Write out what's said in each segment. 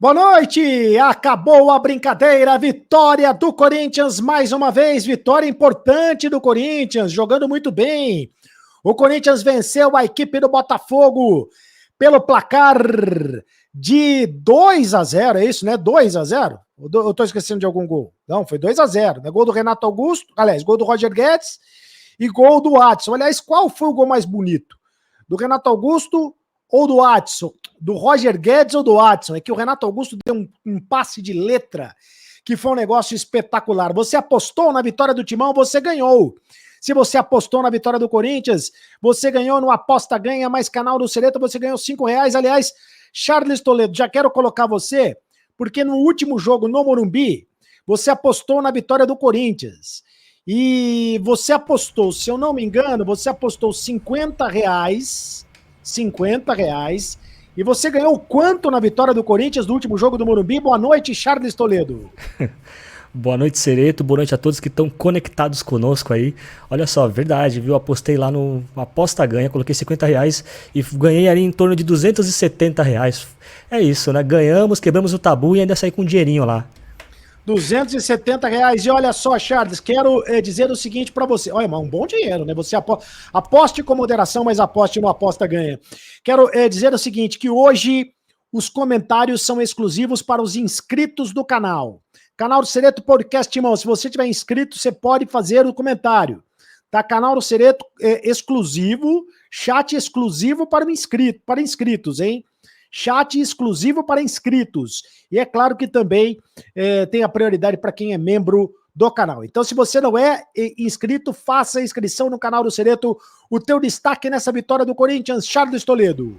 Boa noite, acabou a brincadeira, vitória do Corinthians mais uma vez, vitória importante do Corinthians, jogando muito bem. O Corinthians venceu a equipe do Botafogo pelo placar de 2-0, é isso, né? 2-0? Eu tô esquecendo de algum gol. Não, foi 2-0, né? Gol do Renato Augusto, aliás, gol do Roger Guedes e gol do Adson. Aliás, qual foi o gol mais bonito? Do Renato Augusto ou do Adson? Do Roger Guedes ou do Adson? É que o Renato Augusto deu um passe de letra que foi um negócio espetacular. Você apostou na vitória do Timão, você ganhou. Se você apostou na vitória do Corinthians, você ganhou no Aposta Ganha mais canal do Sereta, você ganhou R$5. Aliás, Charles Toledo, já quero colocar você, porque no último jogo no Morumbi, você apostou na vitória do Corinthians. E você apostou, se eu não me engano, você apostou R$50, e você ganhou quanto na vitória do Corinthians no último jogo do Morumbi? Boa noite, Charles Toledo. Boa noite, Sereto. Boa noite a todos que estão conectados conosco aí. Olha só, verdade, viu? Apostei lá no Aposta Ganha, coloquei R$50 e ganhei ali em torno de R$270. É isso, né? Ganhamos, quebramos o tabu e ainda saí com um dinheirinho lá. R$270. E olha só, Charles, quero dizer o seguinte para você. Olha, mas um bom dinheiro, né? Você aposte com moderação, mas aposte no Aposta Ganha. Quero dizer o seguinte, que hoje os comentários são exclusivos para os inscritos do canal. Canal do Sereto Podcast, irmão. Se você tiver inscrito, você pode fazer o comentário. Tá? Canal do Sereto exclusivo, chat exclusivo para inscritos, hein? Chat exclusivo para inscritos. E é claro que também tem a prioridade para quem é membro do canal. Então, se você não é inscrito, faça a inscrição no canal do Sereto. O teu destaque nessa vitória do Corinthians, Charles Toledo.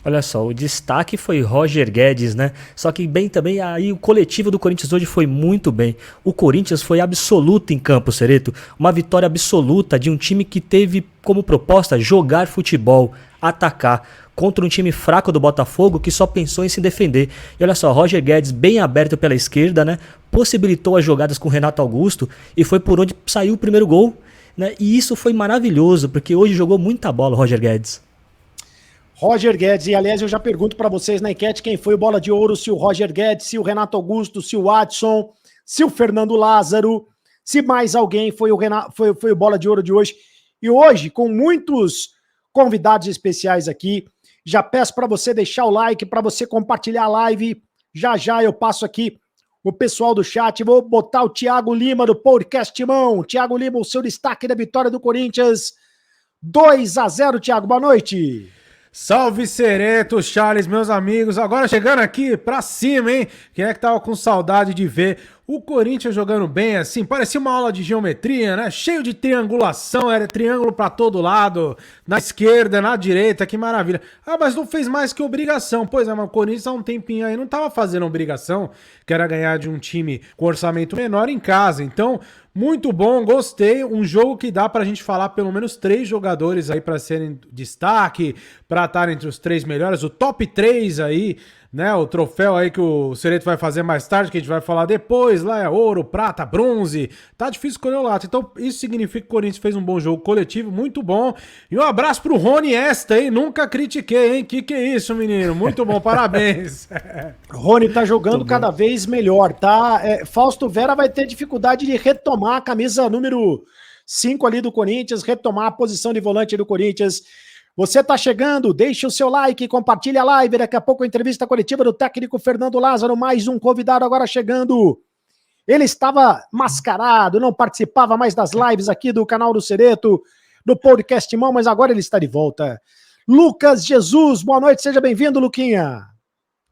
Olha só, o destaque foi Roger Guedes, né? Só que bem também, aí o coletivo do Corinthians hoje foi muito bem. O Corinthians foi absoluto em campo, Sereto. Uma vitória absoluta de um time que teve como proposta jogar futebol, atacar, contra um time fraco do Botafogo que só pensou em se defender. E olha só, Roger Guedes bem aberto pela esquerda, né? Possibilitou as jogadas com o Renato Augusto e foi por onde saiu o primeiro gol, né? E isso foi maravilhoso, porque hoje jogou muita bola o Roger Guedes. Roger Guedes, e aliás eu já pergunto para vocês na enquete quem foi o bola de ouro, se o Roger Guedes, se o Renato Augusto, se o Adson, se o Fernando Lázaro, se mais alguém foi o bola de ouro de hoje. E hoje, com muitos convidados especiais aqui, já peço para você deixar o like, para você compartilhar a live. Já já eu passo aqui o pessoal do chat, vou botar o Thiago Lima do Podcast Timão. Thiago Lima, o seu destaque da vitória do Corinthians. 2-0, Thiago, boa noite. Salve Sereto, Charles, meus amigos, agora chegando aqui pra cima, hein? Quem é que tava com saudade de ver o Corinthians jogando bem assim? Parecia uma aula de geometria, né? Cheio de triangulação, era triângulo pra todo lado, na esquerda, na direita, que maravilha. Ah, mas não fez mais que obrigação. Pois é, mas o Corinthians há um tempinho aí não tava fazendo obrigação, que era ganhar de um time com orçamento menor em casa. Então, muito bom, gostei. Um jogo que dá pra gente falar pelo menos 3 jogadores aí pra serem destaque, pra estar entre os 3 melhores, o top 3 aí, né? O troféu aí que o Sereto vai fazer mais tarde, que a gente vai falar depois, lá é ouro, prata, bronze. Tá difícil escolher o lado. Então, isso significa que o Corinthians fez um bom jogo coletivo, muito bom. E um abraço pro Rony Esta, hein? Nunca critiquei, hein? Que é isso, menino? Muito bom, parabéns. Rony tá jogando cada vez melhor, tá? Fausto Vera vai ter dificuldade de retomar a camisa número 5 ali do Corinthians, retomar a posição de volante do Corinthians. Você tá chegando, deixa o seu like, compartilha a live, daqui a pouco a entrevista coletiva do técnico Fernando Lázaro, mais um convidado agora chegando. Ele estava mascarado, não participava mais das lives aqui do canal do Cereto, do podcast Mão, mas agora ele está de volta. Lucas Jesus, boa noite, seja bem-vindo, Luquinha.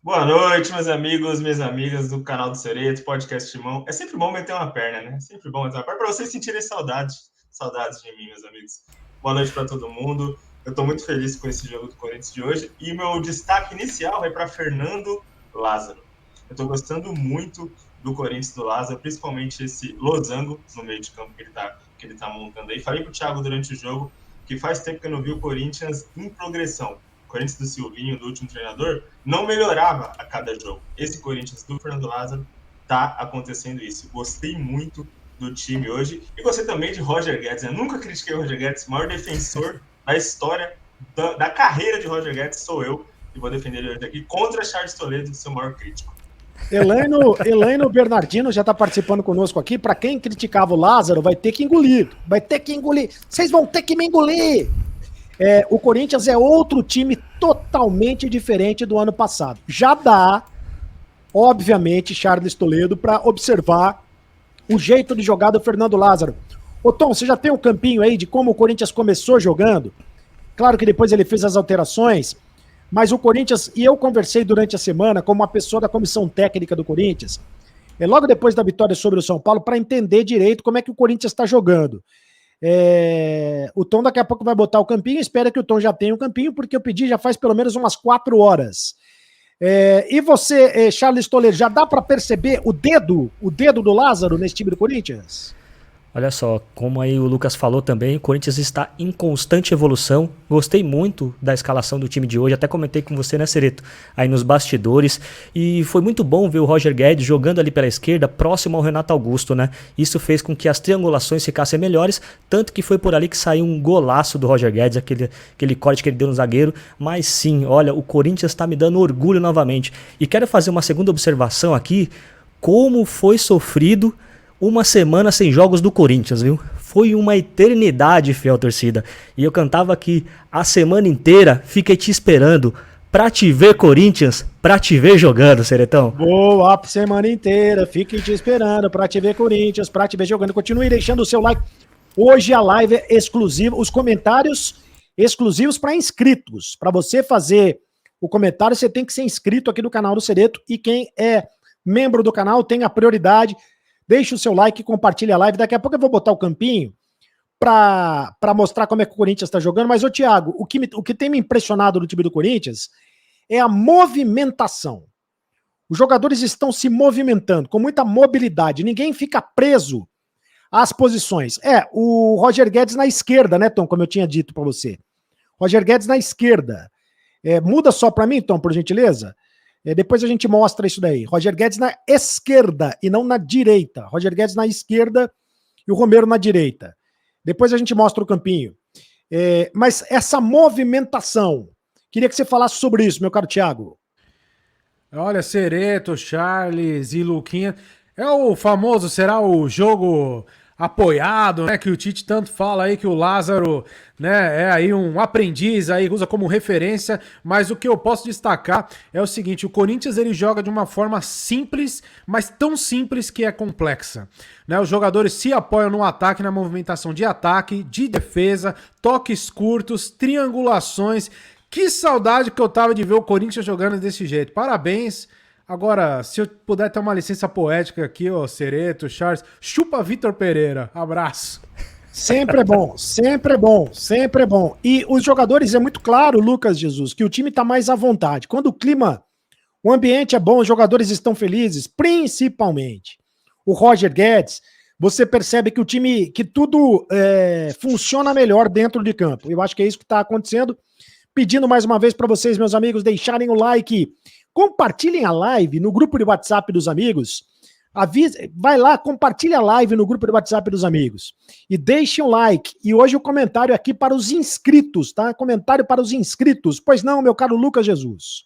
Boa noite, meus amigos, minhas amigas do canal do Cereto, podcast Mão. É sempre bom meter uma perna, né? Sempre bom meter uma perna para vocês sentirem saudades de mim, meus amigos. Boa noite para todo mundo. Eu estou muito feliz com esse jogo do Corinthians de hoje e meu destaque inicial vai para Fernando Lázaro. Eu estou gostando muito do Corinthians do Lázaro, principalmente esse losango no meio de campo que ele tá montando aí. Falei pro Thiago durante o jogo que faz tempo que eu não vi o Corinthians em progressão. O Corinthians do Silvinho, do último treinador, não melhorava a cada jogo. Esse Corinthians do Fernando Lázaro tá acontecendo isso. Gostei muito do time hoje e gostei também de Roger Guedes. Eu nunca critiquei o Roger Guedes, maior defensor da história da carreira de Roger Guedes sou eu, e vou defender ele hoje aqui contra Charles Toledo, seu maior crítico. Elaino Bernardino já está participando conosco aqui. Para quem criticava o Lázaro, vai ter que engolir. Vocês vão ter que me engolir. O Corinthians é outro time totalmente diferente do ano passado. Já dá, obviamente, Charles Toledo para observar o jeito de jogar do Fernando Lázaro. Ô Tom, você já tem um campinho aí de como o Corinthians começou jogando? Claro que depois ele fez as alterações, mas o Corinthians, e eu conversei durante a semana com uma pessoa da comissão técnica do Corinthians, logo depois da vitória sobre o São Paulo, para entender direito como é que o Corinthians está jogando. O Tom daqui a pouco vai botar o campinho, espera que o Tom já tenha o campinho, porque eu pedi já faz pelo menos umas 4 horas. E você, Charles Toledo, já dá para perceber o dedo do Lázaro nesse time do Corinthians? Olha só, como aí o Lucas falou também, o Corinthians está em constante evolução. Gostei muito da escalação do time de hoje, até comentei com você, né, Cereto, aí nos bastidores. E foi muito bom ver o Roger Guedes jogando ali pela esquerda, próximo ao Renato Augusto, né? Isso fez com que as triangulações ficassem melhores, tanto que foi por ali que saiu um golaço do Roger Guedes, aquele corte que ele deu no zagueiro. Mas sim, olha, o Corinthians está me dando orgulho novamente. E quero fazer uma segunda observação aqui, como foi sofrido uma semana sem jogos do Corinthians, viu? Foi uma eternidade, fiel torcida. E eu cantava aqui a semana inteira, fiquei te esperando pra te ver, Corinthians, pra te ver jogando, Seretão. Boa, a semana inteira, fiquei te esperando pra te ver, Corinthians, pra te ver jogando. Continue deixando o seu like. Hoje a live é exclusiva, os comentários exclusivos para inscritos. Para você fazer o comentário, você tem que ser inscrito aqui do canal do Cereto, e quem é membro do canal tem a prioridade. Deixa o seu like e compartilha a live. Daqui a pouco eu vou botar o campinho para mostrar como é que o Corinthians está jogando. Mas, ô Thiago, o que tem me impressionado no time do Corinthians é a movimentação. Os jogadores estão se movimentando com muita mobilidade. Ninguém fica preso às posições. O Roger Guedes na esquerda, né, Tom? Como eu tinha dito para você. Roger Guedes na esquerda. Muda só para mim, Tom, por gentileza? Depois a gente mostra isso daí. Roger Guedes na esquerda e não na direita. Roger Guedes na esquerda e o Romero na direita. Depois a gente mostra o campinho. Mas essa movimentação, queria que você falasse sobre isso, meu caro Thiago. Olha, Cereto, Charles e Luquinha. É o famoso, será o jogo apoiado, né, que o Tite tanto fala aí, que o Lázaro, né, é aí um aprendiz, aí usa como referência, mas o que eu posso destacar é o seguinte: o Corinthians ele joga de uma forma simples, mas tão simples que é complexa, né? Os jogadores se apoiam no ataque, na movimentação de ataque, de defesa, toques curtos, triangulações. Que saudade que eu tava de ver o Corinthians jogando desse jeito. Parabéns. Agora, se eu puder ter uma licença poética aqui, ó, Cereto, Charles, chupa Vitor Pereira. Abraço. Sempre é bom, sempre é bom, sempre é bom. E os jogadores, é muito claro, Lucas Jesus, que o time tá mais à vontade. Quando o ambiente é bom, os jogadores estão felizes, principalmente o Roger Guedes, você percebe que o time, que tudo funciona melhor dentro de campo. Eu acho que é isso que está acontecendo. Pedindo mais uma vez para vocês, meus amigos, deixarem o like, compartilhem a live no grupo de WhatsApp dos amigos. Vai lá, compartilha a live no grupo de WhatsApp dos amigos. E deixem o like. E hoje o comentário aqui para os inscritos, tá? Comentário para os inscritos. Pois não, meu caro Lucas Jesus?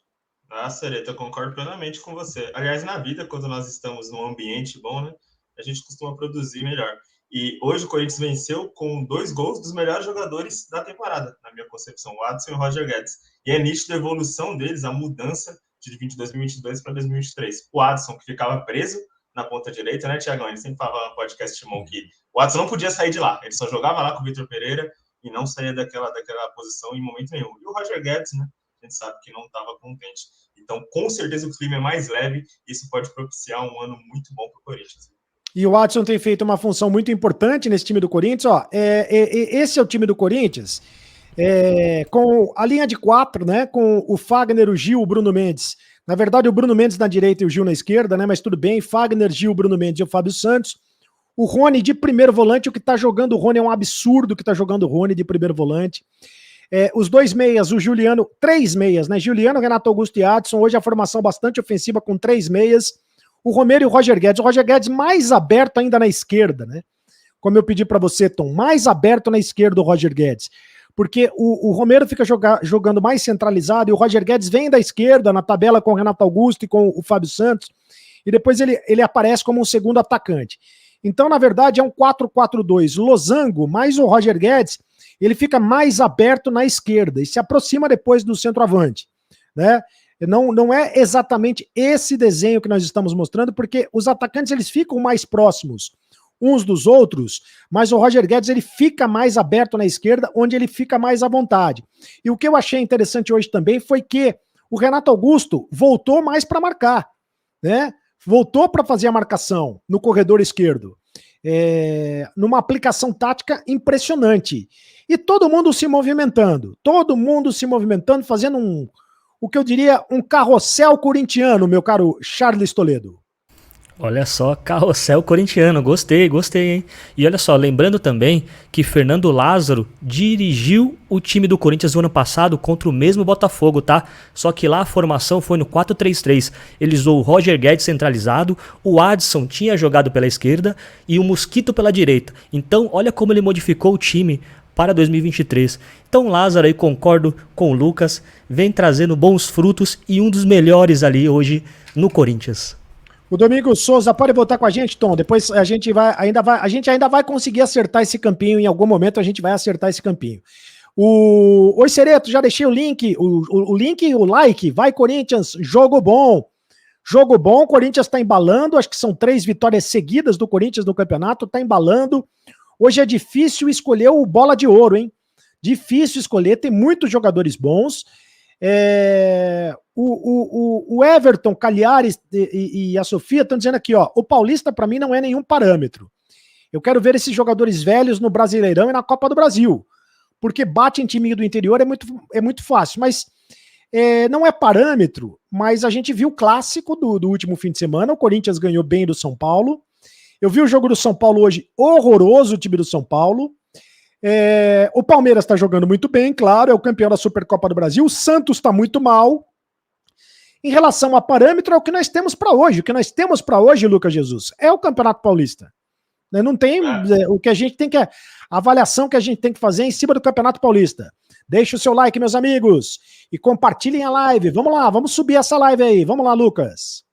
Cereto, eu concordo plenamente com você. Aliás, na vida, quando nós estamos num ambiente bom, né, a gente costuma produzir melhor. E hoje o Corinthians venceu com 2 gols dos melhores jogadores da temporada, na minha concepção, o Adson e o Roger Guedes. E é nítido a evolução deles, a mudança de 2022 para 2023. O Adson, que ficava preso na ponta direita, né, Thiagão? Ele sempre falava no podcast Timão que o Watson não podia sair de lá. Ele só jogava lá com o Vitor Pereira e não saía daquela posição em momento nenhum. E o Roger Guedes, né? A gente sabe que não estava contente. Então, com certeza, o clima é mais leve e isso pode propiciar um ano muito bom para o Corinthians. E o Watson tem feito uma função muito importante nesse time do Corinthians. Ó, esse é o time do Corinthians, com a linha de 4, né? Com o Fagner, o Gil, o Bruno Mendes. Na verdade, o Bruno Mendes na direita e o Gil na esquerda, né? Mas tudo bem. Fagner, Gil, Bruno Mendes e o Fábio Santos. O Rony de primeiro volante, o que tá jogando o Rony é um absurdo que tá jogando o Rony de primeiro volante. Os dois meias, o Juliano, 3 meias, né? Juliano, Renato Augusto e Adson. Hoje a formação bastante ofensiva com 3 meias. O Romero e o Roger Guedes. O Roger Guedes mais aberto ainda na esquerda, né? Como eu pedi para você, Tom, mais aberto na esquerda o Roger Guedes. Porque o Romero fica jogando mais centralizado e o Roger Guedes vem da esquerda na tabela com o Renato Augusto e com o Fábio Santos. E depois ele aparece como um segundo atacante. Então, na verdade, é um 4-4-2. Losango mais o Roger Guedes, ele fica mais aberto na esquerda e se aproxima depois do centroavante, né? Não é exatamente esse desenho que nós estamos mostrando, porque os atacantes eles ficam mais próximos uns dos outros, mas o Roger Guedes ele fica mais aberto na esquerda, onde ele fica mais à vontade. E o que eu achei interessante hoje também foi que o Renato Augusto voltou mais para marcar, né? Voltou para fazer a marcação no corredor esquerdo, numa aplicação tática impressionante. E todo mundo se movimentando, fazendo o que eu diria, um carrossel corintiano, meu caro Charles Toledo. Olha só, carrossel corintiano, gostei, hein? E olha só, lembrando também que Fernando Lázaro dirigiu o time do Corinthians no ano passado contra o mesmo Botafogo, tá? Só que lá a formação foi no 4-3-3. Ele usou o Roger Guedes centralizado, o Adson tinha jogado pela esquerda e o Mosquito pela direita. Então, olha como ele modificou o time para 2023. Então, Lázaro aí, concordo com o Lucas, vem trazendo bons frutos e um dos melhores ali hoje no Corinthians. O Domingos Souza pode voltar com a gente, Tom. Depois a gente ainda vai conseguir acertar esse campinho. Em algum momento a gente vai acertar esse campinho. Oi, Sereto, já deixei o link. O link e o like. Vai, Corinthians, jogo bom. Jogo bom, o Corinthians está embalando. Acho que são 3 vitórias seguidas do Corinthians no campeonato. Está embalando. Hoje é difícil escolher o bola de ouro, hein? Difícil escolher, tem muitos jogadores bons. O Everton, Calhares e a Sofia estão dizendo aqui, ó, o Paulista para mim não é nenhum parâmetro. Eu quero ver esses jogadores velhos no Brasileirão e na Copa do Brasil, porque bate em time do interior é muito fácil, mas não é parâmetro, mas a gente viu o clássico do último fim de semana, o Corinthians ganhou bem do São Paulo. Eu vi o jogo do São Paulo hoje, horroroso o time do São Paulo. O Palmeiras está jogando muito bem, claro, é o campeão da Supercopa do Brasil. O Santos está muito mal. Em relação a parâmetro, é o que nós temos para hoje. O que nós temos para hoje, Lucas Jesus, é o Campeonato Paulista. Não tem o que a gente tem que... A avaliação que a gente tem que fazer em cima do Campeonato Paulista. Deixe o seu like, meus amigos, e compartilhem a live. Vamos lá, vamos subir essa live aí. Vamos lá, Lucas.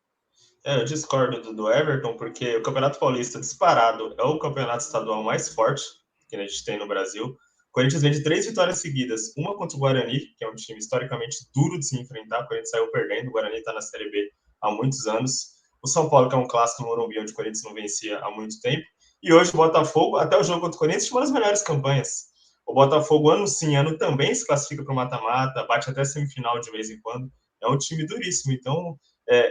Eu discordo do Everton, porque o Campeonato Paulista disparado é o campeonato estadual mais forte que a gente tem no Brasil. O Corinthians vem de 3 vitórias seguidas, uma contra o Guarani, que é um time historicamente duro de se enfrentar, o Corinthians saiu perdendo, o Guarani está na Série B há muitos anos. O São Paulo, que é um clássico no Morumbi, onde o Corinthians não vencia há muito tempo. E hoje o Botafogo, até o jogo contra o Corinthians, tinha uma das melhores campanhas. O Botafogo, ano sim, ano também se classifica para o mata-mata, bate até semifinal de vez em quando. É um time duríssimo, então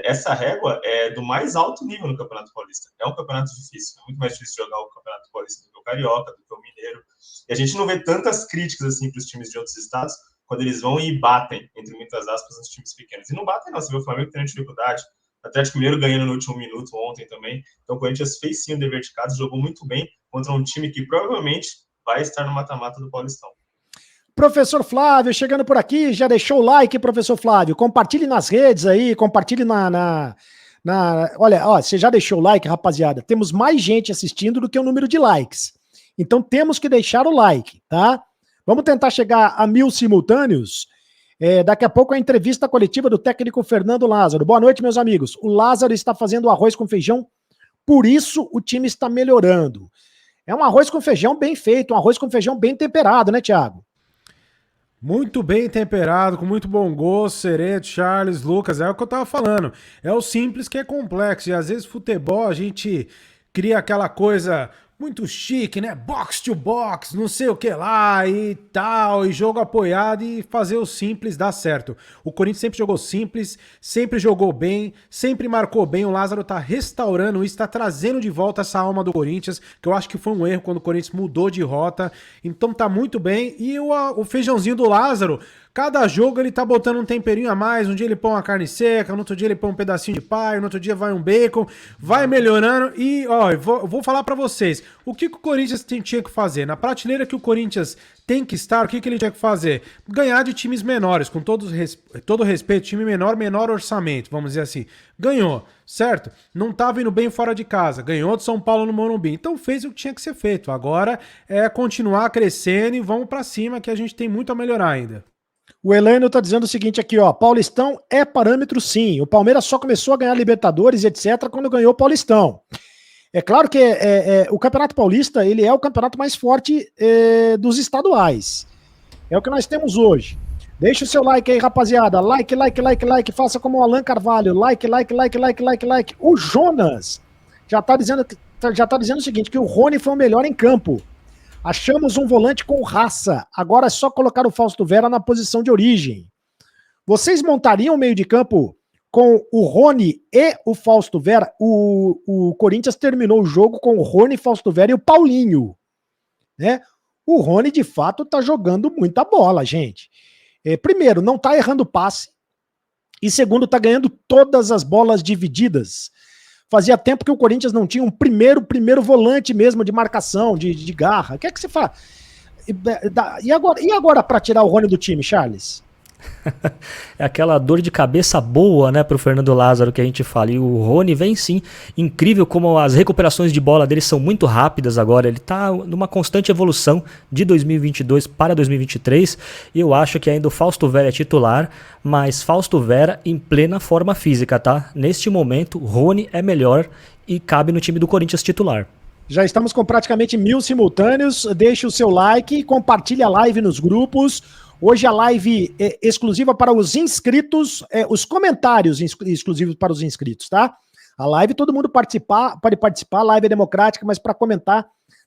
essa régua é do mais alto nível no Campeonato Paulista. É um campeonato difícil, é muito mais difícil jogar o Campeonato Paulista do que o Carioca, do que o Mineiro. E a gente não vê tantas críticas assim para os times de outros estados quando eles vão e batem, entre muitas aspas, nos times pequenos. E não batem não, você vê o Flamengo tendo dificuldade, o Atlético Mineiro ganhando no último minuto ontem também. Então o Corinthians fez sim o dever de casa, jogou muito bem contra um time que provavelmente vai estar no mata-mata do Paulistão. Professor Flávio, chegando por aqui, já deixou o like, professor Flávio? Compartilhe nas redes aí, compartilhe Olha, você já deixou o like, rapaziada? Temos mais gente assistindo do que o número de likes. Então temos que deixar o like, tá? Vamos tentar chegar a 1000 simultâneos. Daqui a pouco a entrevista coletiva do técnico Fernando Lázaro. Boa noite, meus amigos. O Lázaro está fazendo arroz com feijão, por isso o time está melhorando. É um arroz com feijão bem feito, um arroz com feijão bem temperado, né, Thiago? Muito bem temperado, com muito bom gosto, Cereto, Charles, Lucas, é o que eu tava falando. É o simples que é complexo. E às vezes futebol a gente cria aquela coisa muito chique, né? Box to box, não sei o que lá e tal, e jogo apoiado e fazer o simples dar certo. O Corinthians sempre jogou simples, sempre jogou bem, sempre marcou bem. O Lázaro tá restaurando isso, tá trazendo de volta essa alma do Corinthians, que eu acho que foi um erro quando o Corinthians mudou de rota. Então tá muito bem. E o feijãozinho do Lázaro, cada jogo ele tá botando um temperinho a mais. Um dia ele põe uma carne seca, no outro dia ele põe um pedacinho de paio, no outro dia vai um bacon, vai melhorando. E, ó, eu vou falar pra vocês, o que o Corinthians tinha que fazer? Na prateleira que o Corinthians tem que estar, o que ele tinha que fazer? Ganhar de times menores, com todo respeito, time menor orçamento, vamos dizer assim. Ganhou, certo? Não tava indo bem fora de casa, ganhou de São Paulo no Morumbi. Então fez o que tinha que ser feito. Agora é continuar crescendo e vamos pra cima, que a gente tem muito a melhorar ainda. O Heleno tá dizendo o seguinte aqui, ó, Paulistão é parâmetro sim, o Palmeiras só começou a ganhar Libertadores, etc, quando ganhou o Paulistão. É claro que o Campeonato Paulista, ele é o campeonato mais forte dos estaduais. É o que nós temos hoje. Deixa o seu like aí, rapaziada, like, faça como o Alan Carvalho, like. O Jonas já tá dizendo o seguinte, que o Rony foi o melhor em campo. Achamos um volante com raça. Agora é só colocar o Fausto Vera na posição de origem. Vocês montariam o meio de campo com o Rony e o Fausto Vera? O Corinthians terminou o jogo com o Rony, Fausto Vera e o Paulinho. Né? O Rony, de fato, tá jogando muita bola, gente. Primeiro, não tá errando passe. E segundo, tá ganhando todas as bolas divididas. Fazia tempo que o Corinthians não tinha um primeiro volante mesmo de marcação, de garra. O que é que você faz? E agora para tirar o Rony do time, Charles? É aquela dor de cabeça boa, né, pro Fernando Lázaro que a gente fala. E o Rony vem sim, incrível como as recuperações de bola dele são muito rápidas agora. Ele tá numa constante evolução de 2022 para 2023. E eu acho que ainda o Fausto Vera é titular, mas Fausto Vera em plena forma física, tá? Neste momento, Rony é melhor e cabe no time do Corinthians titular. Já estamos com praticamente 1000 simultâneos. Deixe o seu like, compartilhe a live nos grupos. Hoje a live é exclusiva para os inscritos, os comentários exclusivos para os inscritos, tá? A live todo mundo pode participar, a live é democrática, mas para comentar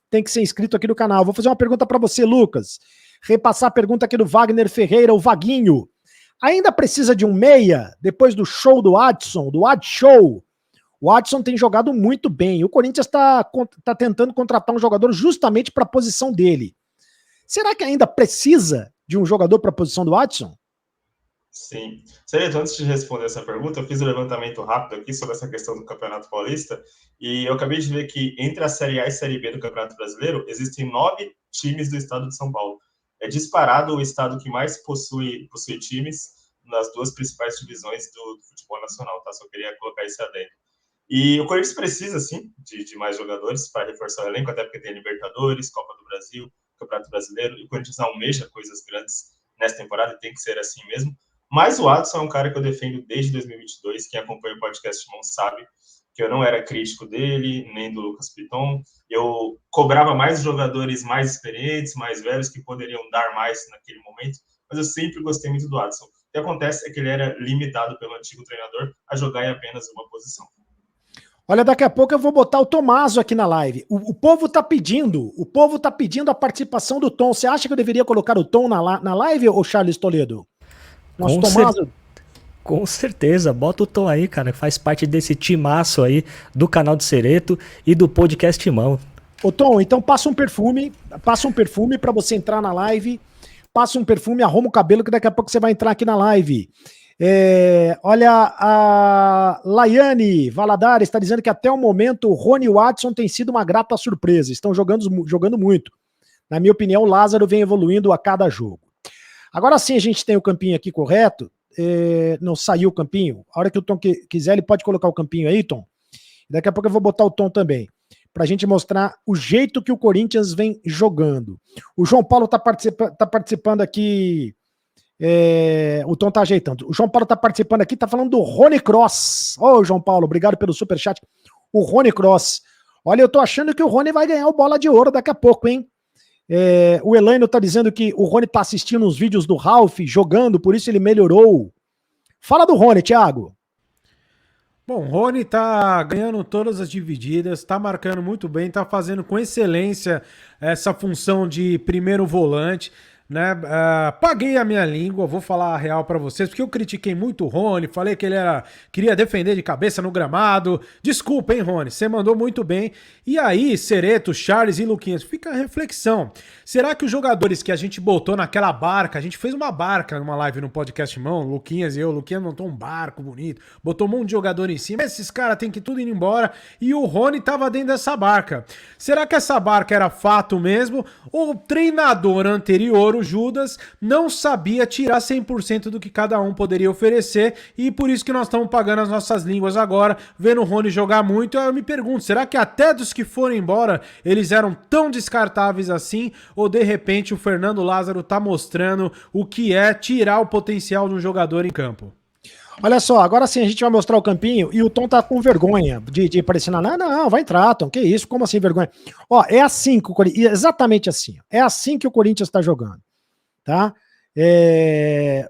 tem que ser inscrito aqui no canal. Vou fazer uma pergunta para você, Lucas. Repassar a pergunta aqui do Wagner Ferreira, o Vaguinho. Ainda precisa de um meia depois do show do Adson, do Ad Show? O Adson tem jogado muito bem. O Corinthians está tentando contratar um jogador justamente para a posição dele. Será que ainda precisa de um jogador para a posição do Adson? Sim. Cereto, antes de responder essa pergunta, eu fiz um levantamento rápido aqui sobre essa questão do Campeonato Paulista e eu acabei de ver que entre a Série A e a Série B do Campeonato Brasileiro existem 9 times do estado de São Paulo. É disparado o estado que mais possui times nas duas principais divisões do futebol nacional, tá? Só queria colocar esse adendo. E o Corinthians precisa, sim, de mais jogadores para reforçar o elenco, até porque tem Libertadores, Copa do Brasil, Campeonato Brasileiro, e o Corinthians almeja coisas grandes nessa temporada, e tem que ser assim mesmo. Mas o Adson é um cara que eu defendo desde 2022, quem acompanha o podcast Timão sabe que eu não era crítico dele, nem do Lucas Piton, eu cobrava mais jogadores mais experientes, mais velhos, que poderiam dar mais naquele momento, mas eu sempre gostei muito do Adson. O que acontece é que ele era limitado pelo antigo treinador a jogar em apenas uma posição. Olha, daqui a pouco eu vou botar o Tomaso aqui na live. O povo tá pedindo a participação do Tom. Você acha que eu deveria colocar o Tom na live, ou Charles Toledo? Nosso Tomaso... Com certeza, bota o Tom aí, cara, faz parte desse timaço aí do canal do Cereto e do podcast Timão. Ô Tom, então passa um perfume para você entrar na live, passa um perfume, arruma o cabelo que daqui a pouco você vai entrar aqui na live. Olha, a Laiane Valadares está dizendo que até o momento o Rony e o Adson tem sido uma grata surpresa, estão jogando muito. Na minha opinião, o Lázaro vem evoluindo a cada jogo. Agora sim a gente tem o campinho aqui correto, não saiu o campinho, a hora que o Tom quiser ele pode colocar o campinho aí, Tom. Daqui a pouco eu vou botar o Tom também, pra gente mostrar o jeito que o Corinthians vem jogando. O João Paulo tá participando aqui... o Tom tá ajeitando. O João Paulo tá participando aqui, tá falando do Rony Cross. Ô, João Paulo, obrigado pelo superchat. O Rony Cross. Olha, eu tô achando que o Rony vai ganhar o Bola de Ouro daqui a pouco, hein? O Elaino tá dizendo que o Rony tá assistindo uns vídeos do Ralf jogando, por isso ele melhorou. Fala do Rony, Thiago. Bom, o Rony tá ganhando todas as divididas, tá marcando muito bem, tá fazendo com excelência essa função de primeiro volante, né? Paguei a minha língua, vou falar a real pra vocês, porque eu critiquei muito o Rony, falei que ele queria defender de cabeça no gramado. Desculpa, hein, Rony, você mandou muito bem. E aí, Cereto, Charles e Luquinhas, fica a reflexão. Será que os jogadores que a gente botou naquela barca, a gente fez uma barca numa live no podcast Mão, Luquinhas e eu, o Luquinhas montou um barco bonito, botou um monte de jogador em cima, esses caras têm que tudo ir embora, e o Rony tava dentro dessa barca. Será que essa barca era fato mesmo, ou o treinador anterior, o Judas, não sabia tirar 100% do que cada um poderia oferecer, e por isso que nós estamos pagando as nossas línguas agora, vendo o Rony jogar muito. Eu me pergunto, será que até dos que foram embora, eles eram tão descartáveis assim, ou de repente o Fernando Lázaro tá mostrando o que é tirar o potencial de um jogador em campo? Olha só, agora sim a gente vai mostrar o campinho e o Tom tá com vergonha de pressionar. Não, vai entrar, Tom, que isso, como assim vergonha? Ó, é assim que o Corinthians, exatamente assim, é assim que o Corinthians tá jogando, tá?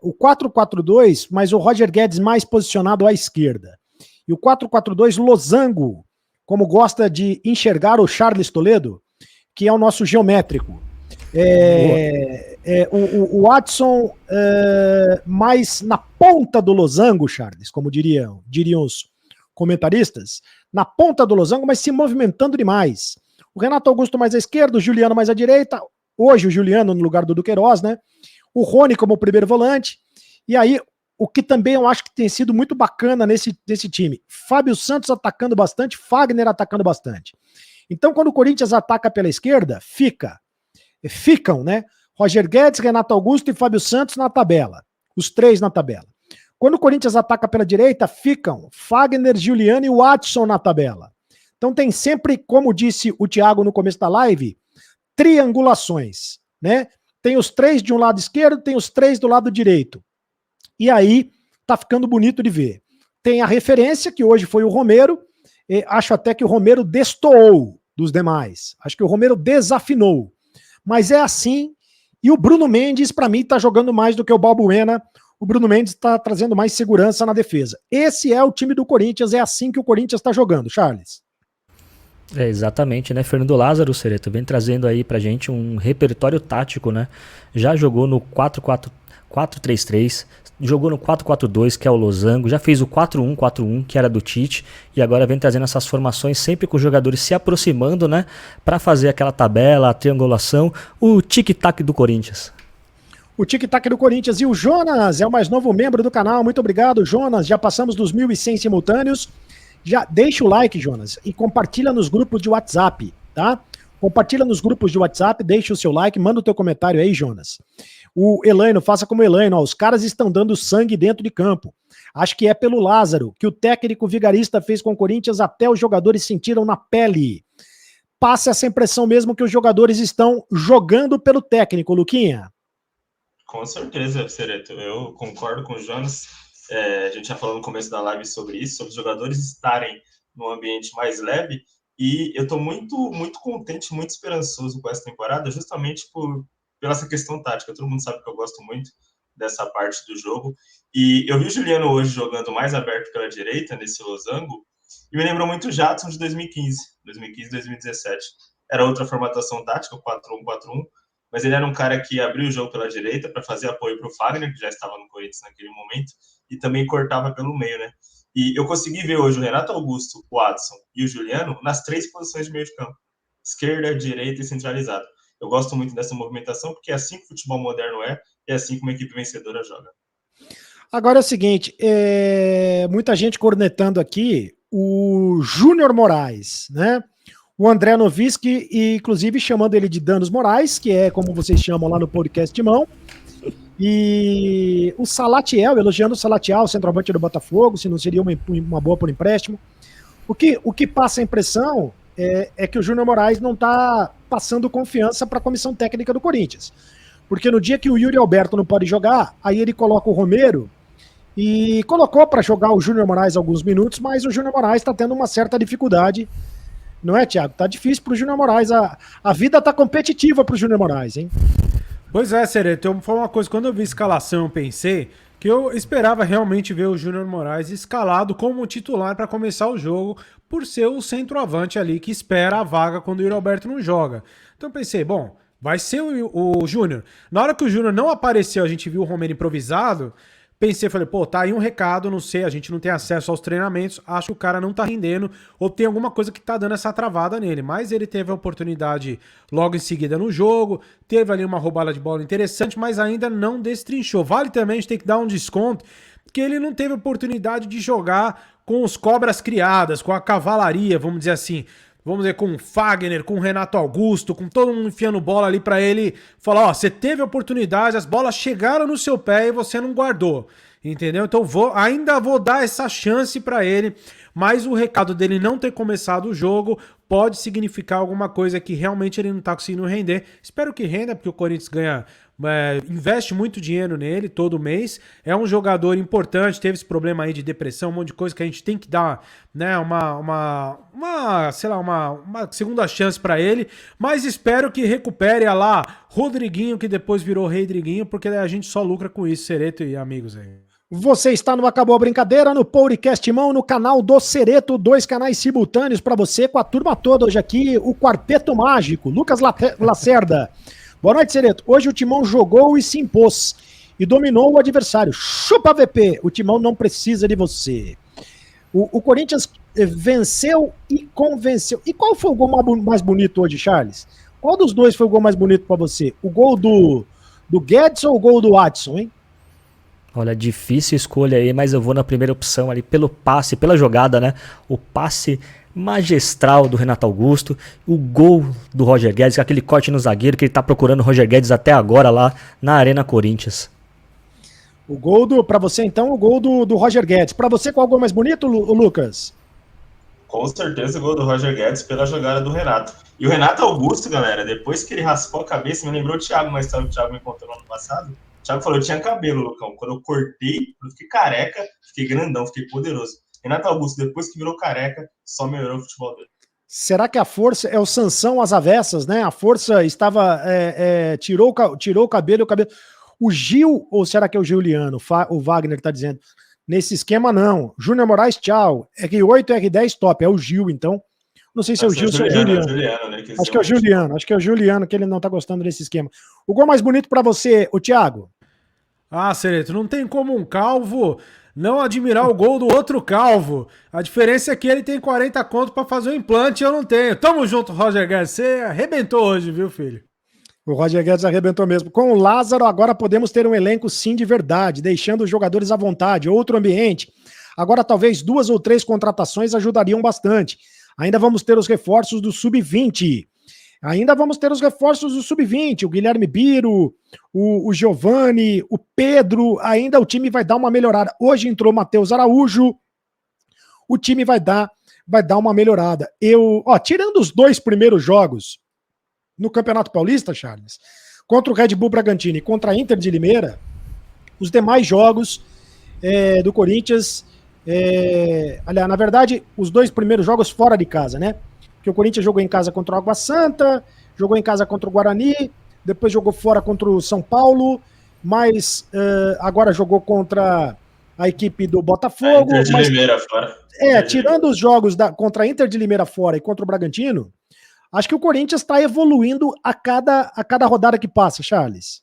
O 4-4-2, mas o Roger Guedes mais posicionado à esquerda. E o 4-4-2 losango, como gosta de enxergar o Charles Toledo, que é o nosso geométrico. O Watson mais na ponta do losango, Charles, como diriam os comentaristas, na ponta do losango, mas se movimentando demais. O Renato Augusto mais à esquerda, o Juliano mais à direita, hoje o Juliano no lugar do Duqueiroz, né? O Rony como primeiro volante, e aí o que também eu acho que tem sido muito bacana nesse time, Fábio Santos atacando bastante, Fagner atacando bastante. Então quando o Corinthians ataca pela esquerda, ficam, né? Roger Guedes, Renato Augusto e Fábio Santos na tabela. Os três na tabela. Quando o Corinthians ataca pela direita, ficam Fagner, Juliano e Watson na tabela. Então tem sempre, como disse o Thiago no começo da live, triangulações, né? Tem os três de um lado esquerdo, tem os três do lado direito. E aí tá ficando bonito de ver. Tem a referência, que hoje foi o Romero. Acho até que o Romero destoou dos demais. Acho que o Romero desafinou. Mas é assim, e o Bruno Mendes, para mim, tá jogando mais do que o Balbuena. O Bruno Mendes tá trazendo mais segurança na defesa. Esse é o time do Corinthians, é assim que o Corinthians tá jogando, Charles. Exatamente, né? Fernando Lázaro, Cereto, vem trazendo aí pra gente um repertório tático, né? Já jogou no 4-4-3-3, jogou no 4-4-2, que é o losango, já fez o 4-1-4-1, que era do Tite, e agora vem trazendo essas formações sempre com os jogadores se aproximando, né? Pra fazer aquela tabela, a triangulação, o tic-tac do Corinthians. O tic-tac do Corinthians. E o Jonas é o mais novo membro do canal. Muito obrigado, Jonas. Já passamos dos 1.100 simultâneos. Já deixa o like, Jonas, e compartilha nos grupos de WhatsApp, tá? Compartilha nos grupos de WhatsApp, deixa o seu like, manda o teu comentário aí, Jonas. O Elaino, faça como o Elaino, ó, os caras estão dando sangue dentro de campo. Acho que é pelo Lázaro, que o técnico vigarista fez com o Corinthians, até os jogadores sentiram na pele. Passa essa impressão mesmo que os jogadores estão jogando pelo técnico, Luquinha. Com certeza, Cereto, eu concordo com o Jonas. A gente já falou no começo da live sobre isso, sobre os jogadores estarem num ambiente mais leve, e eu estou muito, muito contente, muito esperançoso com essa temporada, justamente pela essa questão tática. Todo mundo sabe que eu gosto muito dessa parte do jogo, e eu vi o Juliano hoje jogando mais aberto pela direita, nesse losango, e me lembrou muito o Jadson de 2015, 2017. Era outra formatação tática, o 4-1-4-1, mas ele era um cara que abriu o jogo pela direita para fazer apoio para o Fagner, que já estava no Corinthians naquele momento, e também cortava pelo meio, né? E eu consegui ver hoje o Renato Augusto, o Watson e o Juliano nas três posições de meio de campo. Esquerda, direita e centralizado. Eu gosto muito dessa movimentação, porque é assim que o futebol moderno é, e é assim que uma equipe vencedora joga. Agora é o seguinte, muita gente cornetando aqui o Júnior Moraes, né? O André Noviski, e inclusive chamando ele de Danos Moraes, que é como vocês chamam lá no podcast de mão. E o Salatiel, elogiando o Salatiel, o centroavante do Botafogo, se não seria uma boa por empréstimo. O que passa a impressão é que o Júnior Moraes não está passando confiança para a comissão técnica do Corinthians. Porque no dia que o Yuri Alberto não pode jogar, aí ele coloca o Romero e colocou para jogar o Júnior Moraes alguns minutos, mas o Júnior Moraes está tendo uma certa dificuldade Não é, Thiago? Tá difícil pro Júnior Moraes. A vida tá competitiva pro Júnior Moraes, hein? Pois é, Sereto, foi uma coisa, quando eu vi a escalação, eu pensei que eu esperava realmente ver o Júnior Moraes escalado como titular para começar o jogo, por ser o centroavante ali que espera a vaga quando o Yuri Alberto não joga. Então eu pensei, bom, vai ser o Júnior. Na hora que o Júnior não apareceu, a gente viu o Romero improvisado, pensei, falei, pô, tá aí um recado, não sei, a gente não tem acesso aos treinamentos, acho que o cara não tá rendendo, ou tem alguma coisa que tá dando essa travada nele, mas ele teve a oportunidade logo em seguida no jogo, teve ali uma roubada de bola interessante, mas ainda não destrinchou. Vale também, a gente tem que dar um desconto, que ele não teve oportunidade de jogar com os cobras criadas, com a cavalaria, vamos dizer assim, vamos dizer, com o Fagner, com o Renato Augusto, com todo mundo enfiando bola ali pra ele falar, ó, você teve a oportunidade, as bolas chegaram no seu pé e você não guardou, entendeu? Então ainda vou dar essa chance pra ele, mas o recado dele não ter começado o jogo pode significar alguma coisa que realmente ele não tá conseguindo render. Espero que renda, porque o Corinthians investe muito dinheiro nele todo mês, é um jogador importante, teve esse problema aí de depressão, um monte de coisa que a gente tem que dar, né, uma segunda chance pra ele, mas espero que recupere a lá Rodriguinho, que depois virou Reidriguinho, porque a gente só lucra com isso, Sereto e amigos aí. Você está no Acabou a Brincadeira, no Podcast Mão, no canal do Sereto, 2 canais simultâneos para você, com a turma toda hoje aqui, o Quarteto Mágico, Lucas Lacerda. Boa noite, Sereto. Hoje o Timão jogou e se impôs e dominou o adversário. Chupa, VP, o Timão não precisa de você. O Corinthians venceu e convenceu. E qual foi o gol mais bonito hoje, Charles? Qual dos dois foi o gol mais bonito para você? O gol do Guedes ou o gol do Adson, hein? Olha, difícil escolha aí, mas eu vou na primeira opção ali, pelo passe, pela jogada, né? O passe magistral do Renato Augusto, o gol do Roger Guedes, aquele corte no zagueiro que ele tá procurando o Roger Guedes até agora lá na Arena Corinthians. O gol para você então, o gol do Roger Guedes. Para você, qual é o gol mais bonito, Lucas? Com certeza o gol do Roger Guedes pela jogada do Renato. E o Renato Augusto, galera, depois que ele raspou a cabeça, me lembrou o Thiago, uma história que o Thiago me contou no ano passado. O Thiago falou, eu tinha cabelo, Lucão. Quando eu cortei, eu fiquei careca, fiquei grandão, fiquei poderoso. Renato Augusto, depois que virou careca, só melhorou o futebol dele. Será que a força é o Sansão às avessas, né? A força estava... tirou o cabelo. O Gil, ou será que é o Juliano? O Wagner que tá dizendo. Nesse esquema, não. Júnior Moraes, tchau. R8, R10, top. É o Gil, então. Não sei se é o Gil ou se é o Juliano. Né, acho que é o Juliano. Acho que é o Juliano que ele não tá gostando desse esquema. O gol mais bonito pra você, o Thiago? Ah, Sereto, não tem como um calvo não admirar o gol do outro calvo. A diferença é que ele tem 40 conto pra fazer o implante e eu não tenho. Tamo junto, Roger Guedes. Você arrebentou hoje, viu, filho? O Roger Guedes arrebentou mesmo. Com o Lázaro, agora podemos ter um elenco sim de verdade, deixando os jogadores à vontade, outro ambiente. Agora talvez 2 ou 3 contratações ajudariam bastante. Ainda vamos ter os reforços do Sub-20. O Guilherme Biro, o Giovani, o Pedro, ainda o time vai dar uma melhorada. Hoje entrou o Matheus Araújo, o time vai dar uma melhorada. Tirando os 2 primeiros jogos no Campeonato Paulista, Charles, contra o Red Bull Bragantino e contra a Inter de Limeira, os demais jogos do Corinthians, aliás, na verdade, os 2 primeiros jogos fora de casa, né? Que o Corinthians jogou em casa contra o Água Santa, jogou em casa contra o Guarani, depois jogou fora contra o São Paulo, mas agora jogou contra a equipe do Botafogo. Inter de Limeira fora. Tirando os jogos contra a Inter de Limeira fora e contra o Bragantino, acho que o Corinthians está evoluindo a cada rodada que passa, Charles.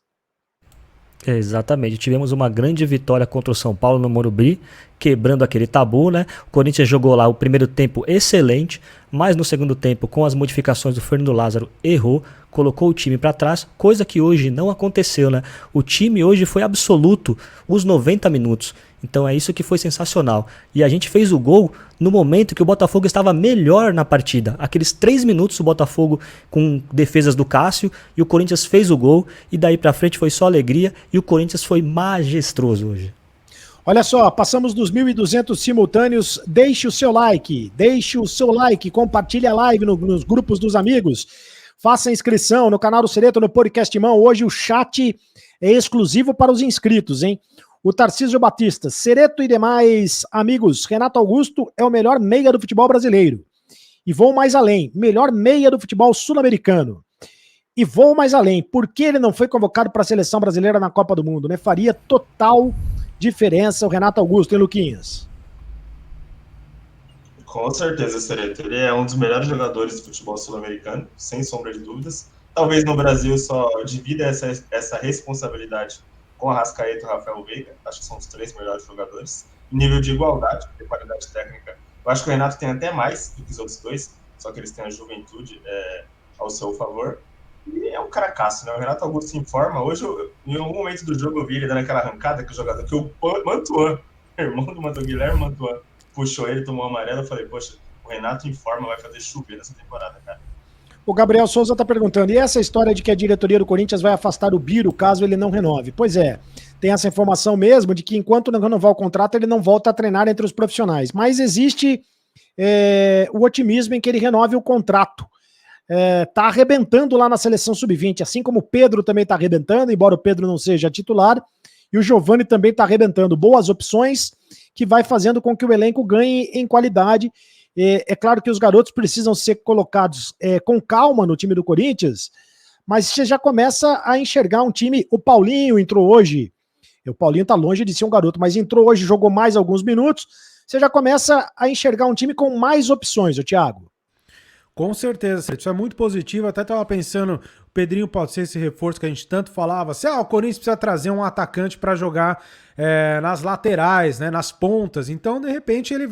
Exatamente, tivemos uma grande vitória contra o São Paulo no Morumbi, quebrando aquele tabu, né? O Corinthians jogou lá o primeiro tempo excelente, mas no segundo tempo, com as modificações do Fernando Lázaro, errou, colocou o time para trás, coisa que hoje não aconteceu, né? O time hoje foi absoluto os 90 minutos. Então é isso que foi sensacional. E a gente fez o gol no momento que o Botafogo estava melhor na partida. Aqueles 3 minutos o Botafogo com defesas do Cássio e o Corinthians fez o gol e daí pra frente foi só alegria e o Corinthians foi majestoso hoje. Olha só, passamos dos 1.200 simultâneos. Deixe o seu like, compartilhe a live nos grupos dos amigos. Faça inscrição no canal do Sereto, no Podcast Mão. Hoje o chat é exclusivo para os inscritos, hein? O Tarcísio Batista, Sereto e demais amigos, Renato Augusto é o melhor meia do futebol brasileiro. E vou mais além, melhor meia do futebol sul-americano. E vou mais além, por que ele não foi convocado para a seleção brasileira na Copa do Mundo, né? Faria total diferença o Renato Augusto, hein, Luquinhas? Com certeza, Sereto. Ele é um dos melhores jogadores do futebol sul-americano, sem sombra de dúvidas. Talvez no Brasil só divida essa responsabilidade com a Arrascaeta e o Rafael Veiga. Acho que são os 3 melhores jogadores. Em nível de igualdade, de qualidade técnica, eu acho que o Renato tem até mais do que os outros 2, só que eles têm a juventude ao seu favor. E é um caracaço, né? O Renato Augusto informa. Hoje, em algum momento do jogo, eu vi ele dando aquela arrancada que o jogador, que o Mantuan, irmão do Guilherme Mantuan, puxou ele, tomou amarelo. Eu falei, poxa, o Renato informa, vai fazer chover nessa temporada, cara. O Gabriel Souza tá perguntando, e essa história de que a diretoria do Corinthians vai afastar o Biro caso ele não renove? Pois é, tem essa informação mesmo de que enquanto não renovar o contrato, ele não volta a treinar entre os profissionais. Mas existe o otimismo em que ele renove o contrato. Tá arrebentando lá na seleção sub-20, assim como o Pedro também tá arrebentando, embora o Pedro não seja titular, e o Giovani também tá arrebentando. Boas opções que vai fazendo com que o elenco ganhe em qualidade. É claro que os garotos precisam ser colocados com calma no time do Corinthians, mas você já começa a enxergar um time. O Paulinho entrou hoje, o Paulinho tá longe de ser um garoto, mas entrou hoje, jogou mais alguns minutos, você já começa a enxergar um time com mais opções, Thiago. Com certeza, isso é muito positivo. Até estava pensando, o Pedrinho pode ser esse reforço que a gente tanto falava. O Corinthians precisa trazer um atacante para jogar nas laterais, né, nas pontas. Então, de repente, ele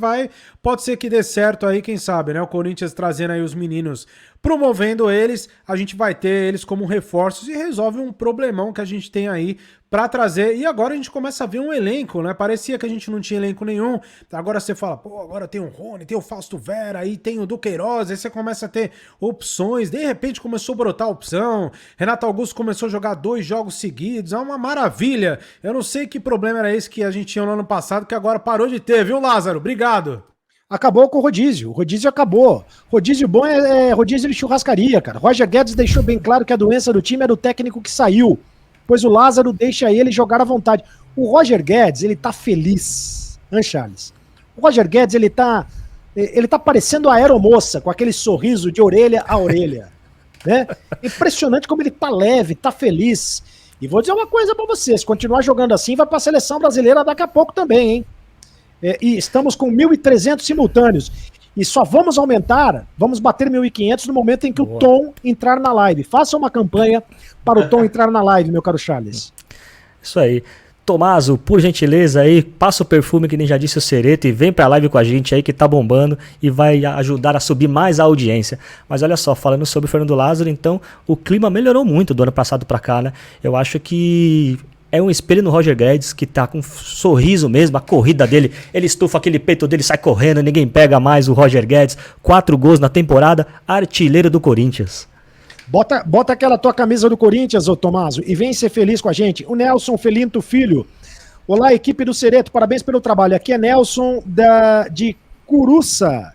pode ser que dê certo aí, quem sabe, né? O Corinthians trazendo aí os meninos, promovendo eles, a gente vai ter eles como reforços e resolve um problemão que a gente tem aí para trazer. E agora a gente começa a ver um elenco, né? Parecia que a gente não tinha elenco nenhum. Agora você fala, pô, agora tem o Rony, tem o Fausto Vera, aí tem o Duqueiroz, aí você começa a ter opções. De repente começou a brotar a opção. Renato Augusto começou a jogar 2 jogos seguidos. É uma maravilha. Eu não sei que problema era esse que a gente tinha no ano passado, que agora parou de ter, viu, Lázaro? Obrigado. Acabou com o rodízio acabou. Rodízio bom é rodízio de churrascaria, cara. Roger Guedes deixou bem claro que a doença do time era o técnico que saiu, pois o Lázaro deixa ele jogar à vontade. O Roger Guedes, ele tá feliz, hein, Charles? O Roger Guedes, ele tá parecendo a aeromoça, com aquele sorriso de orelha a orelha, né? Impressionante como ele tá leve, tá feliz. E vou dizer uma coisa pra vocês, continuar jogando assim, vai pra seleção brasileira daqui a pouco também, hein? E estamos com 1.300 simultâneos. E só vamos aumentar, vamos bater 1.500 no momento em que o Tom entrar na live. Faça uma campanha para o Tom entrar na live, meu caro Charles. Isso aí. Tomaso, por gentileza aí, passa o perfume que nem já disse o Cereto e vem pra live com a gente aí que tá bombando e vai ajudar a subir mais a audiência. Mas olha só, falando sobre o Fernando Lázaro, então o clima melhorou muito do ano passado pra cá, né? Eu acho que é um espelho no Roger Guedes, que tá com um sorriso mesmo, a corrida dele, ele estufa aquele peito dele, sai correndo, ninguém pega mais o Roger Guedes, 4 gols na temporada, artilheiro do Corinthians. Bota aquela tua camisa do Corinthians, ô Tomaso, e vem ser feliz com a gente. O Nelson Felinto Filho. Olá, equipe do Cereto, parabéns pelo trabalho. Aqui é Nelson de Curuça,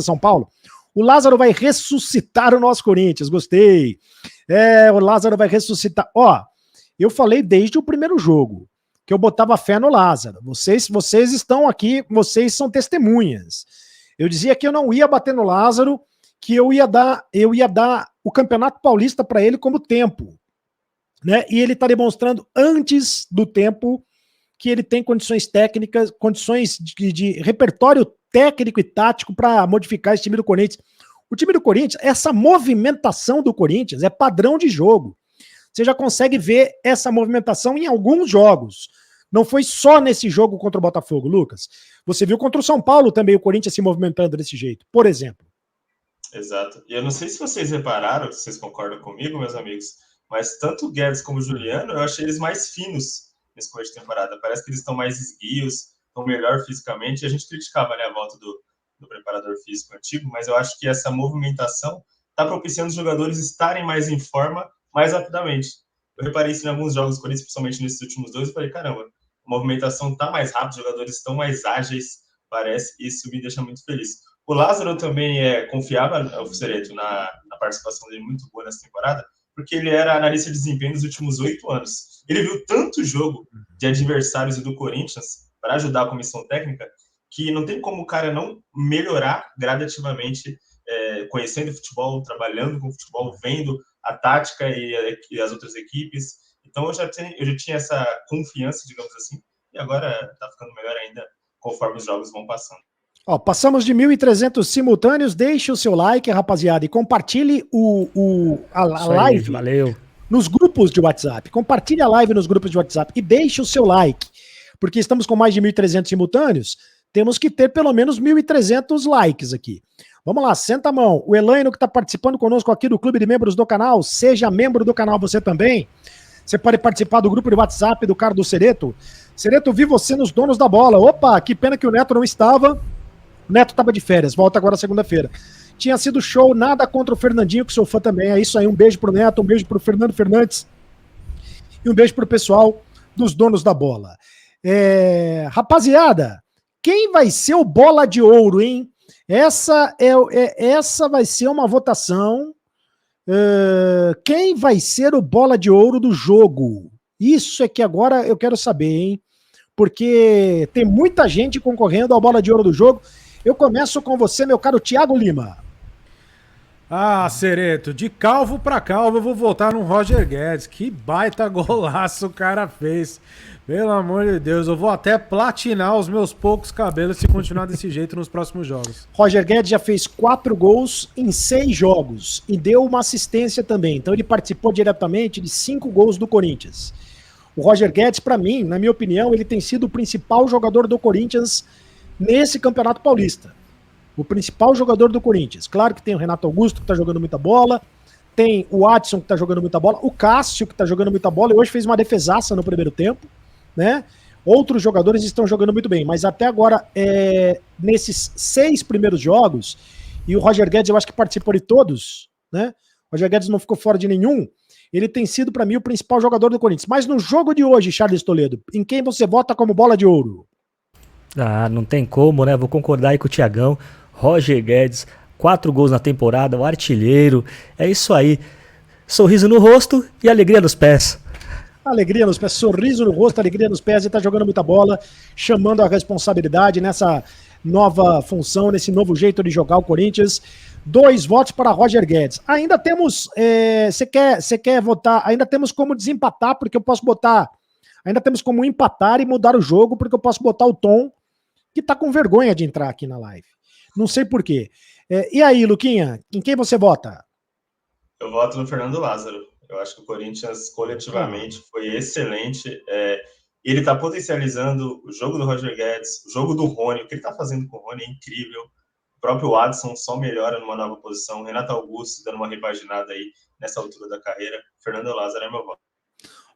São Paulo. O Lázaro vai ressuscitar o nosso Corinthians, gostei. O Lázaro vai ressuscitar. Eu falei desde o primeiro jogo que eu botava fé no Lázaro. Vocês estão aqui, vocês são testemunhas. Eu dizia que eu não ia bater no Lázaro, que eu ia dar o Campeonato Paulista para ele como tempo, né? E ele está demonstrando antes do tempo que ele tem condições técnicas, condições de repertório técnico e tático para modificar esse time do Corinthians. O time do Corinthians, essa movimentação do Corinthians é padrão de jogo. Você já consegue ver essa movimentação em alguns jogos. Não foi só nesse jogo contra o Botafogo, Lucas. Você viu contra o São Paulo também o Corinthians se movimentando desse jeito, por exemplo. Exato. E eu não sei se vocês repararam, se vocês concordam comigo, meus amigos, mas tanto o Guedes como o Juliano, eu achei eles mais finos nesse começo de temporada. Parece que eles estão mais esguios, estão melhor fisicamente. E a gente criticava, né, a volta do preparador físico antigo, mas eu acho que essa movimentação está propiciando os jogadores estarem mais em forma mais rapidamente. Eu reparei isso em alguns jogos do Corinthians, principalmente nesses últimos 2, e falei, caramba, a movimentação está mais rápida, os jogadores estão mais ágeis, parece, e isso me deixa muito feliz. O Lázaro também confiava, o Cereto, na participação dele muito boa nessa temporada, porque ele era analista de desempenho nos últimos 8 anos. Ele viu tanto jogo de adversários do Corinthians para ajudar a comissão técnica, que não tem como o cara não melhorar gradativamente conhecendo o futebol, trabalhando com o futebol, vendo a tática e as outras equipes. Então eu já tinha essa confiança, digamos assim, e agora está ficando melhor ainda conforme os jogos vão passando. Ó, passamos de 1.300 simultâneos. Deixe o seu like, rapaziada, e compartilhe a live. Valeu. Nos grupos de WhatsApp. Compartilhe a live nos grupos de WhatsApp e deixe o seu like. Porque estamos com mais de 1.300 simultâneos, temos que ter pelo menos 1.300 likes aqui. Vamos lá, senta a mão. O Elaino que está participando conosco aqui do Clube de Membros do canal, seja membro do canal você também. Você pode participar do grupo de WhatsApp do cara do Cereto. Cereto, vi você nos Donos da Bola. Opa, que pena que o Neto não estava. O Neto estava de férias, volta agora segunda-feira. Tinha sido show, nada contra o Fernandinho, que sou fã também. É isso aí, um beijo pro Neto, um beijo pro Fernando Fernandes e um beijo pro pessoal dos Donos da Bola. Rapaziada, quem vai ser o Bola de Ouro, hein? Essa vai ser uma votação. Quem vai ser o Bola de Ouro do jogo? Isso é que agora eu quero saber, hein? Porque tem muita gente concorrendo ao Bola de Ouro do jogo. Eu começo com você, meu caro Thiago Lima. Ah, Cereto, de calvo pra calvo eu vou votar no Roger Guedes. Que baita golaço o cara fez. Pelo amor de Deus, eu vou até platinar os meus poucos cabelos se continuar desse jeito nos próximos jogos. Roger Guedes já fez 4 gols em 6 jogos e deu uma assistência também. Então ele participou diretamente de 5 gols do Corinthians. O Roger Guedes, para mim, na minha opinião, ele tem sido o principal jogador do Corinthians nesse Campeonato Paulista. O principal jogador do Corinthians. Claro que tem o Renato Augusto, que tá jogando muita bola, tem o Adson, que tá jogando muita bola, o Cássio, que tá jogando muita bola, e hoje fez uma defesaça no primeiro tempo, né? Outros jogadores estão jogando muito bem, mas até agora, nesses 6 primeiros jogos, e o Roger Guedes eu acho que participou de todos, né? O Roger Guedes não ficou fora de nenhum, ele tem sido para mim o principal jogador do Corinthians. Mas no jogo de hoje, Charles Toledo, em quem você vota como Bola de Ouro? Ah, não tem como, né? Vou concordar aí com o Thiagão. Roger Guedes, 4 gols na temporada, o artilheiro. É isso aí. Sorriso no rosto e alegria nos pés. Alegria nos pés, sorriso no rosto, alegria nos pés. Ele tá jogando muita bola, chamando a responsabilidade nessa nova função, nesse novo jeito de jogar o Corinthians. 2 votos para Roger Guedes. Ainda temos, você quer votar, ainda temos como desempatar, porque eu posso botar, ainda temos como empatar e mudar o jogo, porque eu posso botar o Tom, que tá com vergonha de entrar aqui na live. Não sei por quê. E aí, Luquinha, em quem você vota? Eu voto no Fernando Lázaro. Eu acho que o Corinthians coletivamente foi excelente. Ele está potencializando o jogo do Roger Guedes, o jogo do Rony. O que ele está fazendo com o Rony é incrível. O próprio Adson só melhora numa nova posição. Renato Augusto dando uma repaginada aí nessa altura da carreira. Fernando Lázaro é meu voto.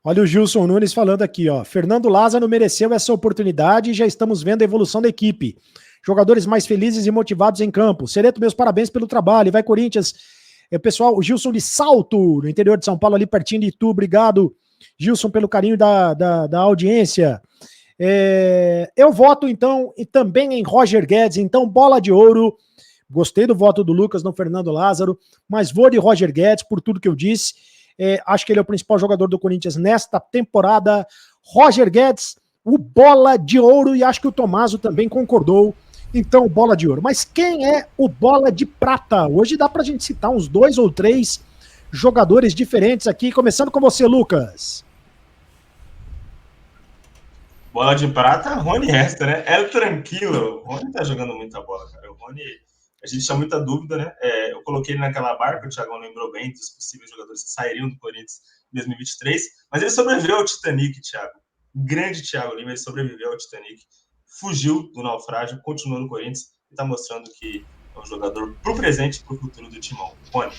Olha o Gilson Nunes falando aqui, ó. Fernando Lázaro mereceu essa oportunidade e já estamos vendo a evolução da equipe. Jogadores mais felizes e motivados em campo. Cereto, meus parabéns pelo trabalho. Vai, Corinthians. Pessoal, o Gilson de Salto, no interior de São Paulo, ali pertinho de Itu. Obrigado, Gilson, pelo carinho da audiência. Eu voto, então, e também em Roger Guedes. Então, Bola de Ouro. Gostei do voto do Lucas no Fernando Lázaro, mas vou de Roger Guedes por tudo que eu disse. Acho que ele é o principal jogador do Corinthians nesta temporada. Roger Guedes, o Bola de Ouro, e acho que o Tomaso também concordou. Então, Bola de Ouro. Mas quem é o Bola de Prata? Hoje dá pra gente citar uns 2 ou 3 jogadores diferentes aqui, começando com você, Lucas. Bola de Prata, Rony resta, né? Tranquilo. O Rony tá jogando muita bola, cara. O Rony, a gente tinha muita dúvida, né? Eu coloquei ele naquela barca, o Thiagão lembrou bem dos possíveis jogadores que sairiam do Corinthians em 2023, mas ele sobreviveu ao Titanic, Thiago. Grande Thiago Lima, ele sobreviveu ao Titanic. Fugiu do naufrágio, continuou no Corinthians e está mostrando que é um jogador pro presente e pro futuro do Timão. Rony,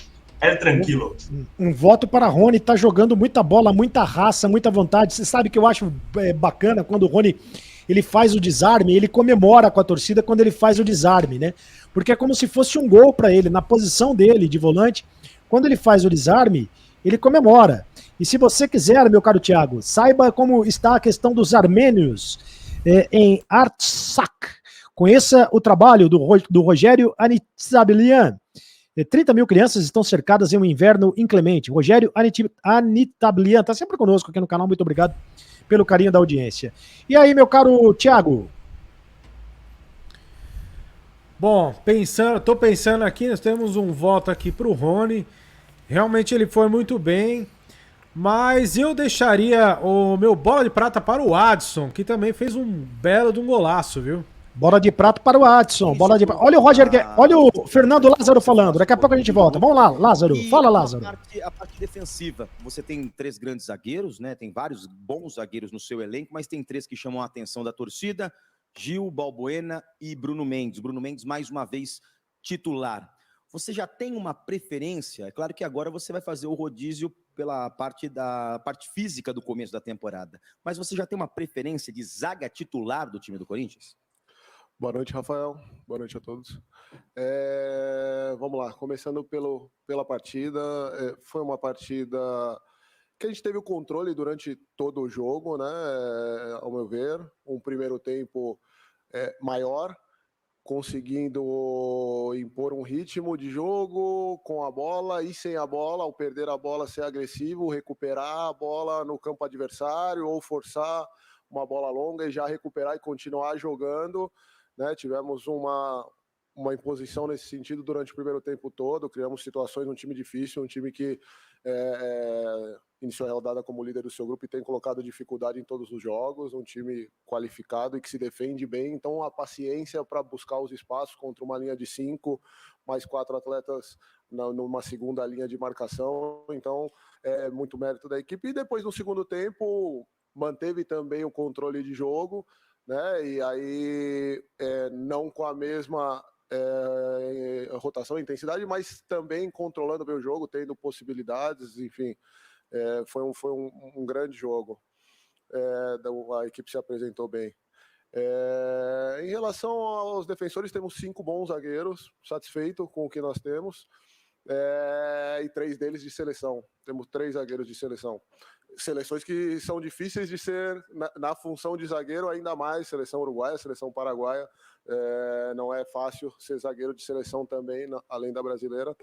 tranquilo. Um voto para Rony, tá jogando muita bola, muita raça, muita vontade. Você sabe que eu acho bacana quando o Rony ele faz o desarme, ele comemora com a torcida quando ele faz o desarme, né? Porque é como se fosse um gol para ele, na posição dele de volante. Quando ele faz o desarme, ele comemora. E se você quiser, meu caro Thiago, saiba como está a questão dos armênios em Artsakh. Conheça o trabalho do Rogério Anitablian. 30 mil crianças estão cercadas em um inverno inclemente. Rogério Anitablian está sempre conosco aqui no canal. Muito obrigado pelo carinho da audiência. E aí, meu caro Thiago? Bom, tô pensando aqui, nós temos um voto aqui pro Rony. Realmente ele foi muito bem, mas eu deixaria o meu bola de prata para o Adson, que também fez um belo de um golaço, viu? Bola de prata para o Adson. Bola de... Olha o Roger Guedes. Olha o Fernando Lázaro falando. Daqui a pouco a gente volta. Vamos lá, Lázaro. Fala, Lázaro. A parte defensiva. Você tem 3 grandes zagueiros, né? Tem vários bons zagueiros no seu elenco, mas tem 3 que chamam a atenção da torcida: Gil, Balbuena e Bruno Mendes. Bruno Mendes, mais uma vez, titular. Você já tem uma preferência? É claro que agora você vai fazer o rodízio pela parte física do começo da temporada, mas você já tem uma preferência de zaga titular do time do Corinthians? Boa noite, Rafael. Boa noite a todos. Vamos lá, começando pela partida. Foi uma partida que a gente teve o controle durante todo o jogo, né? Ao meu ver, um primeiro tempo maior, conseguindo impor um ritmo de jogo com a bola e sem a bola, ao perder a bola ser agressivo, recuperar a bola no campo adversário ou forçar uma bola longa e já recuperar e continuar jogando, né? Tivemos uma imposição nesse sentido durante o primeiro tempo todo, criamos situações, um time difícil, um time que iniciou a rodada como líder do seu grupo e tem colocado dificuldade em todos os jogos, um time qualificado e que se defende bem, então a paciência para buscar os espaços contra uma linha de 5, mais 4 atletas numa segunda linha de marcação, então é muito mérito da equipe. E depois no segundo tempo manteve também o controle de jogo, né? E aí não com a mesma rotação e intensidade, mas também controlando bem o jogo, tendo possibilidades, enfim, foi um grande jogo. A equipe se apresentou bem. Em relação aos defensores, temos 5 bons zagueiros, satisfeito com o que nós temos, e 3 deles de seleção. Temos 3 zagueiros de seleção. Seleções que são difíceis de ser na função de zagueiro, ainda mais seleção uruguaia, seleção paraguaia. Não é fácil ser zagueiro de seleção também, além da brasileira.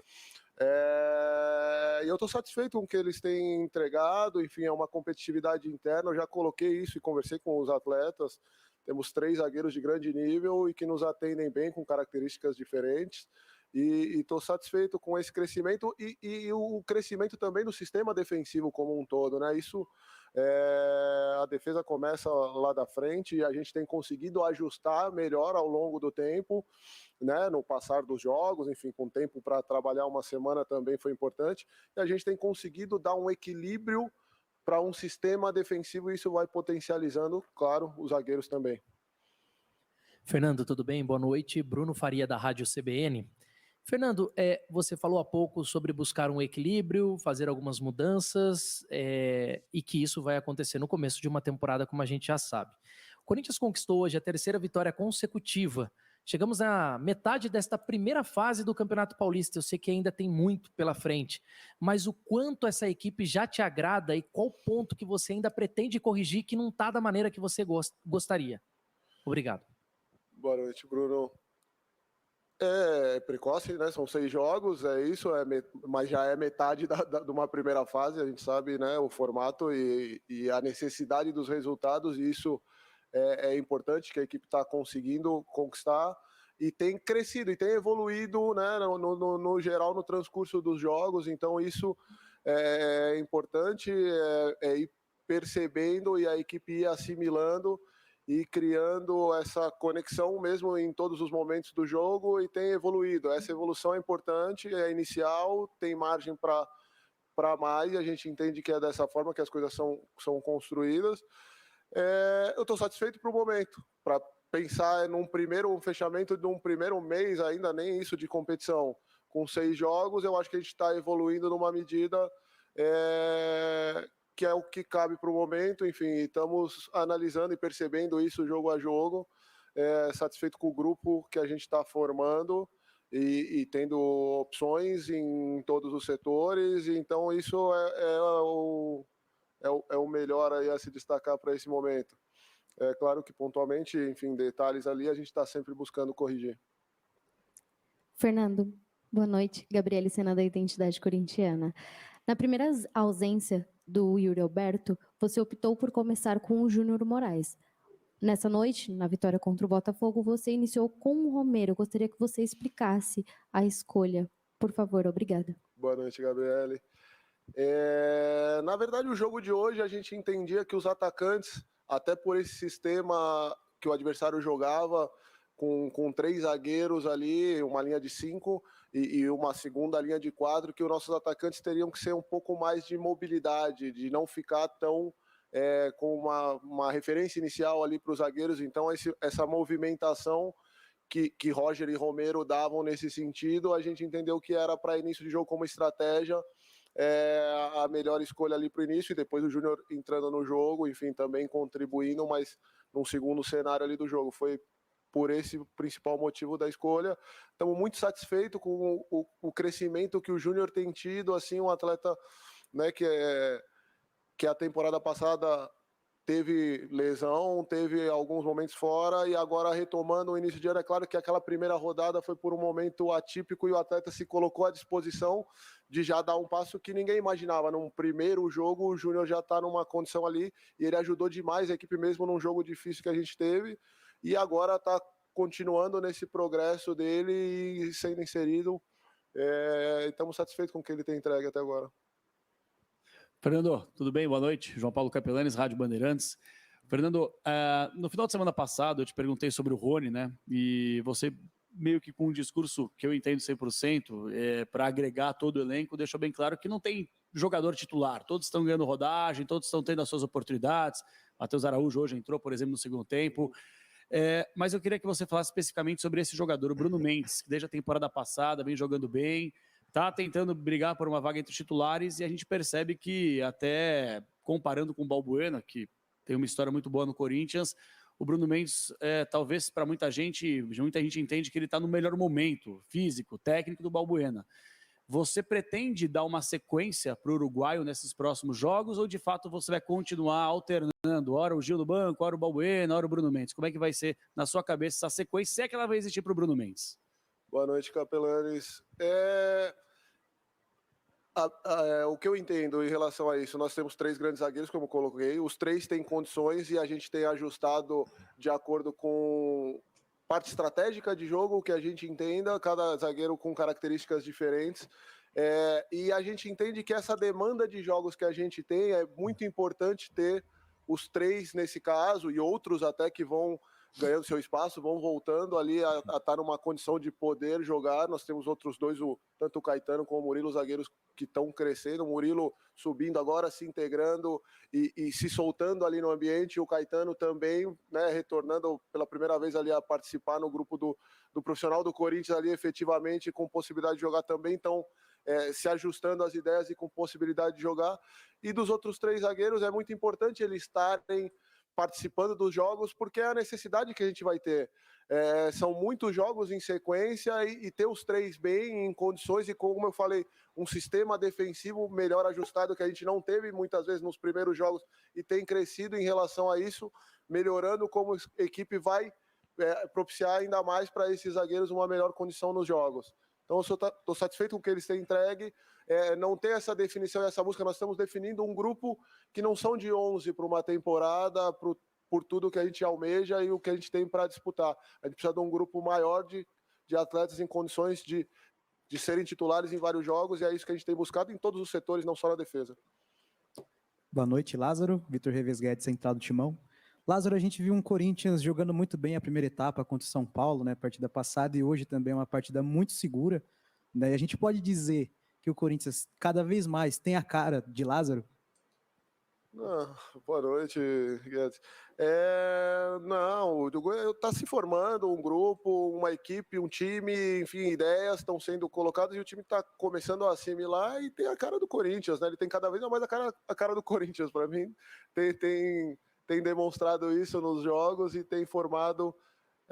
E eu estou satisfeito com o que eles têm entregado. Enfim, é uma competitividade interna. Eu já coloquei isso e conversei com os atletas. Temos 3 zagueiros de grande nível e que nos atendem bem, com características diferentes. E estou satisfeito com esse crescimento e o crescimento também do sistema defensivo como um todo, né? Isso, a defesa começa lá da frente e a gente tem conseguido ajustar melhor ao longo do tempo, né? No passar dos jogos, enfim, com tempo para trabalhar uma semana também foi importante, e a gente tem conseguido dar um equilíbrio para um sistema defensivo e isso vai potencializando, claro, os zagueiros também. Fernando, tudo bem? Boa noite. Bruno Faria, da Rádio CBN. Fernando, você falou há pouco sobre buscar um equilíbrio, fazer algumas mudanças, e que isso vai acontecer no começo de uma temporada, como a gente já sabe. O Corinthians conquistou hoje a 3ª vitória consecutiva. Chegamos à metade desta primeira fase do Campeonato Paulista. Eu sei que ainda tem muito pela frente, mas o quanto essa equipe já te agrada e qual ponto que você ainda pretende corrigir que não está da maneira que você gostaria? Obrigado. Boa noite, Bruno. É precoce, né? São 6 jogos, é isso, mas já é metade de uma primeira fase, a gente sabe, né? O formato e a necessidade dos resultados, e isso é importante, que a equipe está conseguindo conquistar e tem crescido e tem evoluído, né? No geral, no transcurso dos jogos, então isso é importante, ir percebendo e a equipe ir assimilando e criando essa conexão mesmo em todos os momentos do jogo, e tem evoluído. Essa evolução é importante, é inicial, tem margem para mais, e a gente entende que é dessa forma que as coisas são construídas. Eu estou satisfeito para o momento, para pensar num fechamento de um primeiro mês, ainda nem isso de competição, com 6 jogos, eu acho que a gente está evoluindo numa medida que é o que cabe para o momento. Enfim, estamos analisando e percebendo isso jogo a jogo, satisfeito com o grupo que a gente está formando e tendo opções em todos os setores, então isso é o melhor aí a se destacar para esse momento. É claro que pontualmente, enfim, detalhes ali a gente está sempre buscando corrigir. Fernando, boa noite. Gabriele Sena, da Identidade Corintiana. Na primeira ausência do Yuri Alberto, você optou por começar com o Júnior Moraes. Nessa noite, na vitória contra o Botafogo, você iniciou com o Romero. Eu gostaria que você explicasse a escolha. Por favor, obrigada. Boa noite, Gabriele. Na verdade, o jogo de hoje a gente entendia que os atacantes, até por esse sistema que o adversário jogava, com 3 zagueiros ali, uma linha de 5 e uma segunda linha de 4, que os nossos atacantes teriam que ser um pouco mais de mobilidade, de não ficar tão com uma referência inicial ali para os zagueiros. Então, essa movimentação que Roger e Romero davam nesse sentido, a gente entendeu que era para início de jogo como estratégia, a melhor escolha ali para o início, e depois o Júnior entrando no jogo, enfim, também contribuindo, mas num segundo cenário ali do jogo. Foi por esse principal motivo da escolha. Estamos muito satisfeitos com o crescimento que o Júnior tem tido, assim, um atleta, né, que a temporada passada teve lesão, teve alguns momentos fora, e agora retomando o início de ano. É claro que aquela primeira rodada foi por um momento atípico e o atleta se colocou à disposição de já dar um passo que ninguém imaginava. Num primeiro jogo, o Júnior já está numa condição ali, e ele ajudou demais a equipe mesmo num jogo difícil que a gente teve, e agora está continuando nesse progresso dele e sendo inserido. Estamos satisfeitos com o que ele tem entregue até agora. Fernando, tudo bem? Boa noite. João Paulo Capelanes, Rádio Bandeirantes. Fernando, no final de semana passado eu te perguntei sobre o Rony, né? E você meio que com um discurso que eu entendo 100%, para agregar todo o elenco, deixou bem claro que não tem jogador titular. Todos estão ganhando rodagem, todos estão tendo as suas oportunidades. Matheus Araújo hoje entrou, por exemplo, no segundo tempo. Mas eu queria que você falasse especificamente sobre esse jogador, o Bruno Mendes, que desde a temporada passada vem jogando bem, está tentando brigar por uma vaga entre os titulares, e a gente percebe que, até comparando com o Balbuena, que tem uma história muito boa no Corinthians, o Bruno Mendes, talvez para muita gente entende que ele está no melhor momento físico, técnico do Balbuena. Você pretende dar uma sequência para o uruguaio nesses próximos jogos, ou de fato você vai continuar alternando, ora o Gil no banco, ora o Balbuena, ora o Bruno Mendes? Como é que vai ser na sua cabeça essa sequência, se é que ela vai existir para o Bruno Mendes? Boa noite, Capelanes. O que eu entendo em relação a isso, nós temos 3 grandes zagueiros, como eu coloquei, os 3 têm condições e a gente tem ajustado de acordo com parte estratégica de jogo, que a gente entenda, cada zagueiro com características diferentes, e a gente entende que essa demanda de jogos que a gente tem, é muito importante ter os 3 nesse caso, e outros até que vão ganhando seu espaço, vão voltando ali a estar numa condição de poder jogar. Nós temos outros 2, tanto o Caetano como o Murilo, zagueiros que estão crescendo, o Murilo subindo agora, se integrando e se soltando ali no ambiente, o Caetano também, né, retornando pela primeira vez ali a participar no grupo do profissional do Corinthians ali, efetivamente, com possibilidade de jogar também. Então, se ajustando às ideias e com possibilidade de jogar. E dos outros 3 zagueiros, é muito importante eles estarem participando dos jogos, porque é a necessidade que a gente vai ter. São muitos jogos em sequência, e ter os 3 bem em condições, e como eu falei, um sistema defensivo melhor ajustado, que a gente não teve muitas vezes nos primeiros jogos, e tem crescido em relação a isso, melhorando como a equipe vai propiciar ainda mais para esses zagueiros uma melhor condição nos jogos. Então eu estou satisfeito com o que eles têm entregue. Não tem essa definição e essa busca, nós estamos definindo um grupo que não são de 11 para uma temporada, por tudo que a gente almeja e o que a gente tem para disputar. A gente precisa de um grupo maior de atletas em condições de serem titulares em vários jogos, e é isso que a gente tem buscado em todos os setores, não só na defesa. Boa noite, Lázaro. Vitor Reves Guedes, central do Timão. Lázaro, a gente viu um Corinthians jogando muito bem a primeira etapa contra o São Paulo, né, partida passada, e hoje também é uma partida muito segura, né? A gente pode dizer que o Corinthians cada vez mais tem a cara de Lázaro? Boa noite, Guedes. Não, está se formando um grupo, uma equipe, um time, enfim, ideias estão sendo colocadas, e o time está começando a assimilar, e tem a cara do Corinthians, né? Ele tem cada vez mais a cara do Corinthians, para mim. Tem demonstrado isso nos jogos e tem formado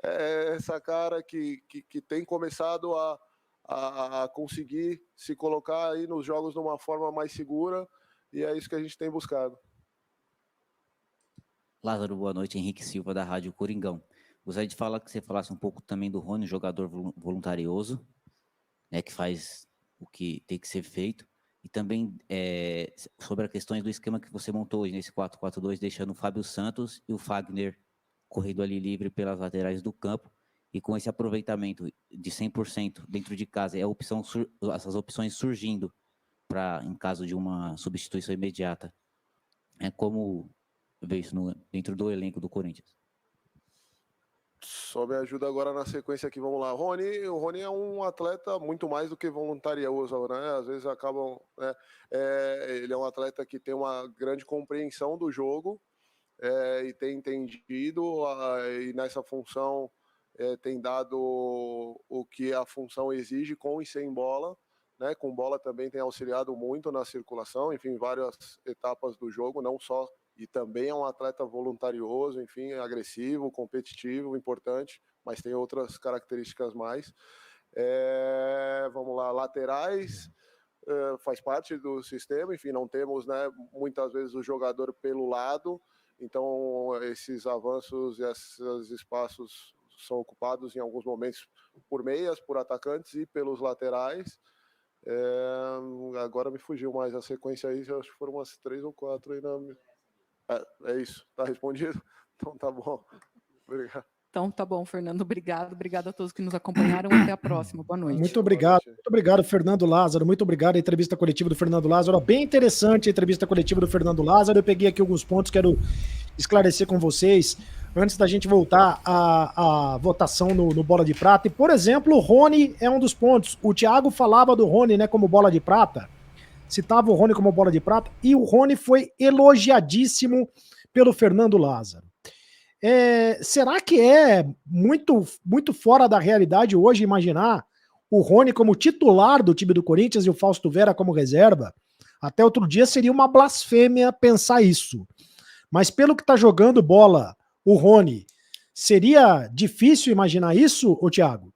essa cara que tem começado a conseguir se colocar aí nos jogos de uma forma mais segura, e é isso que a gente tem buscado. Lázaro, boa noite. Henrique Silva, da Rádio Coringão. Gostaria de falar que você falasse um pouco também do Rony, jogador voluntarioso, né, que faz o que tem que ser feito, e também sobre as questões do esquema que você montou hoje nesse 4-4-2, deixando o Fábio Santos e o Fagner corrido ali livre pelas laterais do campo, e com esse aproveitamento de 100% dentro de casa, essas opções surgindo em caso de uma substituição imediata. Como ver isso dentro do elenco do Corinthians? Só me ajuda agora na sequência aqui, vamos lá. O Rony é um atleta muito mais do que voluntarioso, né? Às vezes acabam... né? Ele é um atleta que tem uma grande compreensão do jogo e tem entendido, e nessa função tem dado o que a função exige com e sem bola, né? Com bola também tem auxiliado muito na circulação, enfim, várias etapas do jogo, não só... E também é um atleta voluntarioso, enfim, agressivo, competitivo, importante, mas tem outras características mais. Vamos lá, laterais, faz parte do sistema, enfim, não temos, né, muitas vezes o jogador pelo lado, então esses avanços e esses espaços são ocupados em alguns momentos por meias, por atacantes e pelos laterais. Agora me fugiu mais a sequência aí, acho que foram umas 3 ou 4 aí na... É isso, tá respondido? Então tá bom. Obrigado. Então tá bom, Fernando, obrigado a todos que nos acompanharam, até a próxima, boa noite. Muito obrigado, Fernando Lázaro, muito obrigado a entrevista coletiva do Fernando Lázaro, bem interessante a entrevista coletiva do Fernando Lázaro, eu peguei aqui alguns pontos, quero esclarecer com vocês, antes da gente voltar à votação no Bola de Prata, e por exemplo, o Rony é um dos pontos, o Thiago falava do Rony, né, como Bola de Prata, citava o Rony como bola de prata, e o Rony foi elogiadíssimo pelo Fernando Lázaro. Será que é muito, muito fora da realidade hoje imaginar o Rony como titular do time do Corinthians e o Fausto Vera como reserva? Até outro dia seria uma blasfêmia pensar isso. Mas pelo que está jogando bola o Rony, seria difícil imaginar isso, ô Thiago?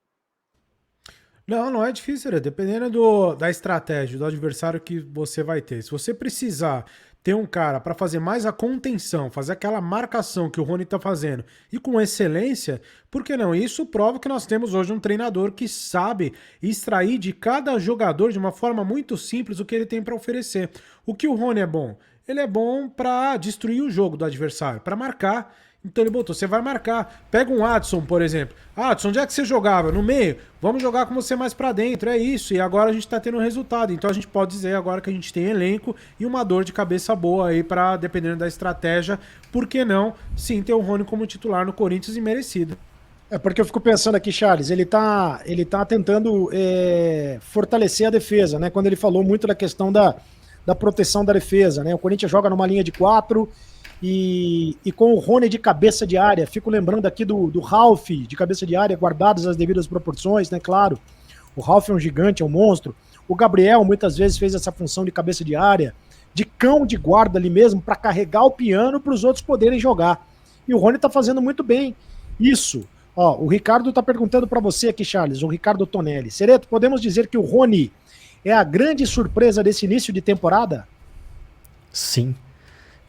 Não é difícil, dependendo da estratégia, do adversário que você vai ter. Se você precisar ter um cara para fazer mais a contenção, fazer aquela marcação que o Rony tá fazendo e com excelência, por que não? Isso prova que nós temos hoje um treinador que sabe extrair de cada jogador de uma forma muito simples o que ele tem para oferecer. O que o Rony é bom? Ele é bom para destruir o jogo do adversário, para marcar. Então ele botou, você vai marcar. Pega um Adson, por exemplo. Adson, onde é que você jogava? No meio? Vamos jogar com você mais pra dentro, é isso. E agora a gente tá tendo um resultado. Então a gente pode dizer agora que a gente tem elenco e uma dor de cabeça boa aí pra, dependendo da estratégia, por que não, sim, ter o Rony como titular no Corinthians e merecido. Porque eu fico pensando aqui, Charles, ele tá tentando fortalecer a defesa, né? Quando ele falou muito da questão da proteção da defesa, né? O Corinthians joga numa linha de 4 e com o Rony de cabeça de área. Fico lembrando aqui do Ralf de cabeça de área, guardadas as devidas proporções, né? Claro, o Ralf é um gigante, é um monstro. O Gabriel muitas vezes fez essa função de cabeça de área, de cão de guarda ali mesmo, para carregar o piano para os outros poderem jogar. E o Rony tá fazendo muito bem isso. Ó, o Ricardo tá perguntando para você aqui, Charles, o Ricardo Tonelli. Sereto, podemos dizer que o Rony é a grande surpresa desse início de temporada? Sim,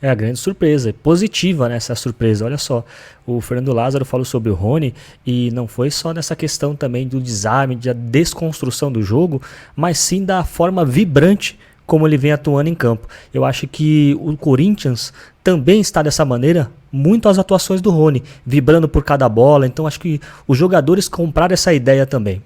é a grande surpresa, é positiva nessa surpresa. Olha só, o Fernando Lázaro falou sobre o Rony e não foi só nessa questão também do desarme, da desconstrução do jogo, mas sim da forma vibrante como ele vem atuando em campo. Eu acho que o Corinthians também está dessa maneira, muito às atuações do Rony, vibrando por cada bola. Então acho que os jogadores compraram essa ideia também.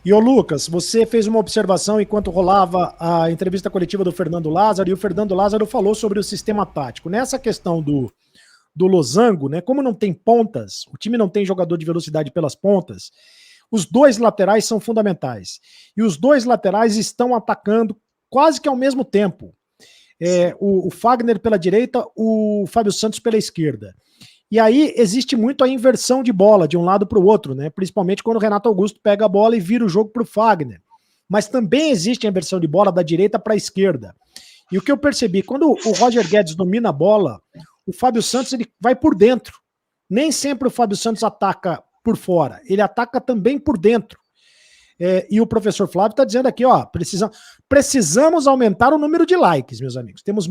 E ô Lucas, você fez uma observação enquanto rolava a entrevista coletiva do Fernando Lázaro, e o Fernando Lázaro falou sobre o sistema tático. Nessa questão do losango, né, como não tem pontas, o time não tem jogador de velocidade pelas pontas, os dois laterais são fundamentais. E os dois laterais estão atacando quase que ao mesmo tempo. O Fagner pela direita, o Fábio Santos pela esquerda. E aí existe muito a inversão de bola de um lado para o outro, né? Principalmente quando o Renato Augusto pega a bola e vira o jogo para o Fagner. Mas também existe a inversão de bola da direita para a esquerda. E o que eu percebi, quando o Roger Guedes domina a bola, o Fábio Santos ele vai por dentro. Nem sempre o Fábio Santos ataca por fora, ele ataca também por dentro. E o professor Flávio está dizendo aqui, ó, precisamos aumentar o número de likes, meus amigos. Temos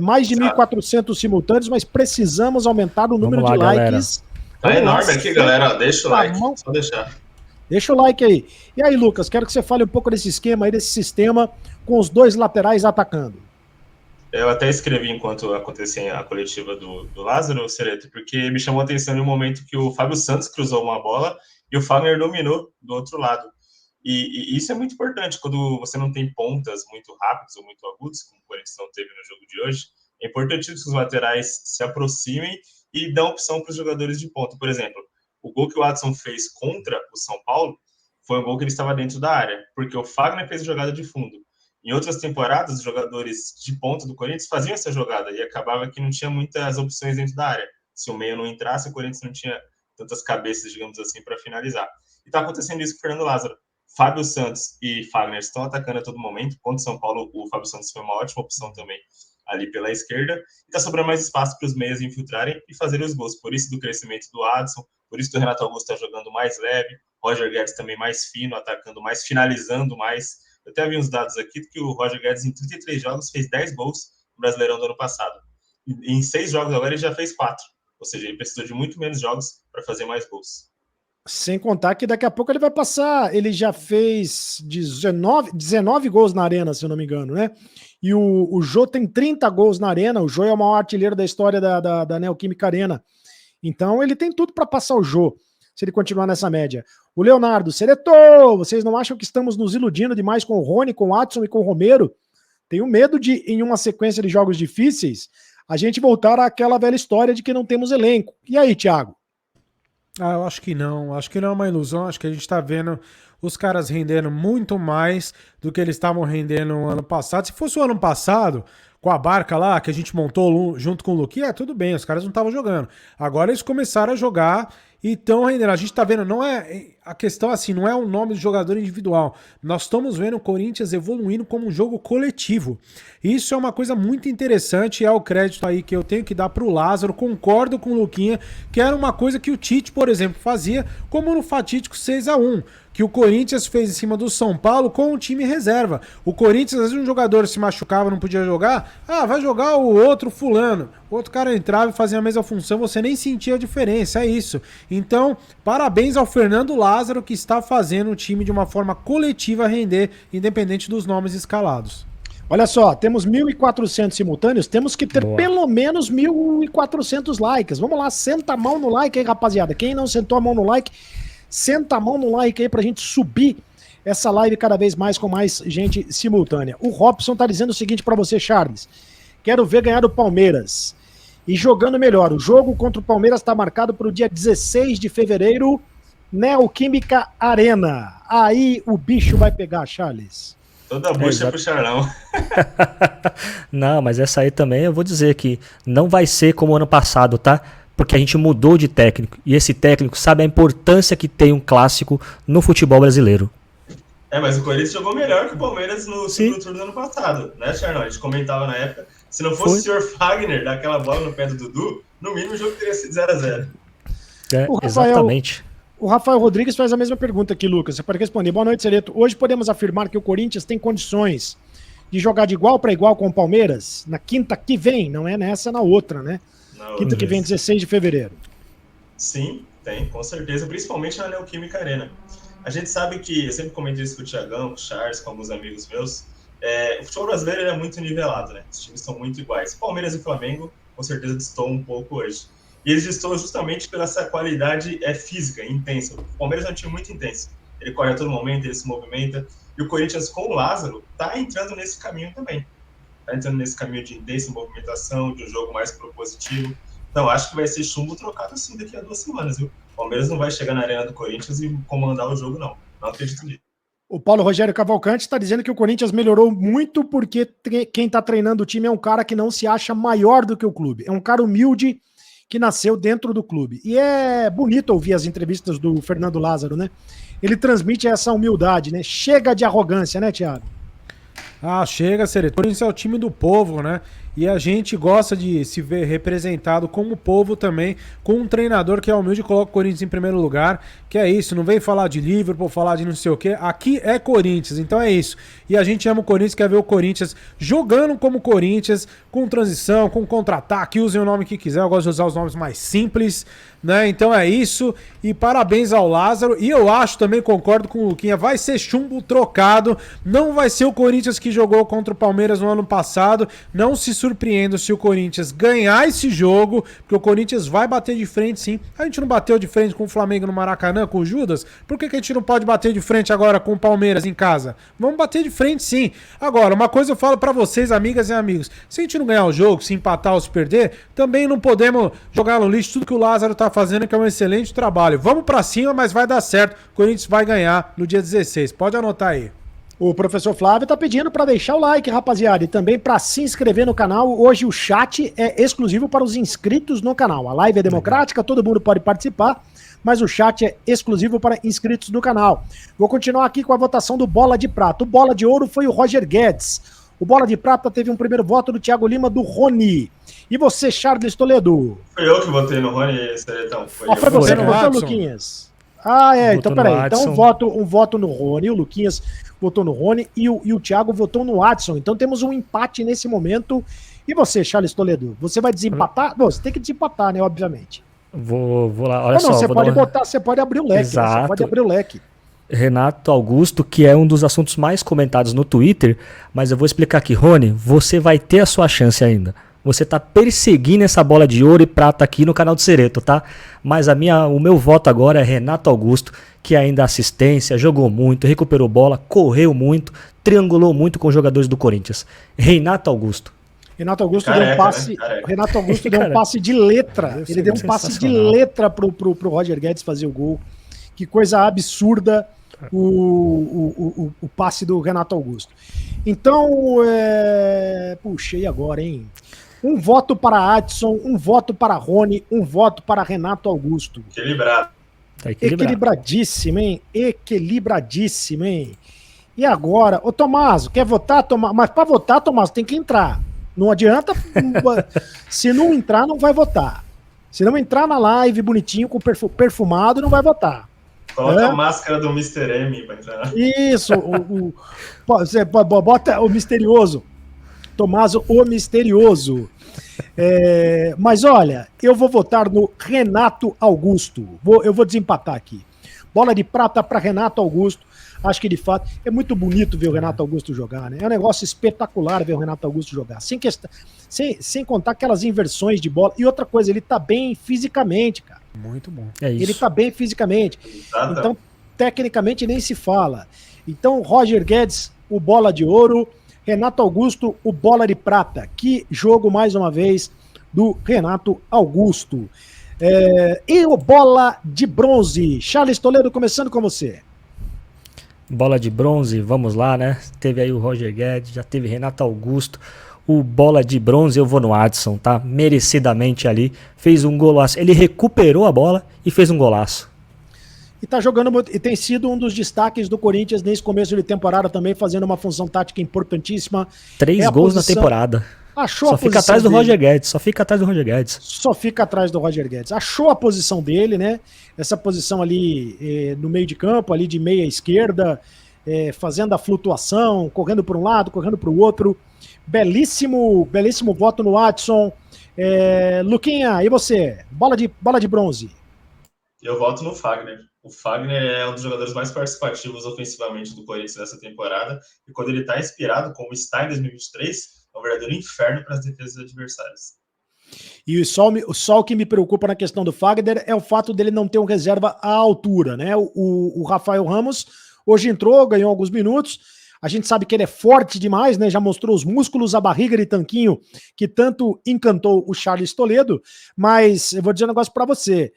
mais de 1.400 simultâneos, mas precisamos aumentar o número de likes. Tá enorme aqui, galera. Deixa o like, só deixar. Deixa o like aí. E aí, Lucas, quero que você fale um pouco desse esquema aí, desse sistema com os dois laterais atacando. Eu até escrevi enquanto acontecia a coletiva do Lázaro, Cereto, porque me chamou a atenção em um momento que o Fábio Santos cruzou uma bola e o Fagner dominou do outro lado. E isso é muito importante quando você não tem pontas muito rápidas ou muito agudas, como o Corinthians não teve no jogo de hoje. É importantíssimo que os laterais se aproximem e dão opção para os jogadores de ponta. Por exemplo, o gol que o Adson fez contra o São Paulo foi um gol que ele estava dentro da área, porque o Fagner fez a jogada de fundo. Em outras temporadas, os jogadores de ponta do Corinthians faziam essa jogada e acabava que não tinha muitas opções dentro da área. Se o meio não entrasse, o Corinthians não tinha tantas cabeças, digamos assim, para finalizar. E está acontecendo isso com o Fernando Lázaro. Fábio Santos e Fagner estão atacando a todo momento. Contra o São Paulo, o Fábio Santos foi uma ótima opção também ali pela esquerda. E está sobrando mais espaço para os meias infiltrarem e fazerem os gols. Por isso do crescimento do Adson, por isso do Renato Augusto está jogando mais leve, Roger Guedes também mais fino, atacando mais, finalizando mais. Eu até vi uns dados aqui que o Roger Guedes, em 33 jogos, fez 10 gols no Brasileirão do ano passado. Em 6 jogos agora, ele já fez 4. Ou seja, ele precisou de muito menos jogos para fazer mais gols. Sem contar que daqui a pouco ele vai passar, ele já fez 19 gols na Arena, se eu não me engano, né? E o Jô tem 30 gols na Arena, o Jô é o maior artilheiro da história da Neoquímica Arena. Então ele tem tudo para passar o Jô, se ele continuar nessa média. O Leonardo, Sereto, vocês não acham que estamos nos iludindo demais com o Rony, com o Adson e com o Romero? Tenho medo de, em uma sequência de jogos difíceis, a gente voltar àquela velha história de que não temos elenco. E aí, Thiago? Eu acho que não é uma ilusão, acho que a gente tá vendo os caras rendendo muito mais do que eles estavam rendendo no ano passado. Se fosse o ano passado, com a barca lá, que a gente montou junto com o Luquinha, tudo bem, os caras não estavam jogando. Agora eles começaram a jogar e estão rendendo. A gente tá vendo, não é a questão assim, não é o nome do jogador individual. Nós estamos vendo o Corinthians evoluindo como um jogo coletivo. Isso é uma coisa muito interessante, é o crédito aí que eu tenho que dar pro Lázaro. Concordo com o Luquinha, que era uma coisa que o Tite, por exemplo, fazia, como no fatídico 6-1. Que o Corinthians fez em cima do São Paulo com o time reserva. O Corinthians, às vezes um jogador se machucava, não podia jogar, vai jogar o outro fulano. O outro cara entrava e fazia a mesma função, você nem sentia a diferença, é isso. Então, parabéns ao Fernando Lázaro, que está fazendo o time de uma forma coletiva render, independente dos nomes escalados. Olha só, temos 1.400 simultâneos, temos que ter pelo menos 1.400 likes. Vamos lá, senta a mão no like aí, rapaziada. Quem não sentou a mão no like, senta a mão no like aí pra gente subir essa live cada vez mais com mais gente simultânea. O Robson tá dizendo o seguinte pra você, Charles. Quero ver ganhar o Palmeiras. E jogando melhor. O jogo contra o Palmeiras tá marcado pro dia 16 de fevereiro, Neoquímica Arena. Aí o bicho vai pegar, Charles. Toda bucha é pro Charlão. Não, mas essa aí também eu vou dizer que não vai ser como ano passado, tá? Porque a gente mudou de técnico. E esse técnico sabe a importância que tem um clássico no futebol brasileiro. Mas o Corinthians jogou melhor que o Palmeiras no segundo turno do ano passado, né, Charlão? A gente comentava na época, se não fosse o senhor Fagner dar aquela bola no pé do Dudu, no mínimo o jogo teria sido 0-0. Exatamente. O Rafael Rodrigues faz a mesma pergunta aqui, Lucas. Você pode responder. Boa noite, Sereto. Hoje podemos afirmar que o Corinthians tem condições de jogar de igual para igual com o Palmeiras na quinta que vem, não é nessa, na outra, né? Quinta que vem, 16 de fevereiro. Sim, tem, com certeza, principalmente na Neoquímica Arena. A gente sabe que, eu sempre comentei isso com o Thiagão, com o Charles, com alguns amigos meus, o futebol brasileiro é muito nivelado, né? Os times são muito iguais. Palmeiras e Flamengo, com certeza, destoam um pouco hoje. E eles destoam justamente pela essa qualidade física, intensa. O Palmeiras é um time muito intenso. Ele corre a todo momento, ele se movimenta. E o Corinthians, com o Lázaro, tá entrando nesse caminho também. Tá entrando nesse caminho de intensa movimentação, de um jogo mais propositivo. Então, acho que vai ser chumbo trocado assim daqui a 2 semanas, viu? O Palmeiras não vai chegar na arena do Corinthians e comandar o jogo, não. Não acredito nisso. O Paulo Rogério Cavalcante está dizendo que o Corinthians melhorou muito porque quem está treinando o time é um cara que não se acha maior do que o clube. É um cara humilde que nasceu dentro do clube. E é bonito ouvir as entrevistas do Fernando Lázaro, né? Ele transmite essa humildade, né? Chega de arrogância, né, Thiago? Chega, Sereto. O Corinthians é o time do povo, né? e a gente gosta de se ver representado como povo também, com um treinador que é humilde e coloca o Corinthians em primeiro lugar, que é isso, não vem falar de Liverpool, falar de não sei o quê, aqui é Corinthians, então é isso. E a gente ama o Corinthians, quer ver o Corinthians jogando como Corinthians, com transição, com contra-ataque, usem o nome que quiser, eu gosto de usar os nomes mais simples, né? Então é isso, e parabéns ao Lázaro, e eu acho, também concordo com o Luquinha, vai ser chumbo trocado, não vai ser o Corinthians que jogou contra o Palmeiras no ano passado, não se surpreenda se o Corinthians ganhar esse jogo, porque o Corinthians vai bater de frente sim, a gente não bateu de frente com o Flamengo no Maracanã, com o Judas, por que a gente não pode bater de frente agora com o Palmeiras em casa? Vamos bater de frente sim. Agora, uma coisa eu falo pra vocês, amigas e amigos, se a gente não ganhar o jogo, se empatar ou se perder, também não podemos jogar no lixo tudo que o Lázaro tá fazendo, que é um excelente trabalho. Vamos pra cima, mas vai dar certo. O Corinthians vai ganhar no dia 16. Pode anotar aí. O professor Flávio tá pedindo para deixar o like, rapaziada, e também para se inscrever no canal. Hoje o chat é exclusivo para os inscritos no canal. A live é democrática, todo mundo pode participar, mas o chat é exclusivo para inscritos do canal. Vou continuar aqui com a votação do Bola de Prata. O Bola de Ouro foi o Roger Guedes. O Bola de Prata teve um primeiro voto do Thiago Lima, do Rony. E você, Charles Toledo? Foi eu que votei no Rony, Seretão. Foi você que votou, Luquinhas? Então peraí. Então um voto no Rony, o Luquinhas votou no Rony e o Thiago votou no Adson. Então temos um empate nesse momento. E você, Charles Toledo? Você vai desempatar? Não, você tem que desempatar, né? Obviamente. Vou lá, olha só. Você pode botar, você pode abrir o leque. Exato. Né? Você pode abrir o leque. Renato Augusto, que é um dos assuntos mais comentados no Twitter, mas eu vou explicar aqui. Rony, você vai ter a sua chance ainda. Você tá perseguindo essa bola de ouro e prata aqui no canal do Cereto, tá? Mas o meu voto agora é Renato Augusto, que ainda assistência, jogou muito, recuperou bola, correu muito, triangulou muito com os jogadores do Corinthians. Renato Augusto. Renato Augusto deu um passe. Né? Renato Augusto deu um passe de letra. Ele deu um passe de letra pro Roger Guedes fazer o gol. Que coisa absurda o passe do Renato Augusto. Então, puxa, e agora, hein? Um voto para Adson, um voto para Rony, um voto para Renato Augusto. Equilibrado. Tá equilibrado. Equilibradíssimo, hein? Equilibradíssimo, hein? E agora, ô Tomaso, quer votar, Tomaso? Mas para votar, Tomaso, tem que entrar. Não adianta, se não entrar, não vai votar. Se não entrar na live bonitinho, com perfumado, não vai votar. Coloca a máscara do Mr. M pra entrar. Isso, você bota o misterioso. Tomaso, o misterioso. Mas olha, eu vou votar no Renato Augusto. Eu vou desempatar aqui. Bola de prata para Renato Augusto. Acho que de fato é muito bonito ver o Renato Augusto jogar, né? É um negócio espetacular ver o Renato Augusto jogar. Sem contar aquelas inversões de bola. E outra coisa, ele tá bem fisicamente, cara. Muito bom. É isso. Ele tá bem fisicamente. Então, tecnicamente, nem se fala. Então, Roger Guedes, o bola de ouro. Renato Augusto, o bola de prata. Que jogo, mais uma vez, do Renato Augusto. E o bola de bronze. Charles Toledo, começando com você. Bola de bronze, vamos lá, né? Teve aí o Roger Guedes, já teve Renato Augusto. O bola de bronze eu vou no Adson, tá? Merecidamente ali. Fez um golaço. Ele recuperou a bola e fez um golaço. E tá jogando muito, e tem sido um dos destaques do Corinthians nesse começo de temporada também, fazendo uma função tática importantíssima. 3 gols na temporada. Achou só a fica atrás do Roger Guedes, só fica atrás do Roger Guedes. Só fica atrás do Roger Guedes. Achou a posição dele, né? Essa posição ali no meio de campo, ali de meia esquerda, fazendo a flutuação, correndo para um lado, correndo para o outro. Belíssimo voto no Adson. Luquinha, e você? Bola de bronze. Eu voto no Fagner. O Fagner é um dos jogadores mais participativos ofensivamente do Corinthians nessa temporada. E quando ele está inspirado, como está em 2023, é um verdadeiro inferno para as defesas adversárias. E só o que me preocupa na questão do Fagner é o fato dele não ter um reserva à altura, né? O Rafael Ramos hoje entrou, ganhou alguns minutos. A gente sabe que ele é forte demais, né? Já mostrou os músculos, a barriga de tanquinho que tanto encantou o Charles Toledo. Mas eu vou dizer um negócio para você.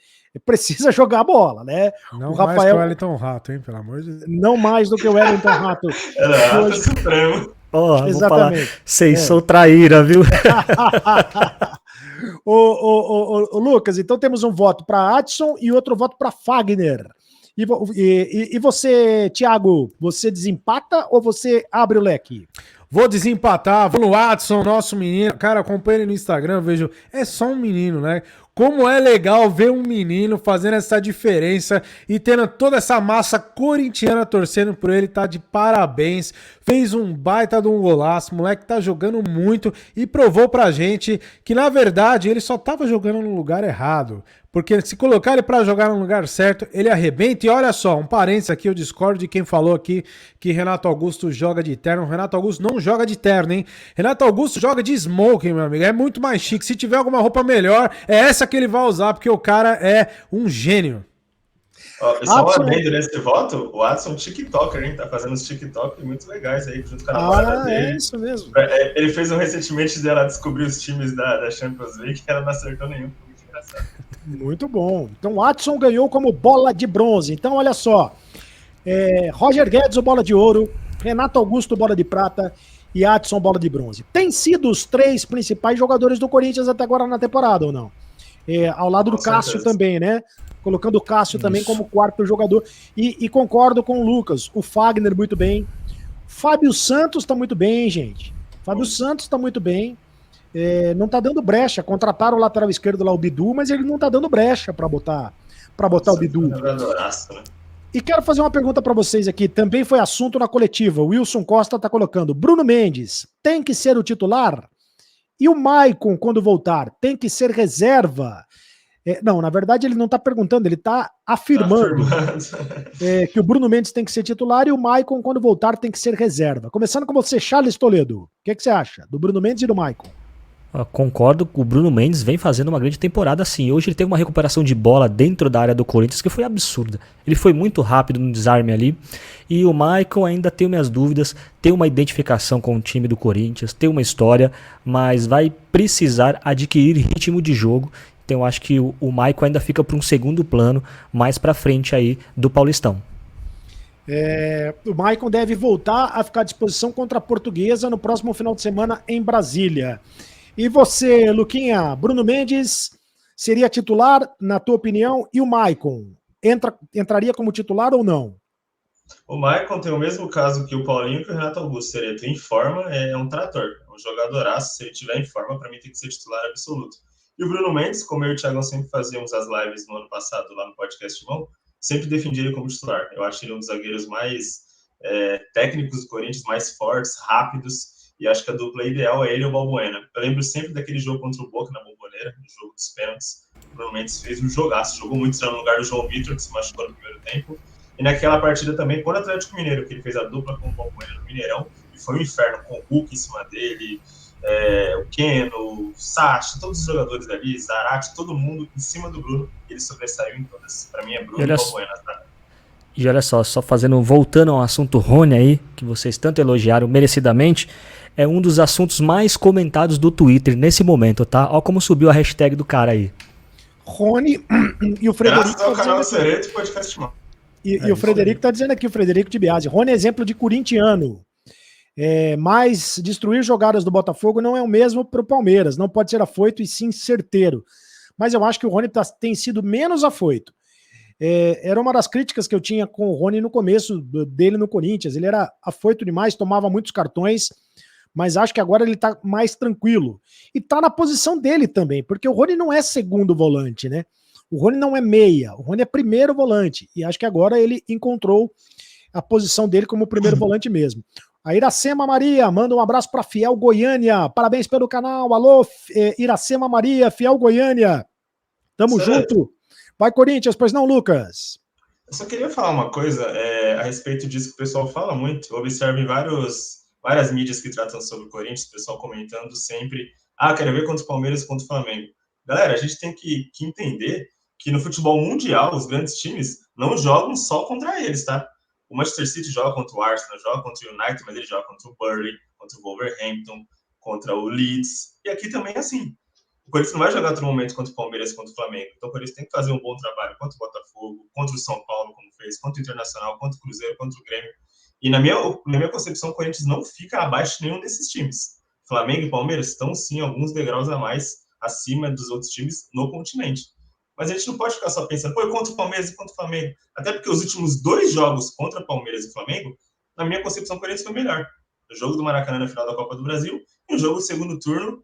Precisa jogar a bola, né? Não o Rafael, mais que o Wellington Rato, hein? Pelo amor de Deus. Não mais do que o Wellington Rato. Rato Supremo. Exatamente. Vocês são traíra, viu? Ô, Lucas, então temos um voto para Adson e outro voto para Fagner. E você, Thiago, você desempata ou você abre o leque? Vou desempatar, vou no Watson, nosso menino. Cara, acompanha ele no Instagram, vejo. É só um menino, né? Como é legal ver um menino fazendo essa diferença e tendo toda essa massa corintiana torcendo por ele, tá de parabéns. Fez um baita de um golaço, moleque tá jogando muito e provou pra gente que, na verdade, ele só tava jogando no lugar errado. Porque se colocar ele pra jogar no lugar certo, ele arrebenta. E olha só, um parênteses aqui, eu discordo de quem falou aqui que Renato Augusto joga de terno. Renato Augusto não joga de terno, hein? Renato Augusto joga de smoking, meu amigo. É muito mais chique. Se tiver alguma roupa melhor, é essa que ele vai usar, porque o cara é um gênio. Só um adendo nesse voto, o Watson TikToker, hein? Tá fazendo uns TikTok muito legais aí, junto com a namorada dele. É isso mesmo. Ele fez um recentemente dela descobrir os times da Champions League, que ela não acertou nenhum. Foi muito engraçado. Muito bom. Então, Watson ganhou como bola de bronze. Então, olha só. Roger Guedes, o bola de ouro. Renato Augusto, bola de prata. E Adson, bola de bronze. Tem sido os 3 principais jogadores do Corinthians até agora na temporada, ou não? Ao lado do Cássio também, né? Colocando o Cássio também como 4º jogador. E concordo com o Lucas. O Fagner, muito bem. Fábio Santos tá muito bem, gente. Fábio Santos tá muito bem. Não tá dando brecha. Contrataram o lateral esquerdo lá, o Bidu, mas ele não tá dando brecha pra botar o Bidu. E quero fazer uma pergunta pra vocês aqui. Também foi assunto na coletiva. O Wilson Costa tá colocando. Bruno Mendes tem que ser o titular? E o Maicon, quando voltar, tem que ser reserva? Não, na verdade ele não tá perguntando, ele tá afirmando que o Bruno Mendes tem que ser titular e o Maicon, quando voltar, tem que ser reserva. Começando com você, Charles Toledo. O que você acha do Bruno Mendes e do Maicon? Concordo que o Bruno Mendes vem fazendo uma grande temporada sim. Hoje ele teve uma recuperação de bola dentro da área do Corinthians que foi absurda. Ele foi muito rápido no desarme ali. E o Maicon ainda tem minhas dúvidas, tem uma identificação com o time do Corinthians, tem uma história, mas vai precisar adquirir ritmo de jogo. Então eu acho que o Maicon ainda fica para um segundo plano, mais para frente aí do Paulistão. O Maicon deve voltar a ficar à disposição contra a Portuguesa no próximo final de semana em Brasília. E você, Luquinha, Bruno Mendes seria titular, na tua opinião, e o Maicon entraria como titular ou não? O Maicon tem o mesmo caso que o Paulinho e que o Renato Augusto. Seria em forma, é um trator, é um jogadoraço. Se ele estiver em forma, para mim tem que ser titular absoluto. E o Bruno Mendes, como eu e o Thiagão sempre fazíamos as lives no ano passado lá no podcast Mão, sempre defendi ele como titular. Eu acho ele um dos zagueiros mais técnicos do Corinthians, mais fortes, rápidos. E acho que a dupla ideal é ele e o Balbuena. Eu lembro sempre daquele jogo contra o Boca na Bombonera, no jogo dos pênaltis. O Bruno Mendes fez um jogaço, jogou muito no lugar do João Vitor, que se machucou no primeiro tempo. E naquela partida também, contra o Atlético Mineiro, que ele fez a dupla com o Balbuena no Mineirão, e foi um inferno, com o Hulk em cima dele, o Keno, o Sacha, todos os jogadores ali, Zarate, todo mundo em cima do Bruno, ele sobressaiu em todas. Para mim é Bruno e Balbuena, tá? E olha só voltando ao assunto Rony aí, que vocês tanto elogiaram merecidamente, é um dos assuntos mais comentados do Twitter nesse momento, tá? Olha como subiu a hashtag do cara aí. Rony e o Frederico... Graças ao canal Sereto e podcast Mão. E o Frederico tá dizendo aqui, o Frederico de Biasi. Rony é exemplo de corintiano. Mas destruir jogadas do Botafogo não é o mesmo para o Palmeiras. Não pode ser afoito e sim certeiro. Mas eu acho que o Rony tem sido menos afoito. Era uma das críticas que eu tinha com o Rony no começo dele no Corinthians. Ele era afoito demais, tomava muitos cartões, mas acho que agora ele tá mais tranquilo. E tá na posição dele também, porque o Rony não é segundo volante, né? O Rony não é meia, o Rony é primeiro volante. E acho que agora ele encontrou a posição dele como primeiro volante mesmo. A Iracema Maria manda um abraço para Fiel Goiânia. Parabéns pelo canal. Alô, Iracema Maria, Fiel Goiânia. Tamo junto. Vai, Corinthians, pois não, Lucas? Eu só queria falar uma coisa a respeito disso que o pessoal fala muito. Eu observo em várias mídias que tratam sobre o Corinthians, o pessoal comentando sempre, quero ver contra o Palmeiras e contra o Flamengo. Galera, a gente tem que entender que no futebol mundial, os grandes times não jogam só contra eles, tá? O Manchester City joga contra o Arsenal, joga contra o United, mas ele joga contra o Burnley, contra o Wolverhampton, contra o Leeds. E aqui também é assim. O Corinthians não vai jogar todo momento contra o Palmeiras e contra o Flamengo. Então o Corinthians tem que fazer um bom trabalho contra o Botafogo, contra o São Paulo, como fez, contra o Internacional, contra o Cruzeiro, contra o Grêmio. E na minha concepção, o Corinthians não fica abaixo de nenhum desses times. Flamengo e Palmeiras estão, sim, alguns degraus a mais acima dos outros times no continente. Mas a gente não pode ficar só pensando, contra o Palmeiras e contra o Flamengo. Até porque os últimos 2 jogos contra Palmeiras e Flamengo, na minha concepção, o Corinthians foi melhor. o jogo do Maracanã na final da Copa do Brasil e o jogo do segundo turno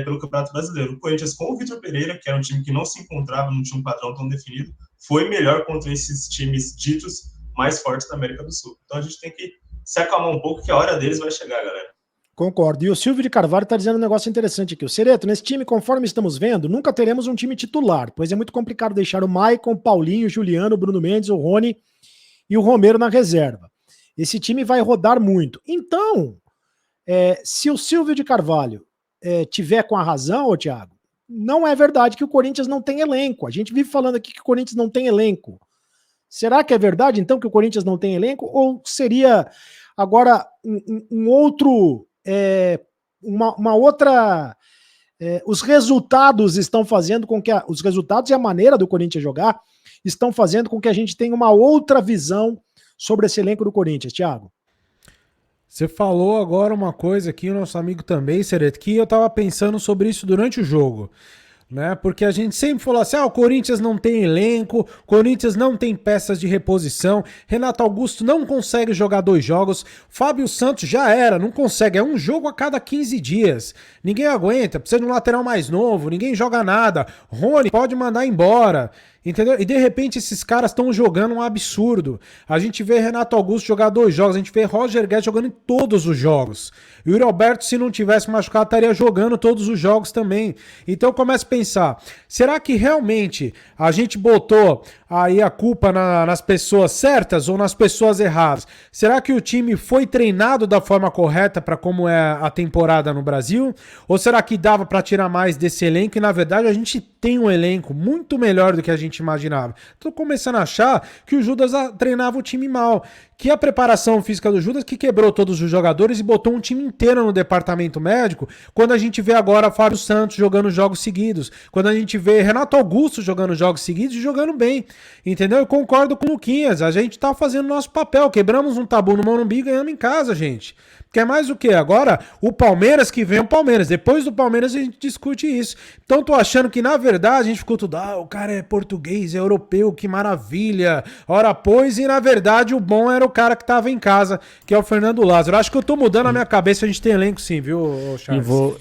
pelo Campeonato Brasileiro. O Corinthians, com o Vitor Pereira, que era um time que não se encontrava, não tinha um padrão tão definido, foi melhor contra esses times ditos mais fortes da América do Sul. Então a gente tem que se acalmar um pouco, que a hora deles vai chegar, galera. Concordo. E o Silvio de Carvalho está dizendo um negócio interessante aqui. O Cereto, nesse time, conforme estamos vendo, nunca teremos um time titular, pois é muito complicado deixar o Maicon, Paulinho, Juliano, Bruno Mendes, o Rony e o Romero na reserva. Esse time vai rodar muito. Então, se o Silvio de Carvalho tiver com a razão, ô Thiago, não é verdade que o Corinthians não tem elenco. A gente vive falando aqui que o Corinthians não tem elenco. Será que é verdade, então, que o Corinthians não tem elenco? Ou seria agora um outro... uma outra... os resultados estão fazendo com que... os resultados e a maneira do Corinthians jogar estão fazendo com que a gente tenha uma outra visão sobre esse elenco do Corinthians, Thiago. Você falou agora uma coisa aqui, o nosso amigo também, Cereto, que eu tava pensando sobre isso durante o jogo, né? Porque a gente sempre falou assim, o Corinthians não tem elenco, o Corinthians não tem peças de reposição, Renato Augusto não consegue jogar 2 jogos, Fábio Santos já era, não consegue, é um jogo a cada 15 dias, ninguém aguenta, precisa de um lateral mais novo, ninguém joga nada, Rony pode mandar embora, entendeu? E de repente esses caras estão jogando um absurdo. A gente vê Renato Augusto jogar 2 jogos, a gente vê Roger Guedes jogando em todos os jogos. E o Yuri Alberto, se não tivesse machucado, estaria jogando todos os jogos também. Então eu começo a pensar, será que realmente a gente botou aí a culpa nas pessoas certas ou nas pessoas erradas? Será que o time foi treinado da forma correta para como é a temporada no Brasil? Ou será que dava para tirar mais desse elenco? E na verdade a gente tem um elenco muito melhor do que a gente imaginava. Tô começando a achar que o Judas treinava o time mal, que a preparação física do Judas que quebrou todos os jogadores e botou um time inteiro no departamento médico, quando a gente vê agora Fábio Santos jogando jogos seguidos, quando a gente vê Renato Augusto jogando jogos seguidos e jogando bem, entendeu? Eu concordo com o Luquinhas, a gente tá fazendo nosso papel, quebramos um tabu no Morumbi e ganhamos em casa, gente. Quer mais o quê? Agora, o Palmeiras que vem o Palmeiras. Depois do Palmeiras a gente discute isso. Então tô achando que, na verdade, a gente ficou tudo, o cara é português, é europeu, que maravilha. Ora, pois, e na verdade o bom era o cara que tava em casa, que é o Fernando Lázaro. Acho que eu tô mudando a minha cabeça, a gente tem elenco sim, viu, Charles? E vou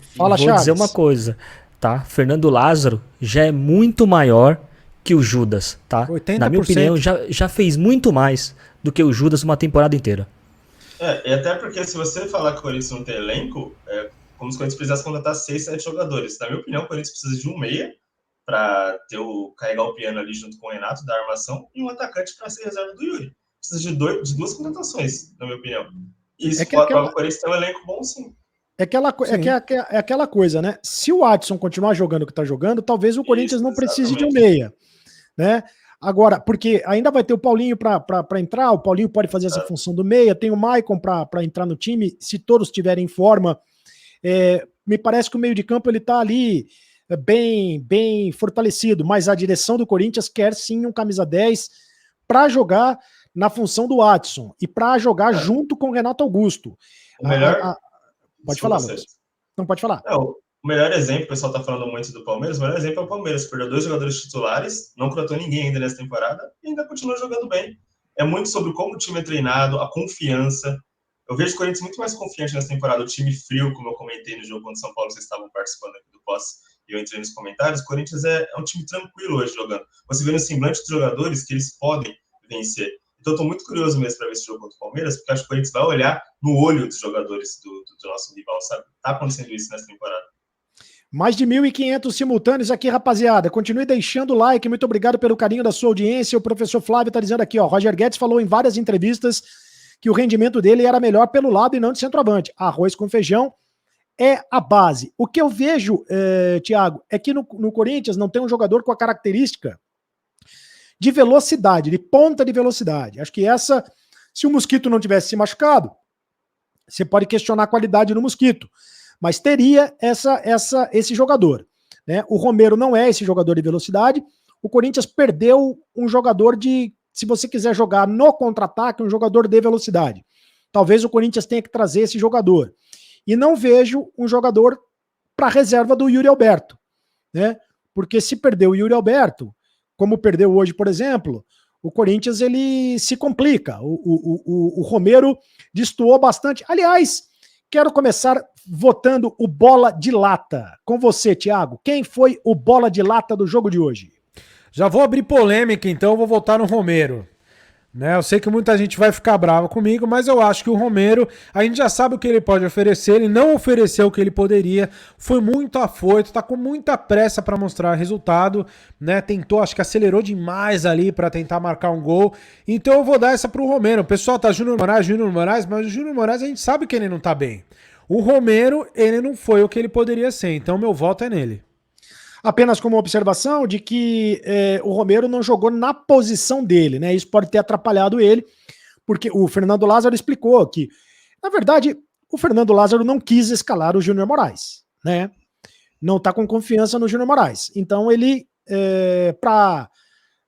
dizer uma coisa, tá? Fernando Lázaro já é muito maior que o Judas, tá? 80%. Na minha opinião, já fez muito mais do que o Judas uma temporada inteira. E até porque se você falar que o Corinthians não tem elenco, como se o Corinthians precisasse contratar 6, 7 jogadores. Na minha opinião, o Corinthians precisa de um meia para carregar o piano ali junto com o Renato, da armação, e um atacante para ser reserva do Yuri. Precisa de 2 contratações, na minha opinião. E isso pode o Corinthians ter um elenco bom, sim. É aquela coisa, né? Se o Adson continuar jogando o que tá jogando, talvez o Corinthians não precise de um meia, né? Agora, porque ainda vai ter o Paulinho para entrar, o Paulinho pode fazer essa função do meia, tem o Maicon para entrar no time, se todos estiverem em forma. Me parece que o meio de campo ele tá ali bem fortalecido, mas a direção do Corinthians quer sim um camisa 10 para jogar na função do Adson e para jogar junto com o Renato Augusto. O melhor... Pode falar, Lucas. Não, pode falar. O melhor exemplo, o pessoal tá falando muito do Palmeiras, o melhor exemplo é o Palmeiras. Perdeu 2 jogadores titulares, não contratou ninguém ainda nessa temporada e ainda continua jogando bem. É muito sobre como o time é treinado, a confiança. Eu vejo o Corinthians muito mais confiante nessa temporada. O time frio, como eu comentei no jogo contra o São Paulo, vocês estavam participando aqui do pós e eu entrei nos comentários. O Corinthians é um time tranquilo hoje jogando. Você vê no semblante dos jogadores que eles podem vencer. Então eu tô muito curioso mesmo para ver esse jogo contra o Palmeiras, porque acho que o Corinthians vai olhar no olho dos jogadores do nosso rival, sabe? Tá acontecendo isso nessa temporada. Mais de 1.500 simultâneos aqui, rapaziada. Continue deixando o like. Muito obrigado pelo carinho da sua audiência. O professor Flávio está dizendo aqui, Roger Guedes falou em várias entrevistas que o rendimento dele era melhor pelo lado e não de centroavante. Arroz com feijão é a base. O que eu vejo, Thiago, é que no Corinthians não tem um jogador com a característica de velocidade, de ponta de velocidade. Acho que se o Mosquito não tivesse se machucado, você pode questionar a qualidade do Mosquito. Mas teria esse jogador, né? O Romero não é esse jogador de velocidade. O Corinthians perdeu um jogador se você quiser jogar no contra-ataque, um jogador de velocidade. Talvez o Corinthians tenha que trazer esse jogador. E não vejo um jogador para reserva do Yuri Alberto, né? Porque se perdeu o Yuri Alberto, como perdeu hoje, por exemplo, o Corinthians ele se complica. O Romero destoou bastante. Aliás, quero começar votando o bola de lata. Com você, Thiago. Quem foi o bola de lata do jogo de hoje? Já vou abrir polêmica, então eu vou votar no Romero. Né? Eu sei que muita gente vai ficar brava comigo, mas eu acho que o Romero, a gente já sabe o que ele pode oferecer, ele não ofereceu o que ele poderia, foi muito afoito, tá com muita pressa para mostrar resultado, né? Tentou, acho que acelerou demais ali para tentar marcar um gol, então eu vou dar essa pro Romero. O pessoal tá Júnior Moraes, mas o Júnior Moraes a gente sabe que ele não tá bem. O Romero, ele não foi o que ele poderia ser, então meu voto é nele. Apenas como observação de que o Romero não jogou na posição dele, né? Isso pode ter atrapalhado ele, porque o Fernando Lázaro explicou que, na verdade, o Fernando Lázaro não quis escalar o Júnior Moraes, né? Não tá com confiança no Júnior Moraes. Então ele, para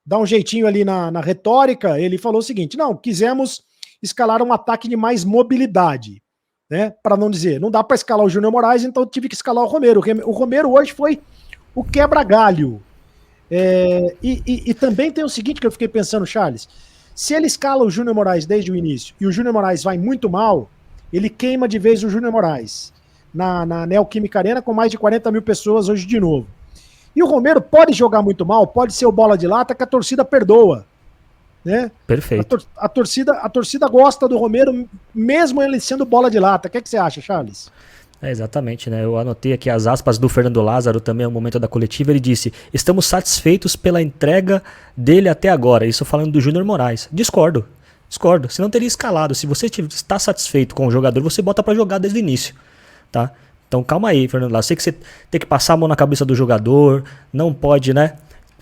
dar um jeitinho ali na retórica, ele falou o seguinte: não, quisemos escalar um ataque de mais mobilidade, né? Para não dizer, não dá para escalar o Júnior Moraes, então tive que escalar o Romero. O Romero hoje foi o quebra-galho. E também tem o seguinte que eu fiquei pensando, Charles. Se ele escala o Júnior Moraes desde o início e o Júnior Moraes vai muito mal, ele queima de vez o Júnior Moraes na Neoquímica Arena com mais de 40 mil pessoas hoje de novo. E o Romero pode jogar muito mal, pode ser o bola de lata que a torcida perdoa. Né? Perfeito. A torcida gosta do Romero, mesmo ele sendo bola de lata. O que você acha, Charles? Exatamente, né? Eu anotei aqui as aspas do Fernando Lázaro também no momento da coletiva. Ele disse: estamos satisfeitos pela entrega dele até agora. Isso falando do Júnior Moraes. Discordo. Você não teria escalado. Se você está satisfeito com o jogador, você bota para jogar desde o início, tá? Então calma aí, Fernando Lázaro. Sei que você tem que passar a mão na cabeça do jogador. Não pode, né?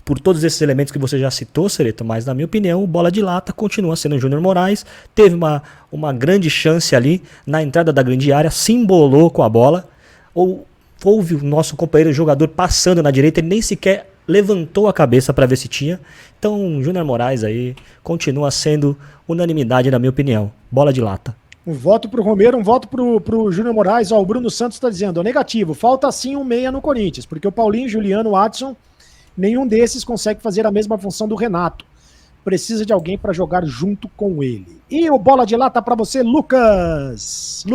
Por todos esses elementos que você já citou, Cereto, mas na minha opinião o bola de lata continua sendo o Júnior Moraes. Teve uma grande chance ali na entrada da grande área, se embolou com a bola, houve o nosso companheiro jogador passando na direita, ele nem sequer levantou a cabeça para ver se tinha. Então o Júnior Moraes aí continua sendo unanimidade na minha opinião, bola de lata. Um voto pro Romero, um voto pro Júnior Moraes. Ó, o Bruno Santos está dizendo, negativo, falta sim um meia no Corinthians, porque o Paulinho, Juliano, o Adson, nenhum desses consegue fazer a mesma função do Renato. Precisa de alguém para jogar junto com ele. E o bola de lata para você, Lucas.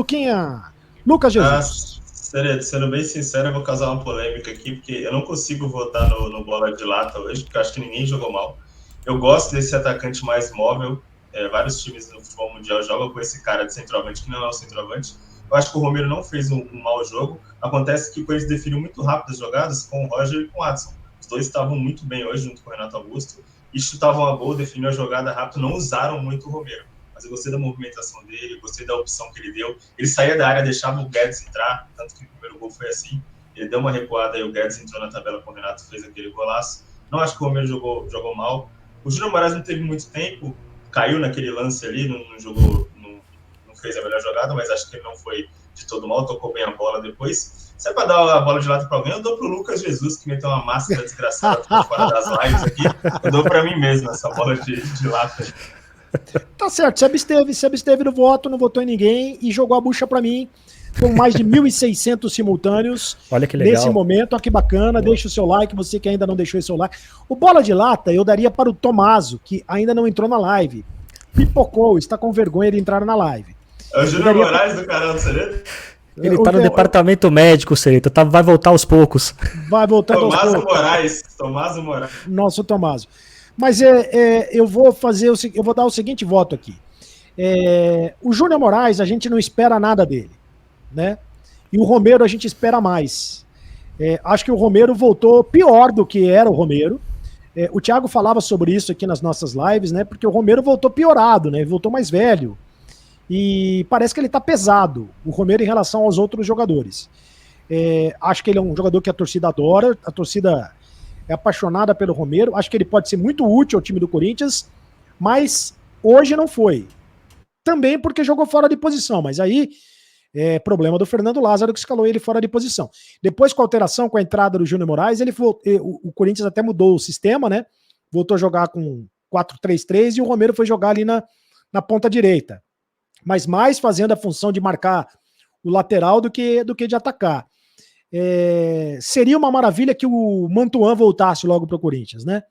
Lucas Jesus. Sereto, sendo bem sincero, eu vou causar uma polêmica aqui, porque eu não consigo votar no bola de lata hoje, porque eu acho que ninguém jogou mal. Eu gosto desse atacante mais móvel. Vários times no futebol mundial jogam com esse cara de centroavante, que não é um centroavante. Eu acho que o Romero não fez um mau jogo. Acontece que o Corinthians definiu muito rápido as jogadas com o Roger e com o Adson. Os dois estavam muito bem hoje, junto com o Renato Augusto, e chutavam a gol, definiu a jogada rápido, não usaram muito o Romero. Mas eu gostei da movimentação dele, gostei da opção que ele deu. Ele saía da área, deixava o Guedes entrar, tanto que o primeiro gol foi assim. Ele deu uma recuada e o Guedes entrou na tabela com o Renato, fez aquele golaço. Não acho que o Romero jogou mal. O Júnior Moraes não teve muito tempo, caiu naquele lance ali, não jogou, não fez a melhor jogada, mas acho que ele não foi de todo mal, tocou bem a bola depois. Se é pra dar a bola de lata pra alguém, eu dou pro Lucas Jesus, que meteu uma máscara desgraçada fora das lives aqui. Eu dou pra mim mesmo essa bola de lata. Tá certo, se absteve do voto, não votou em ninguém e jogou a bucha pra mim com mais de 1.600 simultâneos. Olha que legal. Nesse momento, ó, que bacana. Deixa o seu like, você que ainda não deixou o seu like. O bola de lata eu daria para o Tomaso, que ainda não entrou na live. Pipocou, está com vergonha de entrar na live. É o Júnior Moraes do canal do Cereto? Ele tá no departamento médico, Cereto, vai voltar aos poucos. Vai voltar aos poucos. Tomaso Moraes. Nosso Tomaso. Mas eu vou dar o seguinte voto aqui. O Júnior Moraes, a gente não espera nada dele, né? E o Romero a gente espera mais. Acho que o Romero voltou pior do que era o Romero. O Thiago falava sobre isso aqui nas nossas lives, né? Porque o Romero voltou piorado, né? Voltou mais velho. E parece que ele tá pesado, o Romero, em relação aos outros jogadores. Acho que ele é um jogador que a torcida adora, a torcida é apaixonada pelo Romero, acho que ele pode ser muito útil ao time do Corinthians, mas hoje não foi. Também porque jogou fora de posição, mas aí é problema do Fernando Lázaro, que escalou ele fora de posição. Depois, com a alteração, com a entrada do Júnior Moraes, o Corinthians até mudou o sistema, né? Voltou a jogar com 4-3-3 e o Romero foi jogar ali na ponta direita, mas mais fazendo a função de marcar o lateral do que de atacar. Seria uma maravilha que o Mantuan voltasse logo para o Corinthians, né?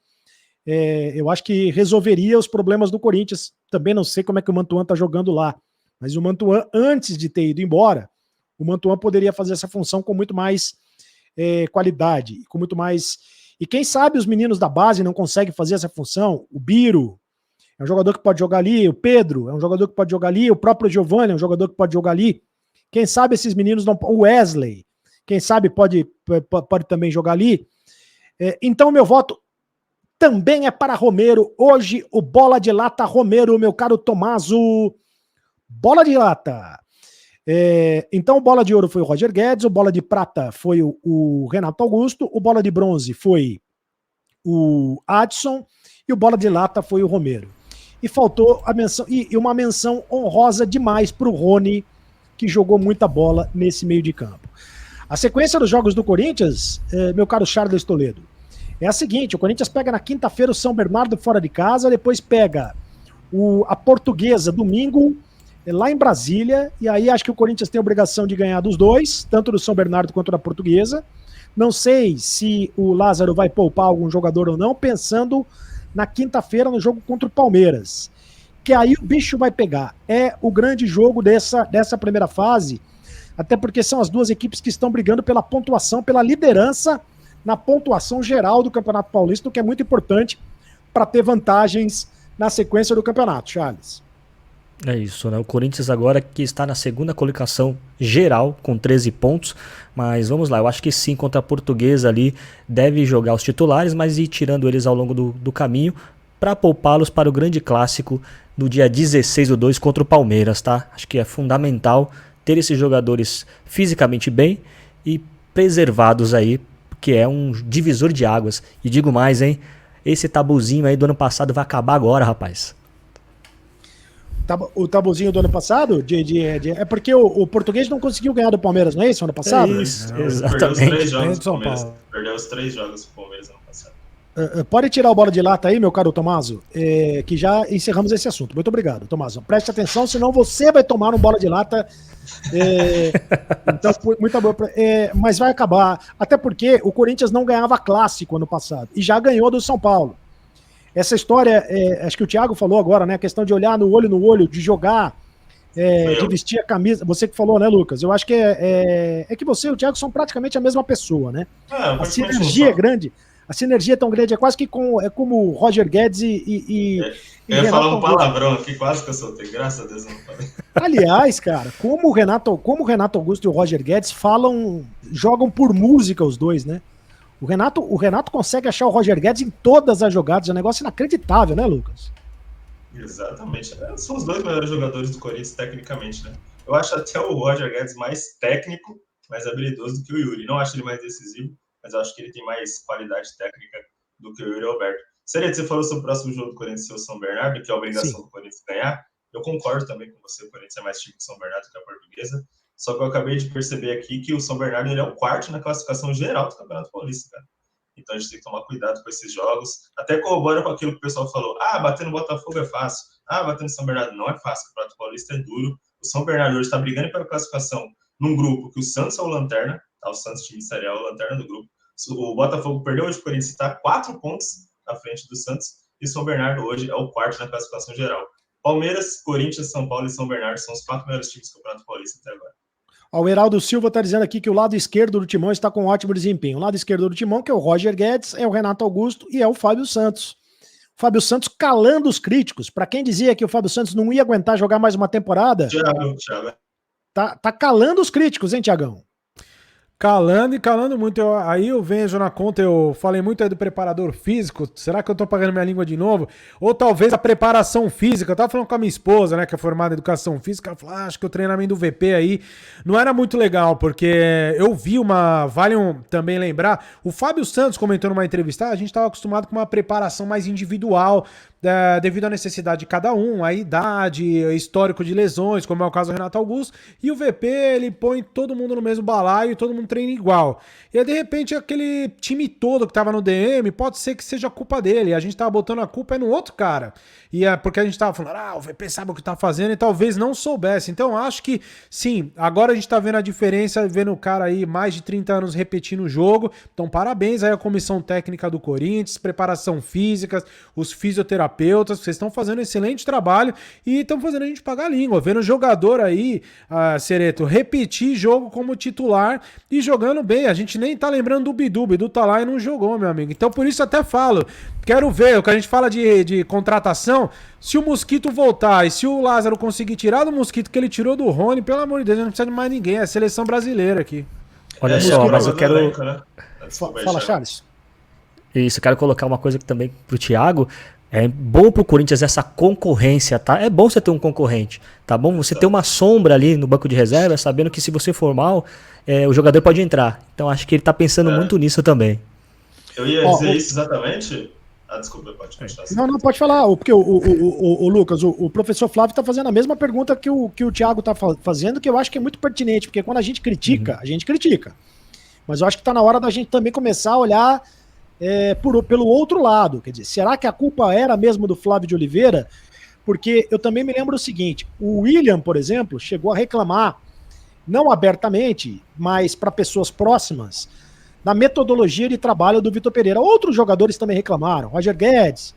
Eu acho que resolveria os problemas do Corinthians. Também não sei como é que o Mantuan está jogando lá, mas o Mantuan, antes de ter ido embora, o Mantuan poderia fazer essa função com muito mais qualidade, com muito mais... E quem sabe os meninos da base não conseguem fazer essa função, o Biro é um jogador que pode jogar ali, o Pedro é um jogador que pode jogar ali, o próprio Giovanni é um jogador que pode jogar ali. Quem sabe esses meninos não... O Wesley, quem sabe pode também jogar ali. Então meu voto também é para Romero. Hoje o bola de lata Romero, meu caro Tomaso. Bola de lata. Então o bola de ouro foi o Roger Guedes, o bola de prata foi o Renato Augusto, o bola de bronze foi o Adson e o bola de lata foi o Romero. E faltou a menção, e uma menção honrosa demais para o Rony, que jogou muita bola nesse meio de campo. A sequência dos jogos do Corinthians, meu caro Charles Toledo, é a seguinte: o Corinthians pega na quinta-feira o São Bernardo fora de casa, depois pega a Portuguesa domingo, lá em Brasília, e aí acho que o Corinthians tem a obrigação de ganhar dos dois, tanto do São Bernardo quanto da Portuguesa. Não sei se o Lázaro vai poupar algum jogador ou não, pensando na quinta-feira no jogo contra o Palmeiras, que aí o bicho vai pegar. É o grande jogo dessa primeira fase, até porque são as duas equipes que estão brigando pela pontuação, pela liderança na pontuação geral do Campeonato Paulista, o que é muito importante para ter vantagens na sequência do campeonato, Charles. É isso, né? O Corinthians agora que está na segunda colocação geral com 13 pontos, mas vamos lá, eu acho que sim, contra a Portuguesa ali deve jogar os titulares, mas ir tirando eles ao longo do caminho para poupá-los para o grande clássico no dia 16/2 contra o Palmeiras, tá? Acho que é fundamental ter esses jogadores fisicamente bem e preservados aí, porque é um divisor de águas. E digo mais, hein? Esse tabuzinho aí do ano passado vai acabar agora, rapaz. O tabuzinho do ano passado? É porque o Português não conseguiu ganhar do Palmeiras, não é isso? Ano passado? É isso, não, exatamente. Perdeu os 3 jogos do Palmeiras ano passado. Pode tirar o bola de lata aí, meu caro Tomaso, que já encerramos esse assunto. Muito obrigado, Tomaso. Preste atenção, senão você vai tomar um bola de lata. Então, muito boa. Mas vai acabar. Até porque o Corinthians não ganhava clássico ano passado e já ganhou do São Paulo. Essa história, acho que o Thiago falou agora, né? A questão de olhar no olho, de jogar, de vestir a camisa. Você que falou, né, Lucas? Eu acho que que você e o Thiago são praticamente a mesma pessoa, né? A sinergia é grande. A sinergia é tão grande, é quase que como Roger Guedes e eu ia falar um palavrão aqui, quase que eu soltei, graças a Deus eu não falei. Aliás, cara, como o Renato Augusto e o Roger Guedes jogam por música os dois, né? O Renato consegue achar o Roger Guedes em todas as jogadas, é um negócio inacreditável, né, Lucas? Exatamente. São os dois melhores jogadores do Corinthians, tecnicamente, né? Eu acho até o Roger Guedes mais técnico, mais habilidoso do que o Yuri. Não acho ele mais decisivo, mas eu acho que ele tem mais qualidade técnica do que o Yuri Alberto. Seria que você falou sobre o próximo jogo do Corinthians ser o São Bernardo, que é a obrigação do Corinthians ganhar. Eu concordo também com você, o Corinthians é mais time que o São Bernardo que a Portuguesa. Só que eu acabei de perceber aqui que o São Bernardo ele é o quarto na classificação geral do Campeonato Paulista, cara. Então a gente tem que tomar cuidado com esses jogos. Até corrobora com aquilo que o pessoal falou. Bater no Botafogo é fácil. Bater no São Bernardo não é fácil. O Campeonato Paulista é duro. O São Bernardo hoje está brigando pela classificação num grupo que o Santos é o lanterna. Tá? O Santos, time serial, é o lanterna do grupo. O Botafogo perdeu hoje para o Corinthians, está 4 pontos à frente do Santos. E o São Bernardo hoje é o quarto na classificação geral. Palmeiras, Corinthians, São Paulo e São Bernardo são os 4 melhores times do Campeonato Paulista até agora. O Heraldo Silva está dizendo aqui que o lado esquerdo do Timão está com ótimo desempenho. O lado esquerdo do Timão, que é o Roger Guedes, é o Renato Augusto e é o Fábio Santos. O Fábio Santos calando os críticos. Para quem dizia que o Fábio Santos não ia aguentar jogar mais uma temporada, Thiago. Tá calando os críticos, hein, Thiagão? Calando e calando muito. Aí eu vejo na conta, eu falei muito aí do preparador físico. Será que eu tô pagando minha língua de novo? Ou talvez a preparação física. Eu tava falando com a minha esposa, né, que é formada em educação física. Ela falou, acho que o treinamento do VP aí não era muito legal, porque eu vi vale também lembrar, o Fábio Santos comentou numa entrevista, a gente tava acostumado com uma preparação mais individual, devido à necessidade de cada um, a idade, histórico de lesões, como é o caso do Renato Augusto, e o VP, ele põe todo mundo no mesmo balaio e todo mundo treina igual. E aí, de repente, aquele time todo que tava no DM, pode ser que seja culpa dele, a gente tava botando a culpa no outro cara, e é porque a gente tava falando, o VP sabe o que tá fazendo, e talvez não soubesse. Então, acho que, sim, agora a gente tá vendo a diferença, vendo o cara aí, mais de 30 anos repetindo o jogo, então parabéns aí à comissão técnica do Corinthians, preparação física, os fisioterapeutas, fisioterapeutas, vocês estão fazendo um excelente trabalho e estão fazendo a gente pagar a língua, vendo jogador aí, Cereto, repetir jogo como titular e jogando bem. A gente nem tá lembrando do Bidu, o Bidu tá lá e não jogou, meu amigo. Então por isso até falo, quero ver, o que a gente fala de contratação, se o Mosquito voltar e se o Lázaro conseguir tirar do Mosquito que ele tirou do Rony, pelo amor de Deus, não precisa de mais ninguém, é a seleção brasileira aqui. Olha só, mas eu quero... Fala, Charles. Isso, eu quero colocar uma coisa aqui também pro Thiago. É bom pro Corinthians essa concorrência, tá? É bom você ter um concorrente, tá bom? Você ter uma sombra ali no banco de reserva, sabendo que se você for mal, o jogador pode entrar. Então acho que ele tá pensando muito nisso também. Eu ia dizer isso exatamente... desculpa, pode continuar. Não, pode falar, porque o Lucas, o professor Flávio está fazendo a mesma pergunta que o Thiago está fazendo, que eu acho que é muito pertinente, porque quando a gente critica, a gente critica. Mas eu acho que está na hora da gente também começar a olhar pelo outro lado. Quer dizer, será que a culpa era mesmo do Flávio de Oliveira? Porque eu também me lembro o seguinte, o William, por exemplo, chegou a reclamar, não abertamente, mas para pessoas próximas, da metodologia de trabalho do Vitor Pereira. Outros jogadores também reclamaram, Roger Guedes,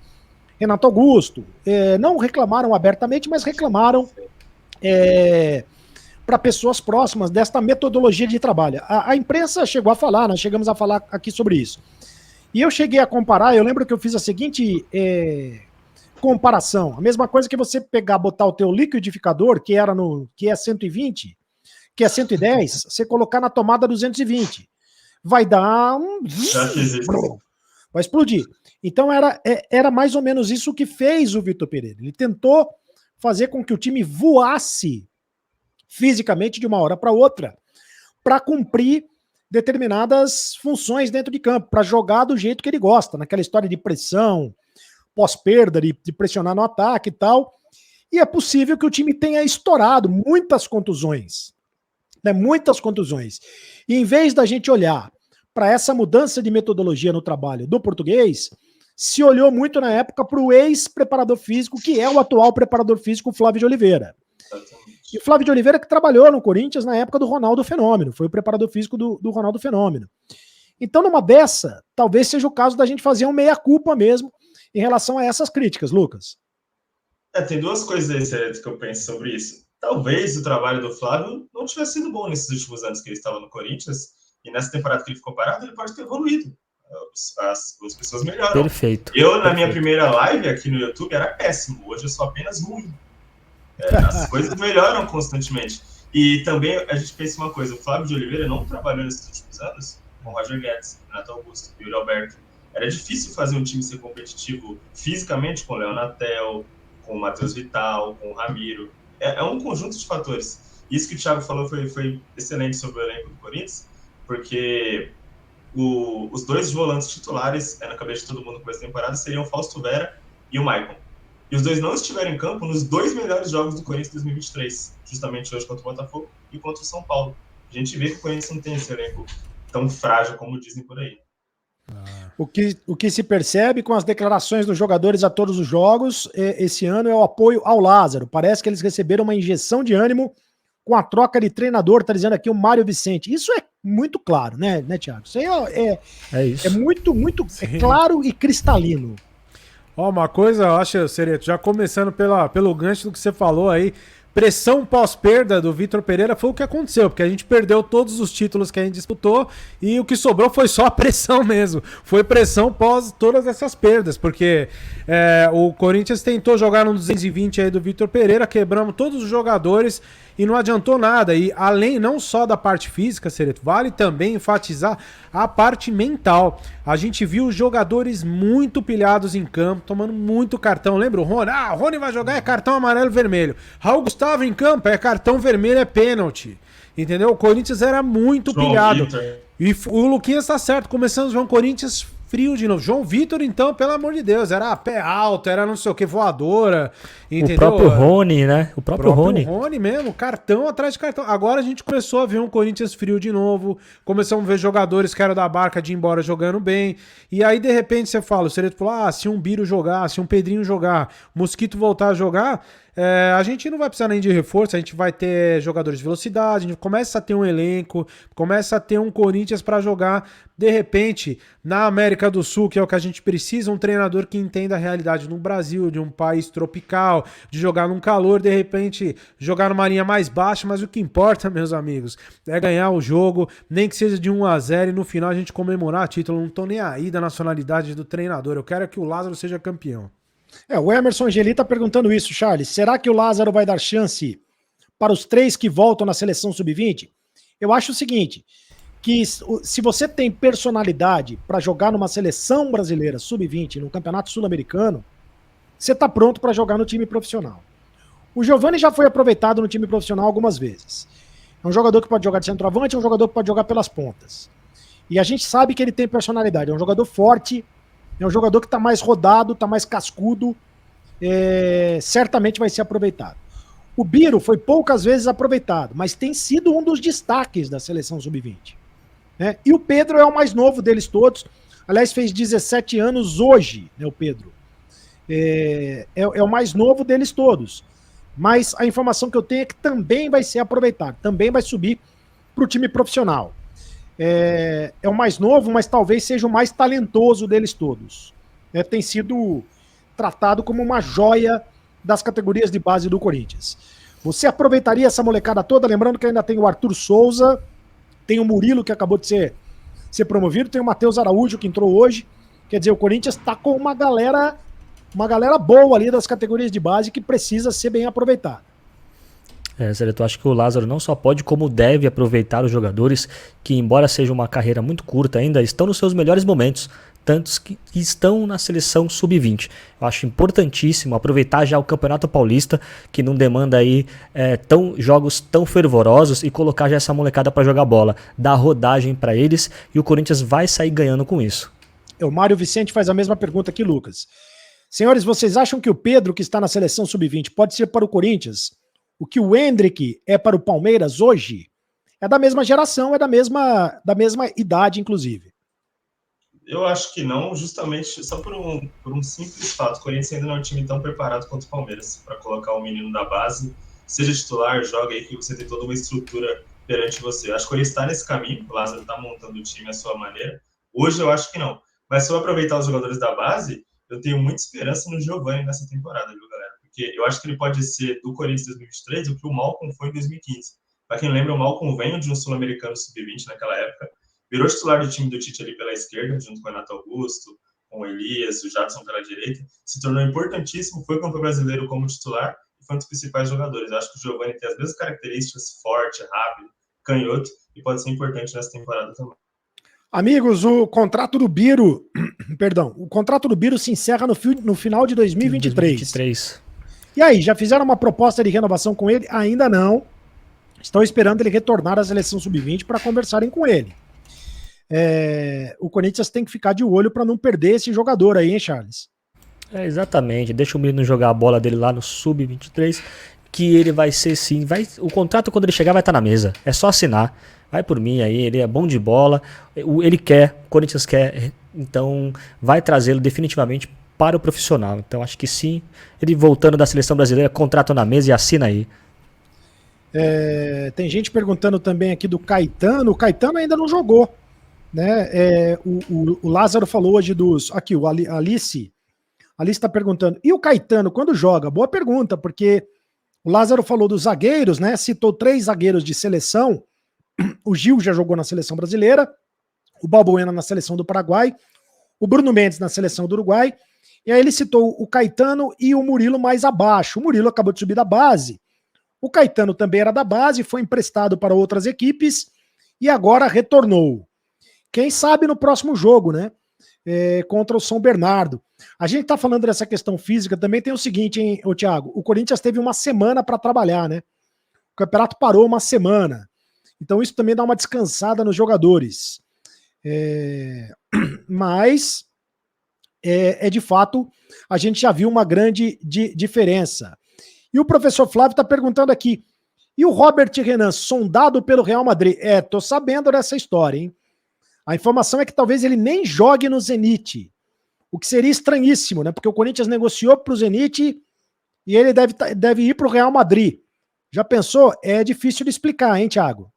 Renato Augusto, não reclamaram abertamente, mas reclamaram para pessoas próximas desta metodologia de trabalho. A imprensa chegou a falar, nós chegamos a falar aqui sobre isso. E eu cheguei a comparar, eu lembro que eu fiz a seguinte comparação, a mesma coisa que você pegar, botar o teu liquidificador, que é 120, que é 110, você colocar na tomada 220. Vai dar vai explodir. Então era mais ou menos isso que fez o Vitor Pereira. Ele tentou fazer com que o time voasse fisicamente de uma hora para outra para cumprir determinadas funções dentro de campo, para jogar do jeito que ele gosta, naquela história de pressão, pós-perda, de pressionar no ataque e tal. E é possível que o time tenha estourado muitas contusões. Muitas contusões. E em vez da gente olhar para essa mudança de metodologia no trabalho do português, se olhou muito na época para o ex-preparador físico, que é o atual preparador físico, Flávio de Oliveira. E o Flávio de Oliveira que trabalhou no Corinthians na época do Ronaldo Fenômeno, foi o preparador físico do Ronaldo Fenômeno. Então, numa dessa, talvez seja o caso da gente fazer um meia-culpa mesmo em relação a essas críticas, Lucas. Tem duas coisas aí, Cereto, que eu penso sobre isso. Talvez o trabalho do Flávio não tivesse sido bom nesses últimos anos que ele estava no Corinthians, e nessa temporada que ele ficou parado, ele pode ter evoluído. As pessoas melhoram. Perfeito. Na minha primeira live aqui no YouTube, era péssimo. Hoje eu sou apenas ruim. As coisas melhoram constantemente. E também a gente pensa uma coisa, o Flávio de Oliveira não trabalhou nesses últimos anos com o Roger Guedes, Renato Augusto e o Yuri Alberto. Era difícil fazer um time ser competitivo fisicamente com o Leonatel, com o Matheus Vital, com o Ramiro. É um conjunto de fatores. Isso que o Thiago falou foi excelente sobre o elenco do Corinthians, porque os dois volantes titulares, na cabeça de todo mundo com essa temporada, seriam o Fausto Vera e o Maicon. E os dois não estiveram em campo nos dois melhores jogos do Corinthians em 2023, justamente hoje contra o Botafogo e contra o São Paulo. A gente vê que o Corinthians não tem esse elenco tão frágil como dizem por aí. O que se percebe com as declarações dos jogadores a todos os jogos esse ano é o apoio ao Lázaro. Parece que eles receberam uma injeção de ânimo com a troca de treinador, tá dizendo aqui o Mário Vicente. Isso é muito claro, né Thiago? Isso aí isso. É muito claro e cristalino. Uma coisa, eu acho, Cereto, já começando pelo gancho do que você falou aí, pressão pós-perda do Vitor Pereira foi o que aconteceu, porque a gente perdeu todos os títulos que a gente disputou e o que sobrou foi só a pressão mesmo. Foi pressão pós todas essas perdas, porque o Corinthians tentou jogar no 220 aí do Vitor Pereira, quebramos todos os jogadores e não adiantou nada. E além não só da parte física, Cereto, vale também enfatizar a parte mental. A gente viu jogadores muito pilhados em campo, tomando muito cartão. Lembra o Rony? O Rony vai jogar, é cartão amarelo e vermelho. Raul Gustavo em campo, é cartão vermelho, é pênalti. Entendeu? O Corinthians era muito pilhado. E o Luquinhas tá certo, começamos a ver um Corinthians frio de novo. João Vitor, então, pelo amor de Deus, era pé alto, era não sei o que, voadora, entendeu? O próprio Rony, né? O próprio Rony. O Rony mesmo, cartão atrás de cartão. Agora a gente começou a ver um Corinthians frio de novo, começamos a ver jogadores que eram da barca de ir embora jogando bem, e aí de repente você fala, o Cereto falou, se um Biro jogar, se um Pedrinho jogar, Mosquito voltar a jogar, A gente não vai precisar nem de reforço, a gente vai ter jogadores de velocidade, a gente começa a ter um elenco, começa a ter um Corinthians para jogar, de repente, na América do Sul, que é o que a gente precisa, um treinador que entenda a realidade no Brasil, de um país tropical, de jogar num calor, de repente jogar numa linha mais baixa, mas o que importa, meus amigos, é ganhar o jogo, nem que seja de 1-0 e no final a gente comemorar título. Não tô nem aí da nacionalidade do treinador, eu quero que o Lázaro seja campeão. O Emerson Angeli tá perguntando isso, Charles. Será que o Lázaro vai dar chance para os 3 que voltam na seleção sub-20? Eu acho o seguinte, que se você tem personalidade para jogar numa seleção brasileira sub-20, no Campeonato Sul-Americano, você tá pronto para jogar no time profissional. O Giovani já foi aproveitado no time profissional algumas vezes. É um jogador que pode jogar de centroavante, é um jogador que pode jogar pelas pontas. E a gente sabe que ele tem personalidade, é um jogador forte, é um jogador que está mais rodado, está mais cascudo, certamente vai ser aproveitado. O Biro foi poucas vezes aproveitado, mas tem sido um dos destaques da seleção sub-20. Né? E o Pedro é o mais novo deles todos, aliás, fez 17 anos hoje, né, o Pedro. É o mais novo deles todos. Mas a informação que eu tenho é que também vai ser aproveitado, também vai subir para o time profissional. É o mais novo, mas talvez seja o mais talentoso deles todos. Tem sido tratado como uma joia das categorias de base do Corinthians. Você aproveitaria essa molecada toda? Lembrando que ainda tem o Arthur Souza, tem o Murilo, que acabou de ser promovido, tem o Matheus Araújo, que entrou hoje. Quer dizer, o Corinthians está com uma galera boa ali das categorias de base que precisa ser bem aproveitada. Zé, eu acho que o Lázaro não só pode, como deve aproveitar os jogadores que, embora seja uma carreira muito curta ainda, estão nos seus melhores momentos, tantos que estão na seleção sub-20. Eu acho importantíssimo aproveitar já o Campeonato Paulista, que não demanda aí jogos tão fervorosos, e colocar já essa molecada para jogar bola, dar rodagem para eles, e o Corinthians vai sair ganhando com isso. O Mário Vicente faz a mesma pergunta aqui, Lucas. Senhores, vocês acham que o Pedro, que está na seleção sub-20, pode ser para o Corinthians o que o Hendrick é para o Palmeiras hoje? É da mesma geração, é da mesma idade, inclusive. Eu acho que não, justamente só por um simples fato. O Corinthians ainda não é um time tão preparado quanto o Palmeiras para colocar o menino da base, seja titular, joga aí que você tem toda uma estrutura perante você. Eu acho que o Corinthians está nesse caminho, o Lázaro está montando o time à sua maneira. Hoje eu acho que não. Mas se eu aproveitar os jogadores da base, eu tenho muita esperança no Giovani nessa temporada, viu, galera? Porque eu acho que ele pode ser do Corinthians 2023 o que o Malcom foi em 2015. Para quem lembra, o Malcom veio de um sul-americano sub-20 naquela época, virou titular do time do Tite ali pela esquerda, junto com o Renato Augusto, com o Elias, o Jadson pela direita, se tornou importantíssimo, foi campeão brasileiro como titular e foi um dos principais jogadores. Eu acho que o Giovani tem as mesmas características, forte, rápido, canhoto, e pode ser importante nessa temporada também. Amigos, o contrato do Biro se encerra no final de 2023. E aí, já fizeram uma proposta de renovação com ele? Ainda não. Estão esperando ele retornar à seleção sub-20 para conversarem com ele. O Corinthians tem que ficar de olho para não perder esse jogador aí, hein, Charles? Exatamente. Deixa o menino jogar a bola dele lá no sub-23, que ele vai ser sim. O contrato, quando ele chegar, vai estar na mesa. É só assinar. Vai por mim aí, ele é bom de bola. Ele quer, o Corinthians quer, então vai trazê-lo definitivamente para o profissional. Então acho que sim, ele voltando da seleção brasileira, contrato na mesa e assina aí. Tem gente perguntando também aqui do Caetano. O Caetano ainda não jogou, né? O Lázaro falou hoje dos... Aqui, o Alice está perguntando. E o Caetano, quando joga? Boa pergunta, porque o Lázaro falou dos zagueiros, né? Citou 3 zagueiros de seleção. O Gil já jogou na seleção brasileira, o Balbuena na seleção do Paraguai, o Bruno Mendes na seleção do Uruguai, e aí ele citou o Caetano e o Murilo mais abaixo. O Murilo acabou de subir da base, o Caetano também era da base, foi emprestado para outras equipes e agora retornou. Quem sabe no próximo jogo, né? Contra o São Bernardo. A gente tá falando dessa questão física, também tem o seguinte, hein, Thiago? O Corinthians teve uma semana para trabalhar, né? O campeonato parou uma semana. Então isso também dá uma descansada nos jogadores. Mas, de fato, a gente já viu uma grande diferença. E o professor Flávio está perguntando aqui, e o Robert Renan, sondado pelo Real Madrid? Tô sabendo dessa história, hein? A informação é que talvez ele nem jogue no Zenit, o que seria estranhíssimo, né? Porque o Corinthians negociou para o Zenit e ele deve ir para o Real Madrid. Já pensou? É difícil de explicar, hein, Thiago?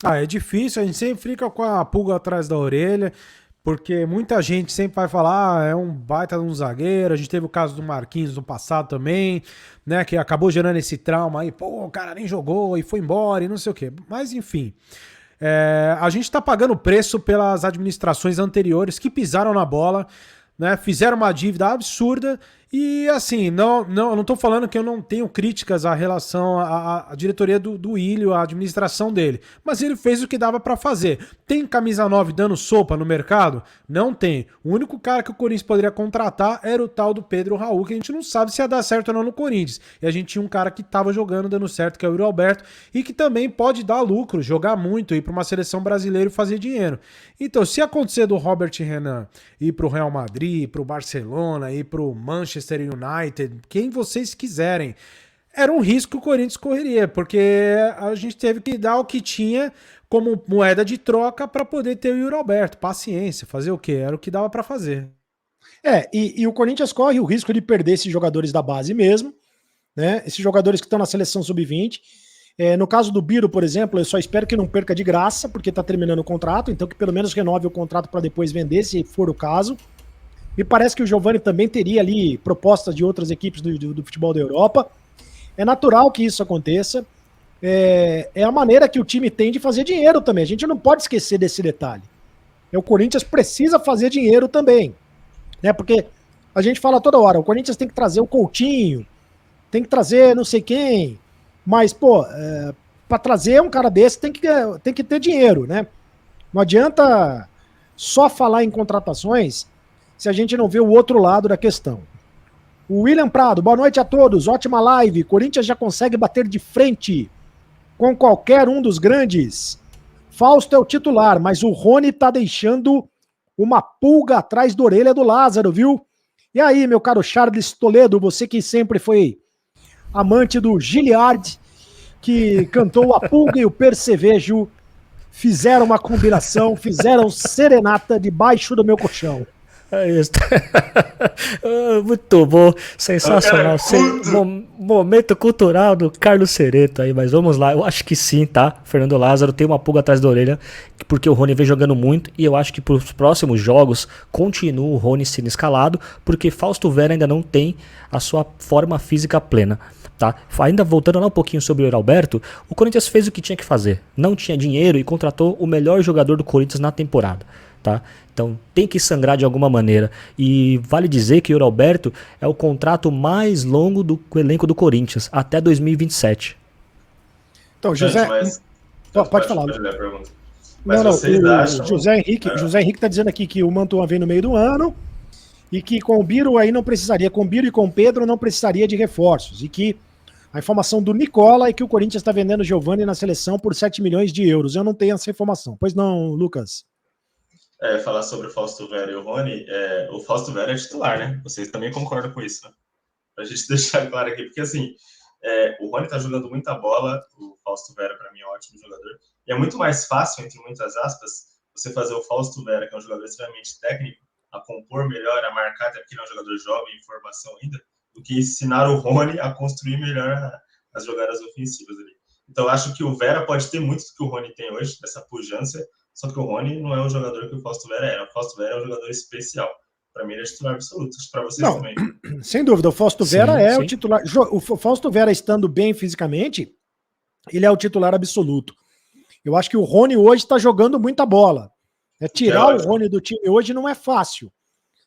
Ah, é difícil, a gente sempre fica com a pulga atrás da orelha, porque muita gente sempre vai falar, é um baita de um zagueiro, a gente teve o caso do Marquinhos no passado também, né, que acabou gerando esse trauma aí, pô, o cara nem jogou e foi embora e não sei o quê. Mas, enfim, a gente tá pagando preço pelas administrações anteriores que pisaram na bola, né, fizeram uma dívida absurda e, assim, não tô falando que eu não tenho críticas à relação à diretoria do Ilho, à administração dele, mas ele fez o que dava pra fazer. Tem camisa 9 dando sopa no mercado? Não tem. O único cara que o Corinthians poderia contratar era o tal do Pedro Raul, que a gente não sabe se ia dar certo ou não no Corinthians. E a gente tinha um cara que tava jogando, dando certo, que é o Yuri Alberto, e que também pode dar lucro, jogar muito, ir pra uma seleção brasileira e fazer dinheiro. Então, se acontecer do Robert Renan ir pro Real Madrid, pro Barcelona, ir pro Manchester United, quem vocês quiserem, era um risco que o Corinthians correria, porque a gente teve que dar o que tinha como moeda de troca para poder ter o Yuri Alberto. Paciência, fazer o quê? Era o que dava para fazer. E o Corinthians corre o risco de perder esses jogadores da base mesmo, né? Esses jogadores que estão na seleção sub-20. No caso do Biro, por exemplo, eu só espero que não perca de graça, porque está terminando o contrato, então que pelo menos renove o contrato para depois vender, se for o caso. Me parece que o Giovani também teria ali propostas de outras equipes do futebol da Europa. É natural que isso aconteça. É a maneira que o time tem de fazer dinheiro também. A gente não pode esquecer desse detalhe. O Corinthians precisa fazer dinheiro também, né? Porque a gente fala toda hora, o Corinthians tem que trazer o Coutinho, tem que trazer não sei quem, mas, pô, para trazer um cara desse tem que ter dinheiro, né? Não adianta só falar em contratações se a gente não vê o outro lado da questão. O William Prado, boa noite a todos, ótima live. Corinthians já consegue bater de frente com qualquer um dos grandes. Fausto é o titular, mas o Rony tá deixando uma pulga atrás da orelha do Lázaro, viu? E aí, meu caro Charles Toledo, você que sempre foi amante do Giliard, que cantou a pulga e o percevejo, fizeram uma combinação, fizeram serenata debaixo do meu colchão. É isso. Muito bom, sensacional. Momento cultural do Carlos Cereto aí, mas vamos lá. Eu acho que sim, tá? Fernando Lázaro tem uma pulga atrás da orelha, porque o Rony vem jogando muito e eu acho que para os próximos jogos continua o Rony sendo escalado, porque Fausto Vera ainda não tem a sua forma física plena. Tá? Ainda voltando lá um pouquinho sobre o Yuri Alberto, o Corinthians fez o que tinha que fazer. Não tinha dinheiro e contratou o melhor jogador do Corinthians na temporada. Tá? Então tem que sangrar de alguma maneira. E vale dizer que o Yuri Alberto é o contrato mais longo do elenco do Corinthians, até 2027. Então, José... Pode falar. Mas não, vocês acham... José Henrique está dizendo aqui que o Mantuan vem no meio do ano e que com o Biro aí não precisaria, com o Biro e com o Pedro não precisaria de reforços. E que a informação do Nicola é que o Corinthians está vendendo o Giovani na seleção por 7 milhões de euros. Eu não tenho essa informação. Pois não, Lucas? Falar sobre o Fausto Vera e o Rony, o Fausto Vera é titular, né? Vocês também concordam com isso, né? Pra gente deixar claro aqui, porque assim, o Rony tá jogando muita bola, o Fausto Vera pra mim é um ótimo jogador, e é muito mais fácil, entre muitas aspas, você fazer o Fausto Vera, que é um jogador extremamente técnico, a compor melhor, a marcar, até porque ele é um jogador jovem, em formação ainda, do que ensinar o Rony a construir melhor as jogadas ofensivas ali. Então eu acho que o Vera pode ter muito do que o Rony tem hoje, dessa pujança. Só que o Rony não é o jogador que o Fausto Vera era. O Fausto Vera é um jogador especial. Para mim, ele é titular absoluto. Para vocês também. Sem dúvida, o Fausto Vera é o titular. O Fausto Vera estando bem fisicamente, ele é o titular absoluto. Eu acho que o Rony hoje está jogando muita bola. Tirar o Rony do time hoje não é fácil.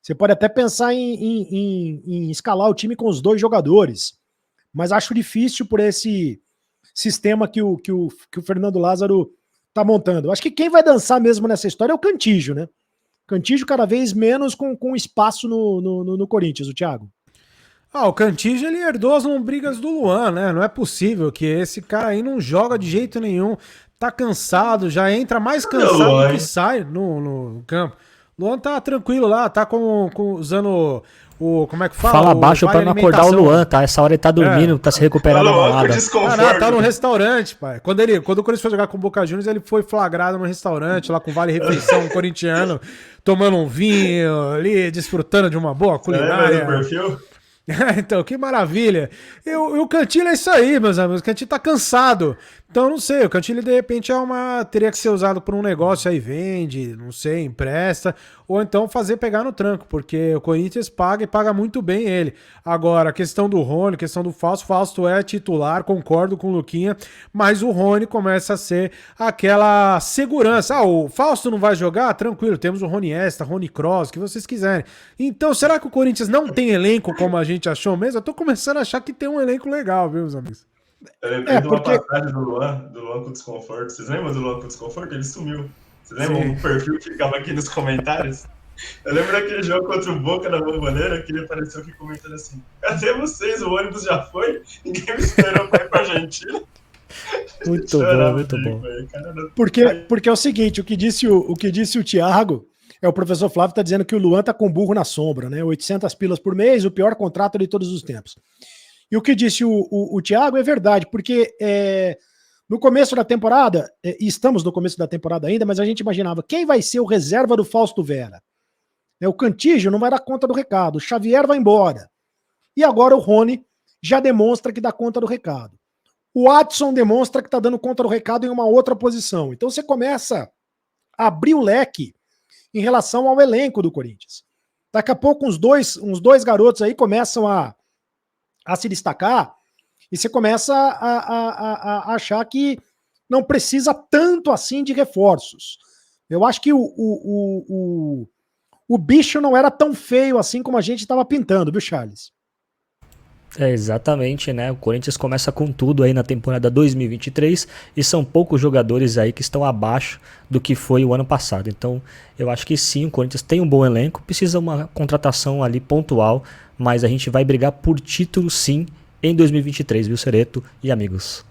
Você pode até pensar em escalar o time com os dois jogadores. Mas acho difícil por esse sistema que o Fernando Lázaro tá montando. Acho que quem vai dançar mesmo nessa história é o Cantígio, né? Cantígio cada vez menos com espaço no Corinthians, o Thiago. O Cantígio, ele herdou as lombrigas do Luan, né? Não é possível que esse cara aí não joga de jeito nenhum. Tá cansado, já entra mais cansado do que sai no campo. Luan tá tranquilo lá, tá usando como é que fala? Fala baixo pra não acordar o Luan, tá? Essa hora ele tá dormindo, tá se recuperando da balada. Tá no restaurante, pai. Quando o Corinthians foi jogar com o Boca Juniors, ele foi flagrado no restaurante, lá com Vale Refeição corintiano, tomando um vinho ali, desfrutando de uma boa culinária. Então, que maravilha. E o Cantilho é isso aí, meus amigos. O Cantilho tá cansado. Então, não sei, o Cantilho de repente teria que ser usado por um negócio aí, vende, não sei, empresta, ou então fazer pegar no tranco, porque o Corinthians paga e paga muito bem ele. Agora, a questão do Rony, a questão do Fausto é titular, concordo com o Luquinha, mas o Rony começa a ser aquela segurança. O Fausto não vai jogar? Tranquilo, temos o Rony Esta, Rony Cross, o que vocês quiserem. Então, será que o Corinthians não tem elenco como a gente achou mesmo? Eu tô começando a achar que tem um elenco legal, viu, meus amigos? Eu lembrei de uma passagem do Luan com desconforto. Vocês lembram do Luan com desconforto? Ele sumiu. Vocês lembram o perfil que ficava aqui nos comentários? Eu lembro daquele jogo contra o Boca na Bomboneira, que ele apareceu aqui comentando assim: cadê vocês? O ônibus já foi? Ninguém me esperou pra ir pra Argentina. Muito bom, muito bom. Porque é o seguinte, o que disse o Thiago, o professor Flávio tá dizendo que o Luan tá com burro na sombra, né? 800 pilas por mês, o pior contrato de todos os tempos. E o que disse o Thiago é verdade, porque no começo da temporada, e estamos no começo da temporada ainda, mas a gente imaginava quem vai ser o reserva do Fausto Vera. O Cantígio não vai dar conta do recado, o Xavier vai embora. E agora o Rony já demonstra que dá conta do recado. O Adson demonstra que está dando conta do recado em uma outra posição. Então você começa a abrir o leque em relação ao elenco do Corinthians. Daqui a pouco uns dois garotos aí começam a se destacar, e você começa a achar que não precisa tanto assim de reforços. Eu acho que o bicho não era tão feio assim como a gente estava pintando, viu, Charles? Exatamente, né? O Corinthians começa com tudo aí na temporada 2023 e são poucos jogadores aí que estão abaixo do que foi o ano passado. Então, eu acho que sim, o Corinthians tem um bom elenco, precisa uma contratação ali pontual, mas a gente vai brigar por título sim em 2023, viu, Cereto e amigos?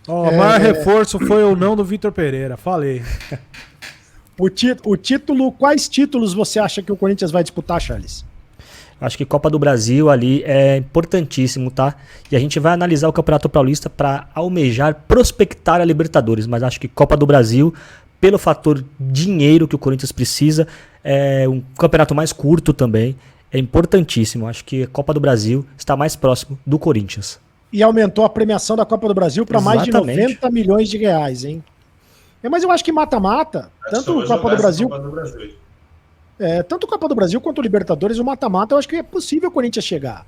O maior reforço foi o não do Vitor Pereira, falei. O título, quais títulos você acha que o Corinthians vai disputar, Charles? Acho que Copa do Brasil ali é importantíssimo, tá? E a gente vai analisar o Campeonato Paulista para almejar, prospectar a Libertadores, mas acho que Copa do Brasil, pelo fator dinheiro que o Corinthians precisa, é um campeonato mais curto também, é importantíssimo. Acho que a Copa do Brasil está mais próximo do Corinthians. E aumentou a premiação da Copa do Brasil para mais de 90 milhões de reais, hein? Mas eu acho que mata-mata, tanto Copa do Brasil... tanto Copa do Brasil quanto o Libertadores, o mata-mata, eu acho que é possível o Corinthians chegar.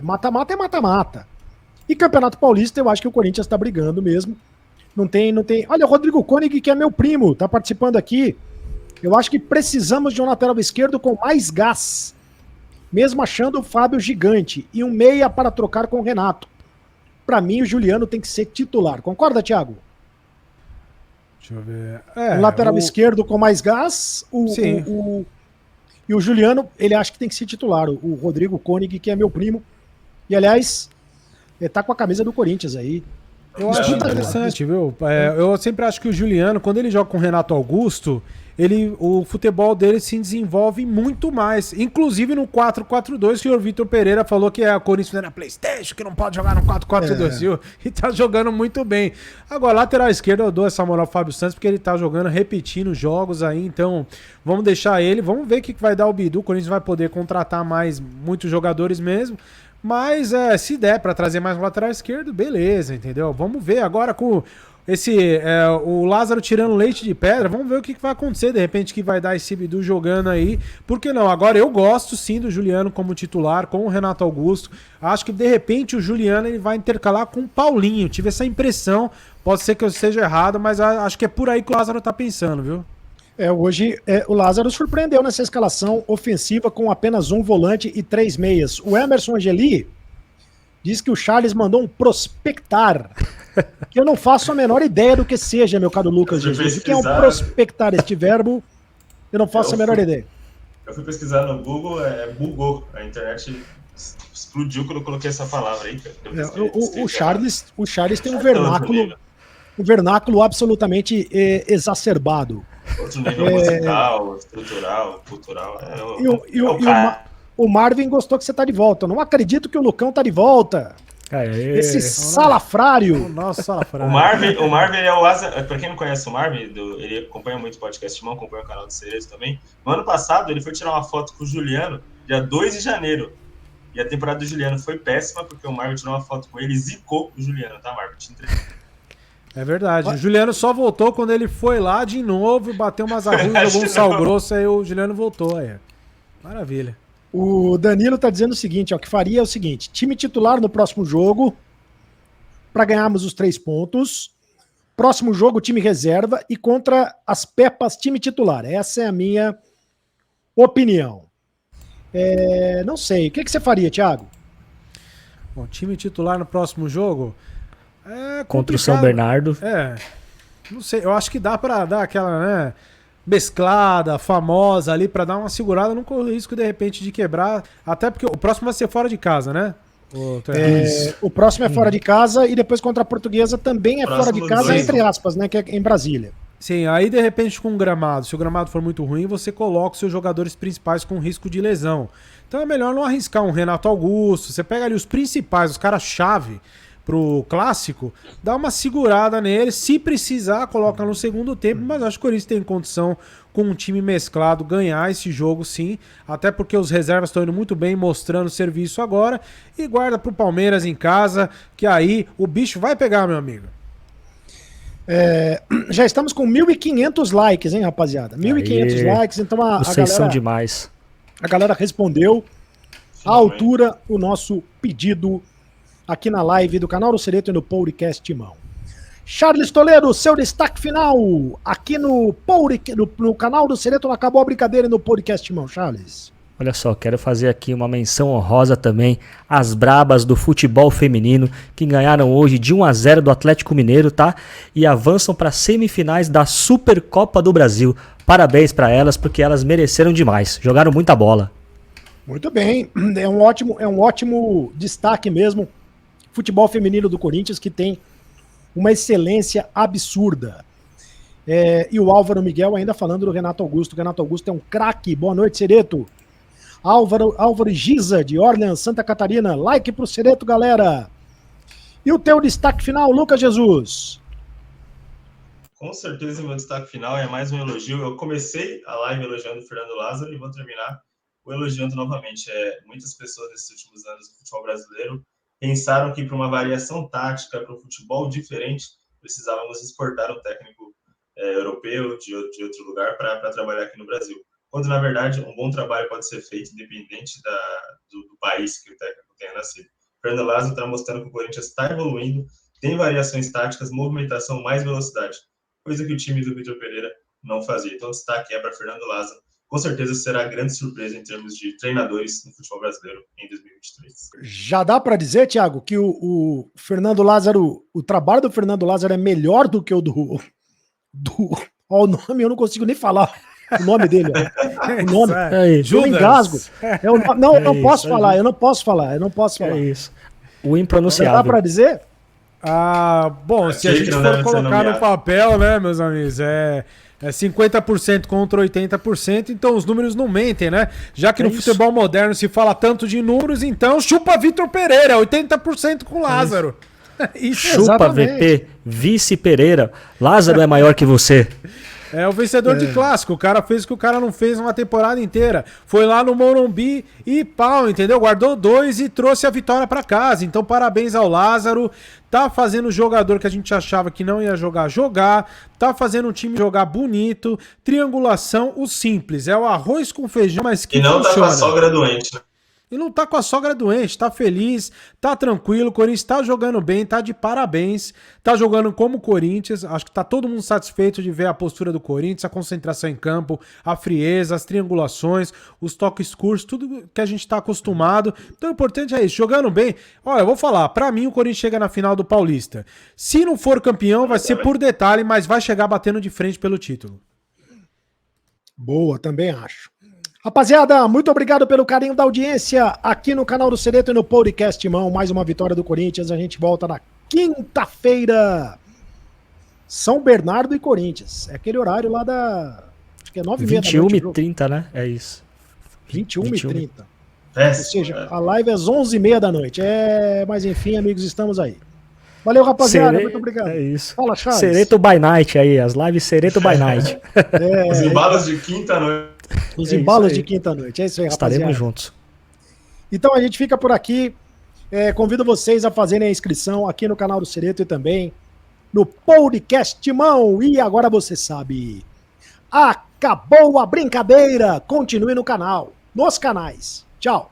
Mata-mata é mata-mata. E Campeonato Paulista, eu acho que o Corinthians está brigando mesmo. Não tem. Olha, o Rodrigo Koenig, que é meu primo, tá participando aqui. Eu acho que precisamos de um lateral esquerdo com mais gás. Mesmo achando o Fábio gigante. E um meia para trocar com o Renato. Para mim, o Juliano tem que ser titular. Concorda, Thiago? Deixa eu ver. Um lateral esquerdo com mais gás. E o Juliano, ele acha que tem que ser titular. O Rodrigo Koenig, que é meu primo. E, aliás, ele tá com a camisa do Corinthians aí. Eu acho interessante, viu? Eu sempre acho que o Juliano, quando ele joga com o Renato Augusto, o futebol dele se desenvolve muito mais. Inclusive no 4-4-2, que o Vitor Pereira falou que o Corinthians na PlayStation, que não pode jogar no 4-4-2, e tá jogando muito bem. Agora, lateral esquerdo, eu dou essa moral ao Fábio Santos, porque ele tá jogando, repetindo jogos aí, então vamos deixar ele, vamos ver o que vai dar o Bidu. O Corinthians vai poder contratar muitos jogadores mesmo. Mas se der para trazer mais um lateral esquerdo, beleza, entendeu? Vamos ver agora com o Lázaro tirando leite de pedra, vamos ver o que vai acontecer, de repente, que vai dar esse Bidu jogando aí. Por que não? Agora eu gosto sim do Juliano como titular, com o Renato Augusto. Acho que de repente o Juliano ele vai intercalar com o Paulinho. Tive essa impressão, pode ser que eu esteja errado, mas acho que é por aí que o Lázaro tá pensando, viu? Hoje o Lázaro surpreendeu nessa escalação ofensiva com apenas um volante e 3 meias. O Emerson Angeli diz que o Charles mandou um prospectar, que eu não faço a menor ideia do que seja, meu caro Lucas Jesus. O que é um prospectar, este verbo? Eu não faço a menor ideia. Eu fui pesquisar no Google, bugou. A internet explodiu quando eu coloquei essa palavra aí. O Charles tem um vernáculo absolutamente exacerbado. Outro nível musical, estrutural, cultural. O Marvin gostou que você tá de volta. Eu não acredito que o Lucão tá de volta. Esse salafrário. Nossa, salafrário. O Marvin é o asa. Pra quem não conhece o Marvin, ele acompanha muito o podcast Timão, acompanha o canal do Cerezo também. No ano passado, ele foi tirar uma foto com o Juliano, dia 2 de janeiro. E a temporada do Juliano foi péssima, porque o Marvin tirou uma foto com ele e zicou o Juliano, tá, Marvin? É verdade. O Juliano só voltou quando ele foi lá de novo, bateu umas arrugas, jogou um sal grosso, aí o Juliano voltou. Aí. Maravilha. O Danilo tá dizendo o seguinte, ó, que faria o seguinte, time titular no próximo jogo, para ganharmos os 3 pontos. Próximo jogo, time reserva, e contra as Pepas, time titular. Essa é a minha opinião. Não sei, o que você faria, Thiago? Bom, time titular no próximo jogo... Contra o São Bernardo. Não sei, eu acho que dá pra dar aquela, né, mesclada, famosa ali, pra dar uma segurada, não corre o risco de repente de quebrar, até porque o próximo vai ser fora de casa, né? O próximo é fora de casa e depois contra a Portuguesa também é fora de casa, entre aspas, né, que é em Brasília. Sim, aí de repente com o gramado, se o gramado for muito ruim, você coloca os seus jogadores principais com risco de lesão. Então é melhor não arriscar um Renato Augusto, você pega ali os principais, os caras-chave pro clássico, dá uma segurada nele, se precisar, coloca no segundo tempo, mas acho que o Corinthians tem condição, com um time mesclado, ganhar esse jogo sim, até porque os reservas estão indo muito bem, mostrando serviço agora, e guarda pro Palmeiras em casa, que aí o bicho vai pegar, meu amigo. Já estamos com 1.500 likes, hein, rapaziada? 1.500 likes, então Vocês galera, são demais. A galera respondeu à altura o nosso pedido aqui na live do canal do Cereto e no podcast Timão. Charles Toledo, seu destaque final aqui no canal do Cereto, não acabou a brincadeira e no podcast Timão, Charles. Olha só, quero fazer aqui uma menção honrosa também às brabas do futebol feminino que ganharam hoje de 1-0 do Atlético Mineiro, tá? E avançam para semifinais da Supercopa do Brasil. Parabéns para elas, porque elas mereceram demais, jogaram muita bola. Muito bem, é um ótimo destaque mesmo. Futebol feminino do Corinthians, que tem uma excelência absurda. E o Álvaro Miguel ainda falando do Renato Augusto. O Renato Augusto é um craque. Boa noite, Cereto. Álvaro Giza, de Orleans, Santa Catarina. Like pro Cereto, galera. E o teu destaque final, Lucas Jesus? Com certeza, meu destaque final é mais um elogio. Eu comecei a live elogiando o Fernando Lázaro e vou terminar o elogiando novamente. Muitas pessoas nesses últimos anos do futebol brasileiro pensaram que para uma variação tática, para um futebol diferente, precisávamos exportar um técnico europeu de outro lugar para trabalhar aqui no Brasil. Quando, na verdade, um bom trabalho pode ser feito independente do país que o técnico tenha nascido. Fernando Lázaro está mostrando que o Corinthians está evoluindo, tem variações táticas, movimentação, mais velocidade, coisa que o time do Vitor Pereira não fazia. Então, o destaque é para Fernando Lázaro. Com certeza será grande surpresa em termos de treinadores no futebol brasileiro em 2023. Já dá para dizer, Thiago, que o Fernando Lázaro, o trabalho do Fernando Lázaro é melhor do que o o nome, eu não consigo nem falar o nome dele. O nome, eu engasgo. Eu não posso falar. É isso. O impronunciável. Já dá para dizer? Bom, se a gente for colocar no papel, né, meus amigos, é 50% contra 80%, então os números não mentem, né? Já que no futebol moderno se fala tanto de números, então chupa Vitor Pereira, 80% com Lázaro. Chupa VP, vice Pereira, Lázaro é maior que você. É o vencedor de clássico, o cara fez o que o cara não fez uma temporada inteira. Foi lá no Morumbi e pau, entendeu? Guardou 2 e trouxe a vitória pra casa. Então parabéns ao Lázaro. Tá fazendo o jogador que a gente achava que não ia jogar. Tá fazendo o time jogar bonito. Triangulação, o simples. É o arroz com feijão, mas que funciona. E não funciona. Tá com a sogra doente, né? E não tá com a sogra doente, tá feliz, tá tranquilo, o Corinthians tá jogando bem, tá de parabéns, tá jogando como o Corinthians, acho que tá todo mundo satisfeito de ver a postura do Corinthians, a concentração em campo, a frieza, as triangulações, os toques curtos, tudo que a gente tá acostumado. Então o importante é isso, jogando bem. Olha, eu vou falar, pra mim o Corinthians chega na final do Paulista. Se não for campeão, vai ser por detalhe, mas vai chegar batendo de frente pelo título. Boa, também acho. Rapaziada, muito obrigado pelo carinho da audiência aqui no canal do Cereto e no podcast Timão. Mais uma vitória do Corinthians. A gente volta na quinta-feira. São Bernardo e Corinthians. É aquele horário lá da... Acho que é 9h30 da noite. 21h30, né? É isso. 21h30. Ou seja, a live é às 11h30 da noite. Mas enfim, amigos, estamos aí. Valeu, rapaziada. Muito obrigado. É isso. Fala, Charles. Cereto by Night aí. As lives Cereto by Night. Os embalos de quinta-noite. Os embalos de quinta-noite. É isso aí, rapaziada. Estaremos juntos. Então a gente fica por aqui. Convido vocês a fazerem a inscrição aqui no canal do Cereto e também no podcast Timão. E agora você sabe. Acabou a brincadeira. Continue no canal, nos canais. Tchau.